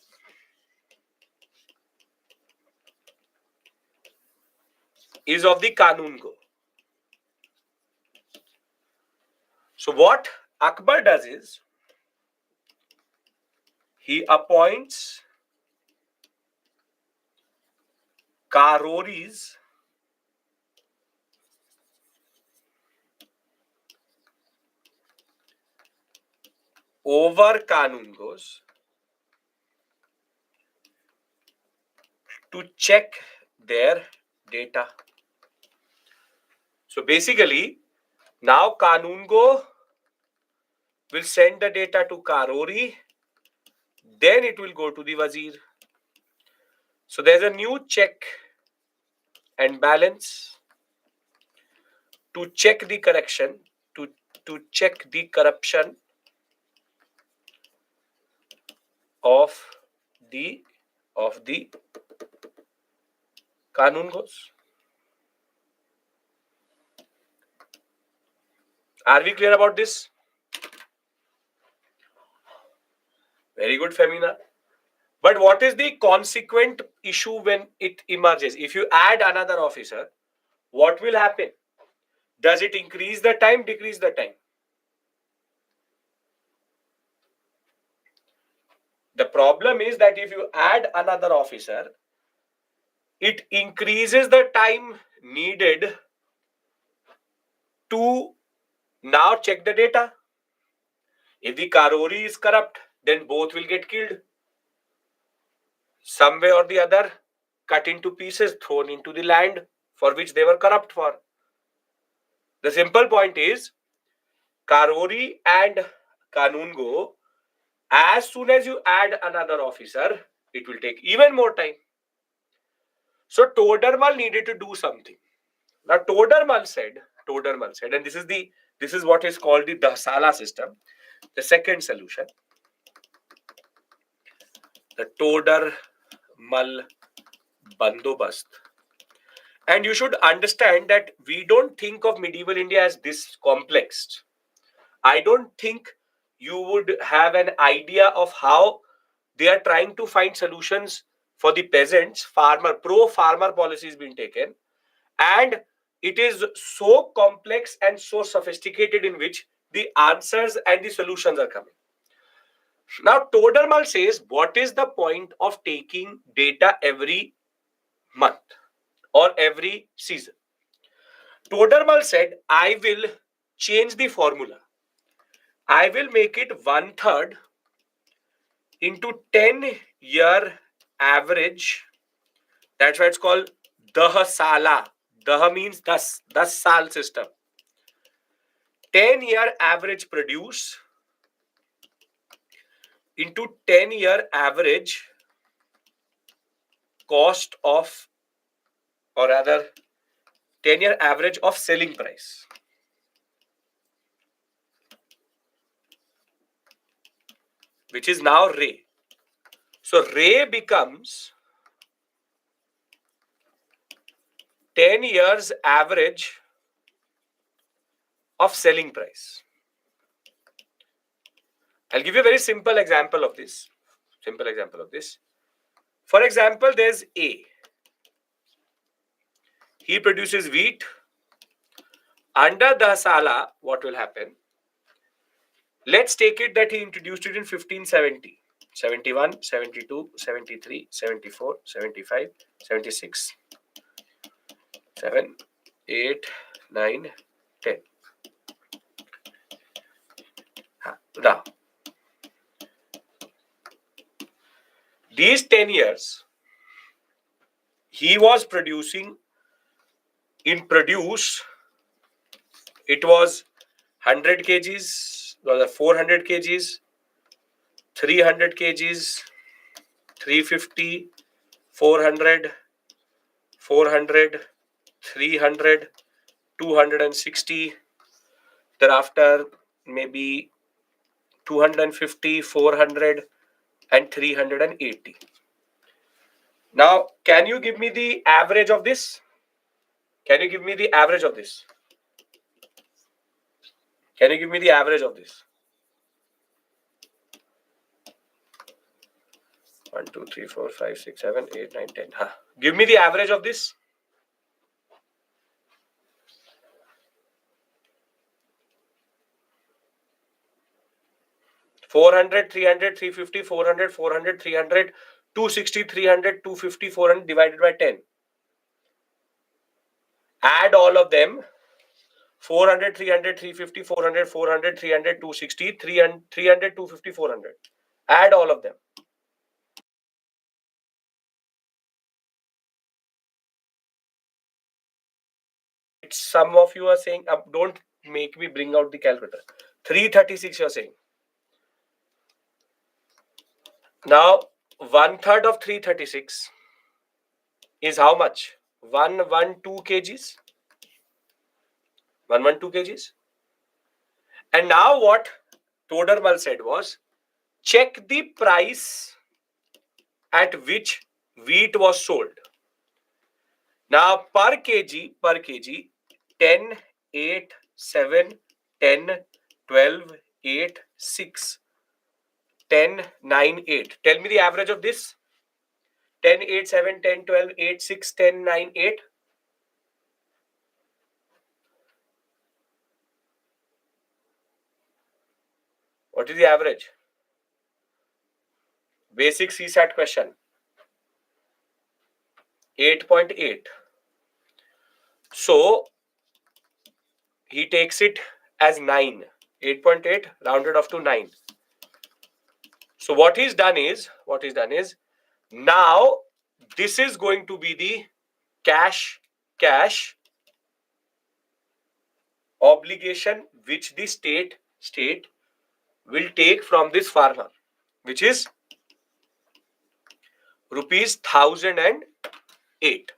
is of the Kanun Go. So what Akbar does is, he appoints Karoris over Kanun Gos to check their data. So basically, now Kanun Go will send the data to Karori, then it will go to the Wazir. So there's a new check and balance to check the correction, to check the corruption of the Kanun Gos. Are we clear about this? Very good, Femina. But what is the consequent issue when it emerges? If you add another officer, what will happen? Does it increase the time, decrease the time? The problem is that if you add another officer, it increases the time needed to now check the data. If the Karori is corrupt, then both will get killed. Some way or the other, cut into pieces, thrown into the land for which they were corrupt for. The simple point is, Karori and Kanungo, as soon as you add another officer, it will take even more time. So Todermal needed to do something. Now Todermal said, and this is what is called the Dasala system, the second solution, the Todermal Bandobast. And you should understand that we don't think of medieval India as this complex. I don't think you would have an idea of how they are trying to find solutions for the peasants. Pro-farmer policy is being taken. And it is so complex and so sophisticated in which the answers and the solutions are coming. Now, Todermal says, what is the point of taking data every month or every season? Todermal said, I will change the formula. I will make it 1/3 into 10-year average. That's why it's called Daha Sala. Daha means 10 Sal system. 10-year average produce into 10-year average cost of, or rather 10-year average of selling price. Which is now Ray. So Ray becomes 10 years average of selling price. I'll give you a very simple example of this. For example, there's A. He produces wheat. Under Dasala, what will happen? Let's take it that he introduced it in 1570. 71, 72, 73, 74, 75, 76, 7, 8, 9, 10. Now, these 10 years, he was producing, in produce, it was 100 kgs, 400 kgs, 300 kgs, 350, 400, 400, 300, 260, thereafter maybe 250, 400 and 380. Now, can you give me the average of this? Can you give me the average of this? 1, 2, 3, 4, 5, 6, 7, 8, 9, 10. Give me the average of this. $400, 300, 350, 400, 400, 300, 260, 300, 250, 400 divided by 10. Add all of them. 400, 300, 350, 400, 400, 300, 260, 300, 250, 400. Add all of them. Some of you are saying, don't make me bring out the calculator. 336 you're saying. Now, 1/3 of 336 is how much? 112 kgs. 112 kgs. And now what Todermal said was, check the price at which wheat was sold. Now per kg, 10, 8, 7, 10, 12, 8, 6. 10, 9, 8. Tell me the average of this. 10, 8, 7, 10, 12, 8, 6, 10, 9, 8. What is the average? Basic CSAT question. 8.8. So he takes it as 9. 8.8 rounded off to 9. So what he's done is now this is going to be the cash obligation which the state will take from this farmer, which is rupees 1008.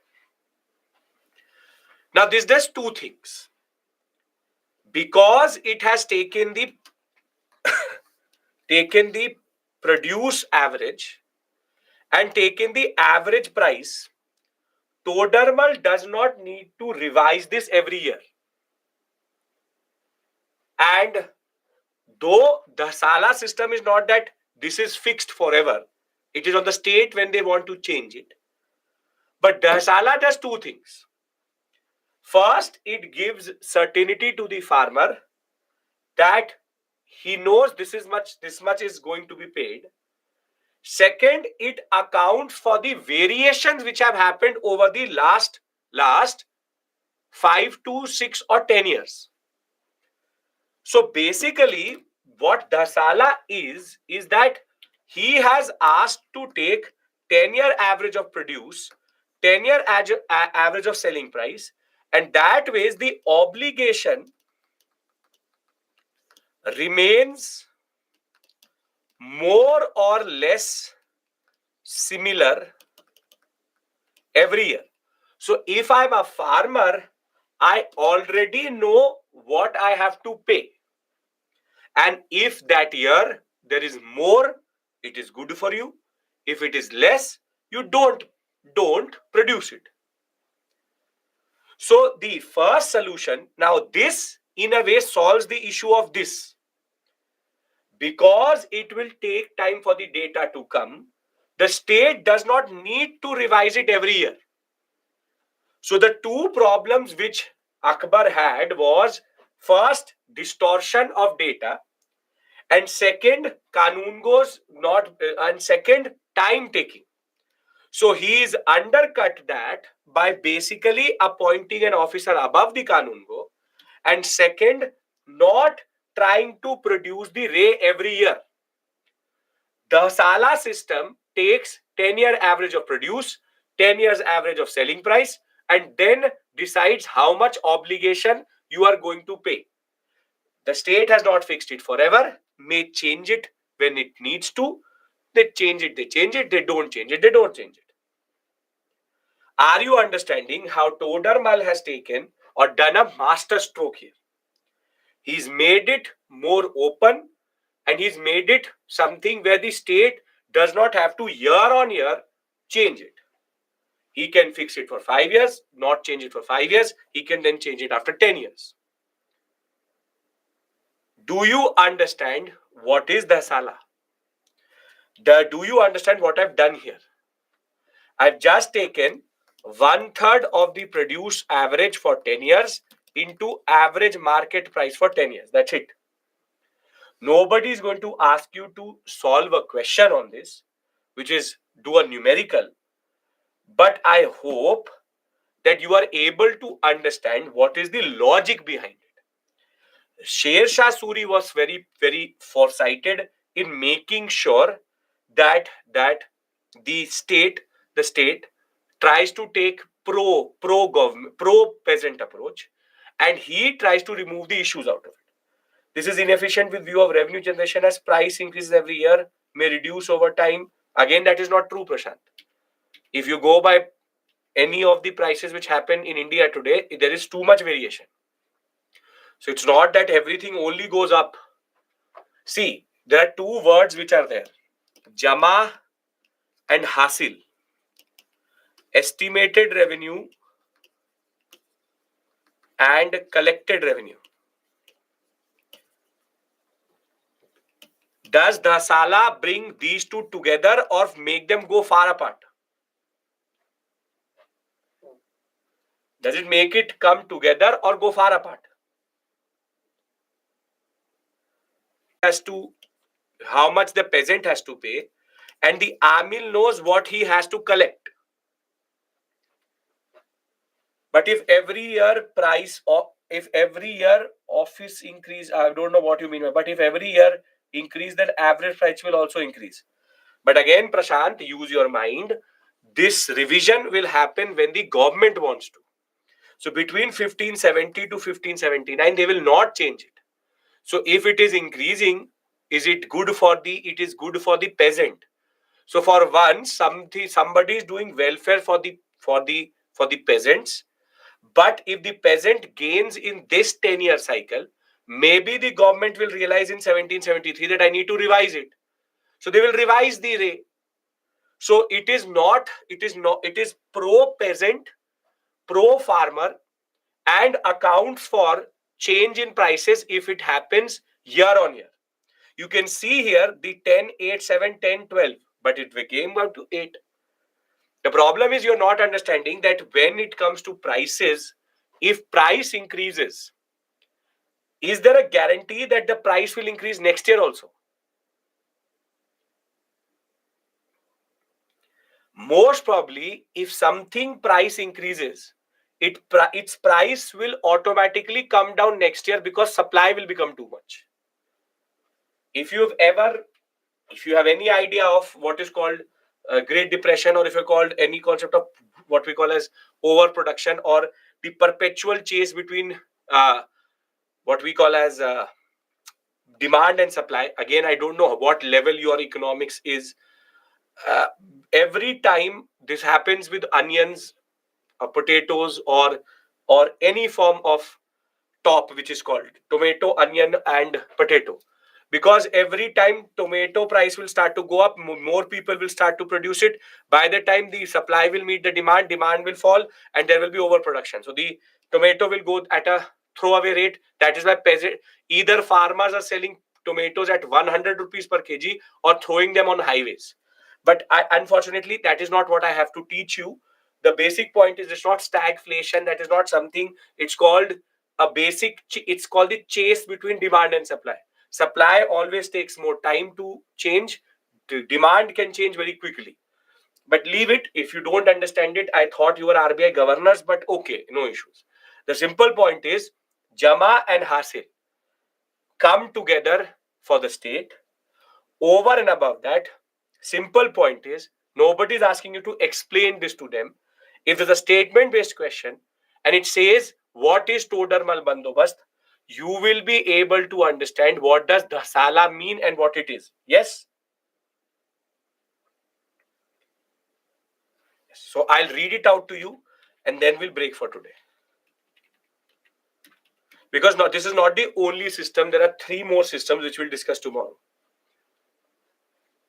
Now this does two things. Because it has taken the produce average and taken the average price, Todermal does not need to revise this every year. And though the Sala system is not that this is fixed forever, it is on the state when they want to change it. But Dasala does two things. First, it gives certainty to the farmer that he knows this much is going to be paid. Second, it accounts for the variations which have happened over the last 5 to 6 or 10 years. So basically, what Dasala is that he has asked to take 10-year average of produce, 10-year average of selling price, and that way the obligation remains more or less similar every year. So if I'm a farmer, I already know what I have to pay. And if that year there is more, it is good for you. If it is less, you don't produce it. So the first solution, now this in a way solves the issue of this. Because it will take time for the data to come, the state does not need to revise it every year. So the two problems which Akbar had was first distortion of data, and second second time taking. So he is undercut that by basically appointing an officer above the Kanungo, and second, not trying to produce the Ray every year. The Sala system takes 10-year average of produce, 10 years average of selling price, and then decides how much obligation you are going to pay. The state has not fixed it forever, may change it when it needs to. They change it, they don't change it, they don't change it. Are you understanding how Todermal has taken or done a master stroke here? He's made it more open, and he's made it something where the state does not have to year on year change it. He can fix it for 5 years, not change it for 5 years. He can then change it after 10 years. Do you understand what is the Sala? Do you understand what I've done here? I've just taken 1/3 of the produce average for 10 years into average market price for 10 years. That's it. Nobody is going to ask you to solve a question on this, which is do a numerical. But I hope that you are able to understand what is the logic behind it. Sher Shah Suri was very, very foresighted in making sure that the state tries to take pro government, pro peasant approach, and he tries to remove the issues out of it. This is inefficient with view of revenue generation, as price increases every year may reduce over time. Again, that is not true, Prashant. If you go by any of the prices which happen in India today, there is too much variation. So it's not that everything only goes up. See, there are two words which are there: Jama and Hasil. Estimated revenue and collected revenue. Does Dasala bring these two together or make them go far apart? Does it make it come together or go far apart? Has to, how much the peasant has to pay, and the amil knows what he has to collect. But if every year price, or if every year office increase, I don't know what you mean, but if every year increase, then average price will also increase. But again, Prashant, use your mind. This revision will happen when the government wants to. So between 1570 to 1579, they will not change it. So if it is increasing, is it good for the? It is good for the peasant. So for once, somebody is doing welfare for the peasants. But if the peasant gains in this 10-year cycle, maybe the government will realize in 1773 that I need to revise it. So they will revise the rate. So it is pro peasant, pro farmer, and accounts for change in prices if it happens year on year. You can see here the 10, 8, 7, 10, 12, but it came out to 8. The problem is you're not understanding that when it comes to prices, if price increases, is there a guarantee that the price will increase next year also? Most probably, if something price increases, its price will automatically come down next year because supply will become too much. If you have any idea of what is called Great Depression, or if you called any concept of what we call as overproduction, or the perpetual chase between what we call as demand and supply. Again, I don't know what level your economics is. Uh, every time this happens with onions, potatoes, or any form of top, which is called tomato, onion, and potato. Because every time tomato price will start to go up, more people will start to produce it. By the time the supply will meet the demand will fall, and there will be overproduction. So the tomato will go at a throwaway rate. That is why either farmers are selling tomatoes at 100 rupees per kg or throwing them on highways. But unfortunately, that is not what I have to teach you. The basic point is, it's not stagflation. That is not something. It's called it's called the chase between demand and supply. Supply always takes more time to change. The demand can change very quickly. But leave it. If you don't understand it, I thought you were RBI governors, but okay, no issues. The simple point is, Jama and Hasil come together for the state. Over and above that, simple point is, nobody is asking you to explain this to them. If there's a statement based question and it says what is Todarmal Bandobast, you will be able to understand what does Dasala mean and what it is. Yes? So I'll read it out to you and then we'll break for today. Because now this is not the only system. There are 3 more systems which we'll discuss tomorrow.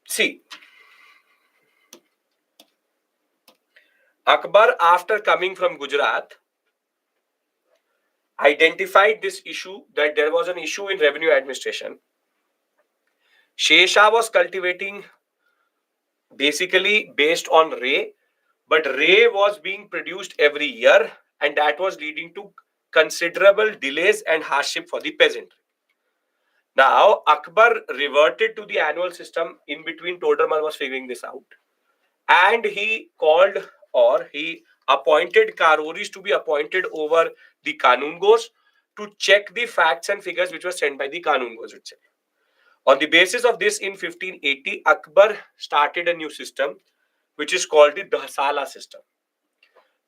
See, Akbar, after coming from Gujarat, identified this issue, that there was an issue in revenue administration. Shesha was cultivating basically based on Ray, but Ray was being produced every year, and that was leading to considerable delays and hardship for the peasantry. Now, Akbar reverted to the annual system. In between, Todarmal was figuring this out, and he called, or he appointed Karoris to be appointed over the Kanungos to check the facts and figures which were sent by the Kanungos itself. On the basis of this, in 1580, Akbar started a new system which is called the Dasala system.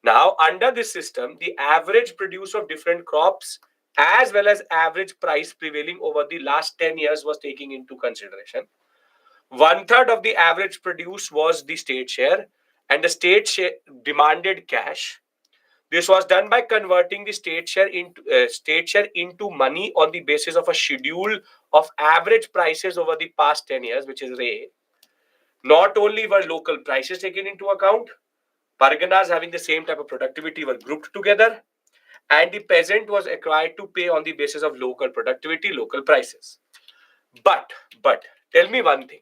Now, under this system, the average produce of different crops as well as average price prevailing over the last 10 years was taken into consideration. 1/3 of the average produce was the state share, and the state share demanded cash. This was done by converting the state share into money on the basis of a schedule of average prices over the past 10 years, which is Ray. Not only were local prices taken into account, Parganas having the same type of productivity were grouped together, and the peasant was required to pay on the basis of local productivity, local prices. But Tell me one thing.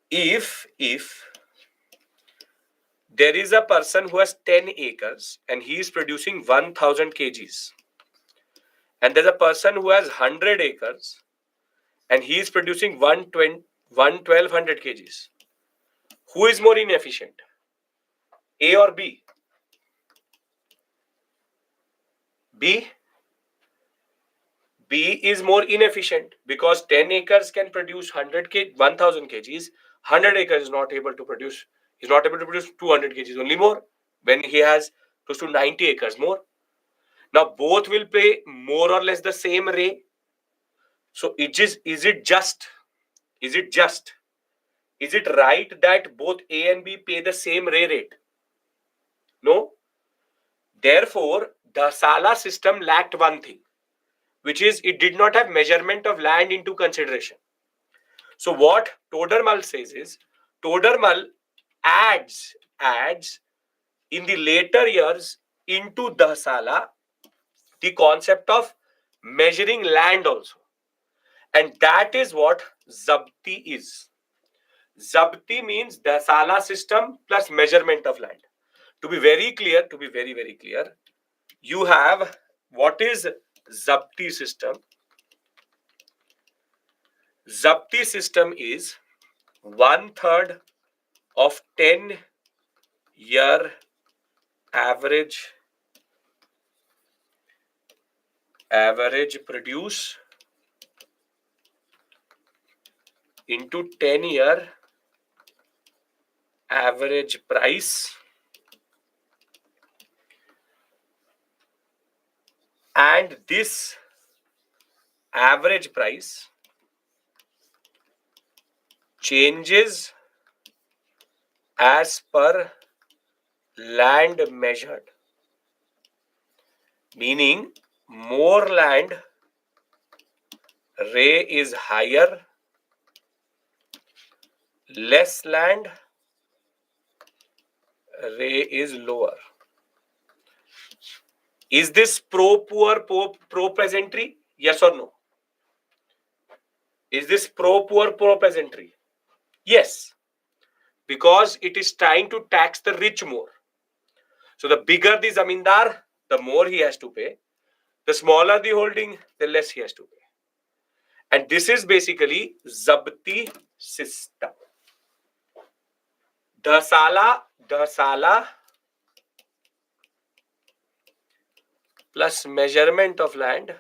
If there is a person who has 10 acres and he is producing 1000 kgs, and there's a person who has 100 acres and he is producing 1200 kgs, who is more inefficient, A or B? B is more inefficient because 10 acres can produce 1000 kgs. 100 acres is not able to produce 200 kgs, only more, when he has close to 90 acres more. Now both will pay more or less the same ray. So is it right that both A and B pay the same ray rate? No. Therefore, the Sala system lacked one thing, which is it did not have measurement of land into consideration. So what Todermal says is, Todermal adds in the later years into the Sala the concept of measuring land also. And that is what Zabti is. Zabti means the Sala system plus measurement of land. To be very clear, very clear, you have what is Zabti system. Zabti system is 1/3 of 10-year average produce into 10-year average price, and this average price changes as per land measured, meaning more land ray is higher, less land ray is lower. Is this pro poor, pro peasantry? Yes or no? Is this pro poor, pro peasantry? Yes, because it is trying to tax the rich more. So the bigger the zamindar, the more he has to pay. The smaller the holding, the less he has to pay. And this is basically Zabti system. The Sala plus measurement of land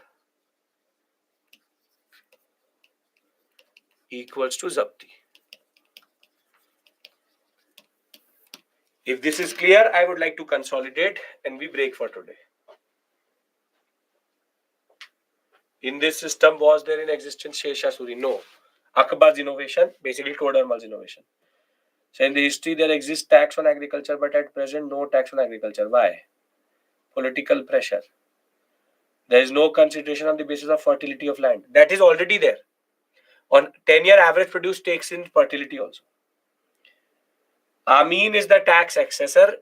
equals to Zabti. If this is clear, I would like to consolidate and we break for today. In this system, was there in existence Sheshasuri? No. Akbar's innovation, basically Todermal's innovation. So in the history, there exists tax on agriculture, but at present, no tax on agriculture. Why? Political pressure. There is no consideration on the basis of fertility of land. That is already there. On 10-year average produce takes in fertility also. Amin is the tax assessor.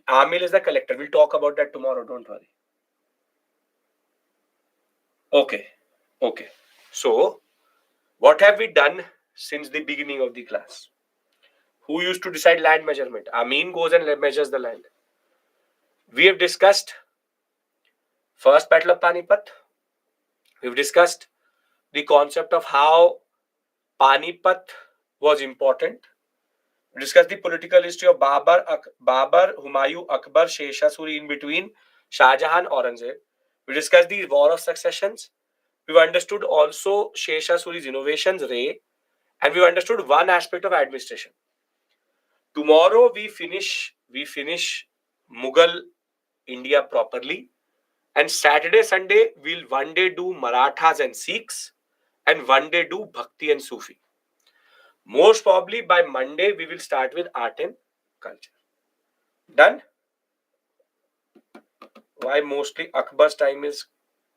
Amil is the collector. We'll talk about that tomorrow. Don't worry. Okay. So, what have we done since the beginning of the class? Who used to decide land measurement? Amin goes and measures the land. We have discussed First Battle of Panipat. We've discussed the concept of how Panipat was important. We discussed the political history of Babar, Humayun, Akbar, Sheshasuri, in between Shah Jahan, Aurangzeb. We discussed the War of Successions. We've understood also Sheshasuri's innovations, Ray, and we've understood one aspect of administration. Tomorrow we finish Mughal India properly, and Saturday, Sunday we'll one day do Marathas and Sikhs, and one day do Bhakti and Sufi. Most probably by Monday we will start with art and culture. Done? Why mostly Akbar's time is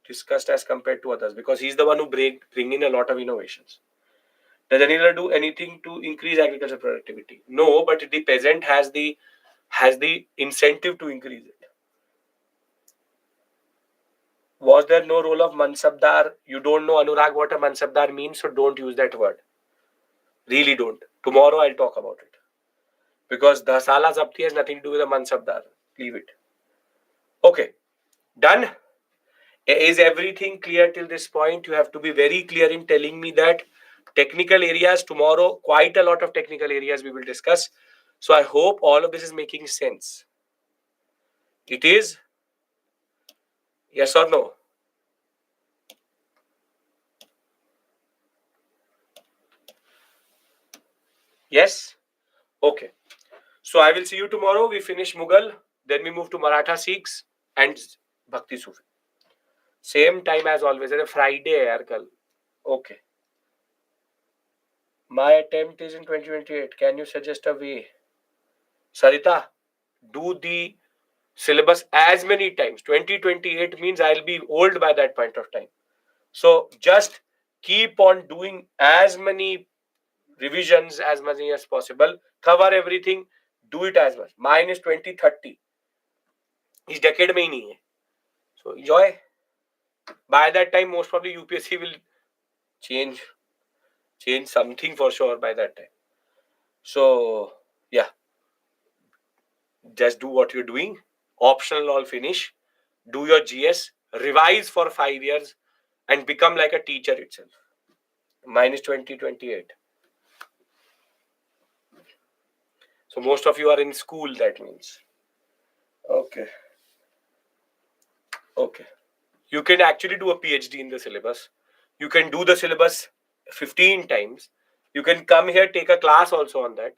discussed as compared to others? Because he's the one who bring in a lot of innovations. Does anyone do anything to increase agricultural productivity? No, but the peasant has the incentive to increase it. Was there no role of Mansabdar? You don't know, Anurag, what a Mansabdar means, so don't use that word. Really don't. Tomorrow I'll talk about it. Because the Sala Zabti has nothing to do with a Mansabdar. Leave it. Okay. Done? Is everything clear till this point? You have to be very clear in telling me that technical areas tomorrow, quite a lot of technical areas we will discuss. So I hope all of this is making sense. It is? Yes or no? Yes? Okay. So I will see you tomorrow. We finish Mughal. Then we move to Maratha Sikhs and Bhakti Sufi. Same time as always. It's a Friday, yaar, kal. Okay. My attempt is in 2028. Can you suggest a way? Sarita, do the syllabus as many times. 2028 means I'll be old by that point of time. So just keep on doing as many revisions as much as possible. Cover everything. Do it as much. Mine is 2030. इस decade में ही नहीं है. So enjoy. By that time, most probably UPSC will change something for sure by that time. So yeah, just do what you're doing. Optional all finish. Do your GS. Revise for 5 years and become like a teacher itself. Mine is 2028. So most of you are in school, that means. Okay. Okay. You can actually do a PhD in the syllabus. You can do the syllabus 15 times. You can come here, take a class also on that.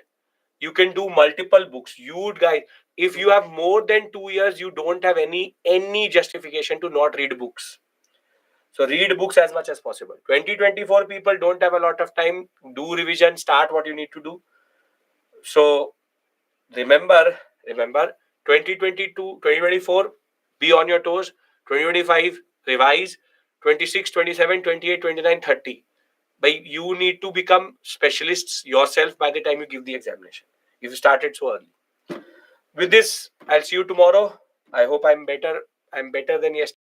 You can do multiple books. You guys, if you have more than 2 years, you don't have any justification to not read books. So read books as much as possible. 2024 people don't have a lot of time. Do revision, start what you need to do. So remember 2022, 2024, be on your toes. 2025, revise. 26, 27, 28, 29, 30. But you need to become specialists yourself by the time you give the examination. If you started so early. With this, I'll see you tomorrow. I hope I'm better than yesterday.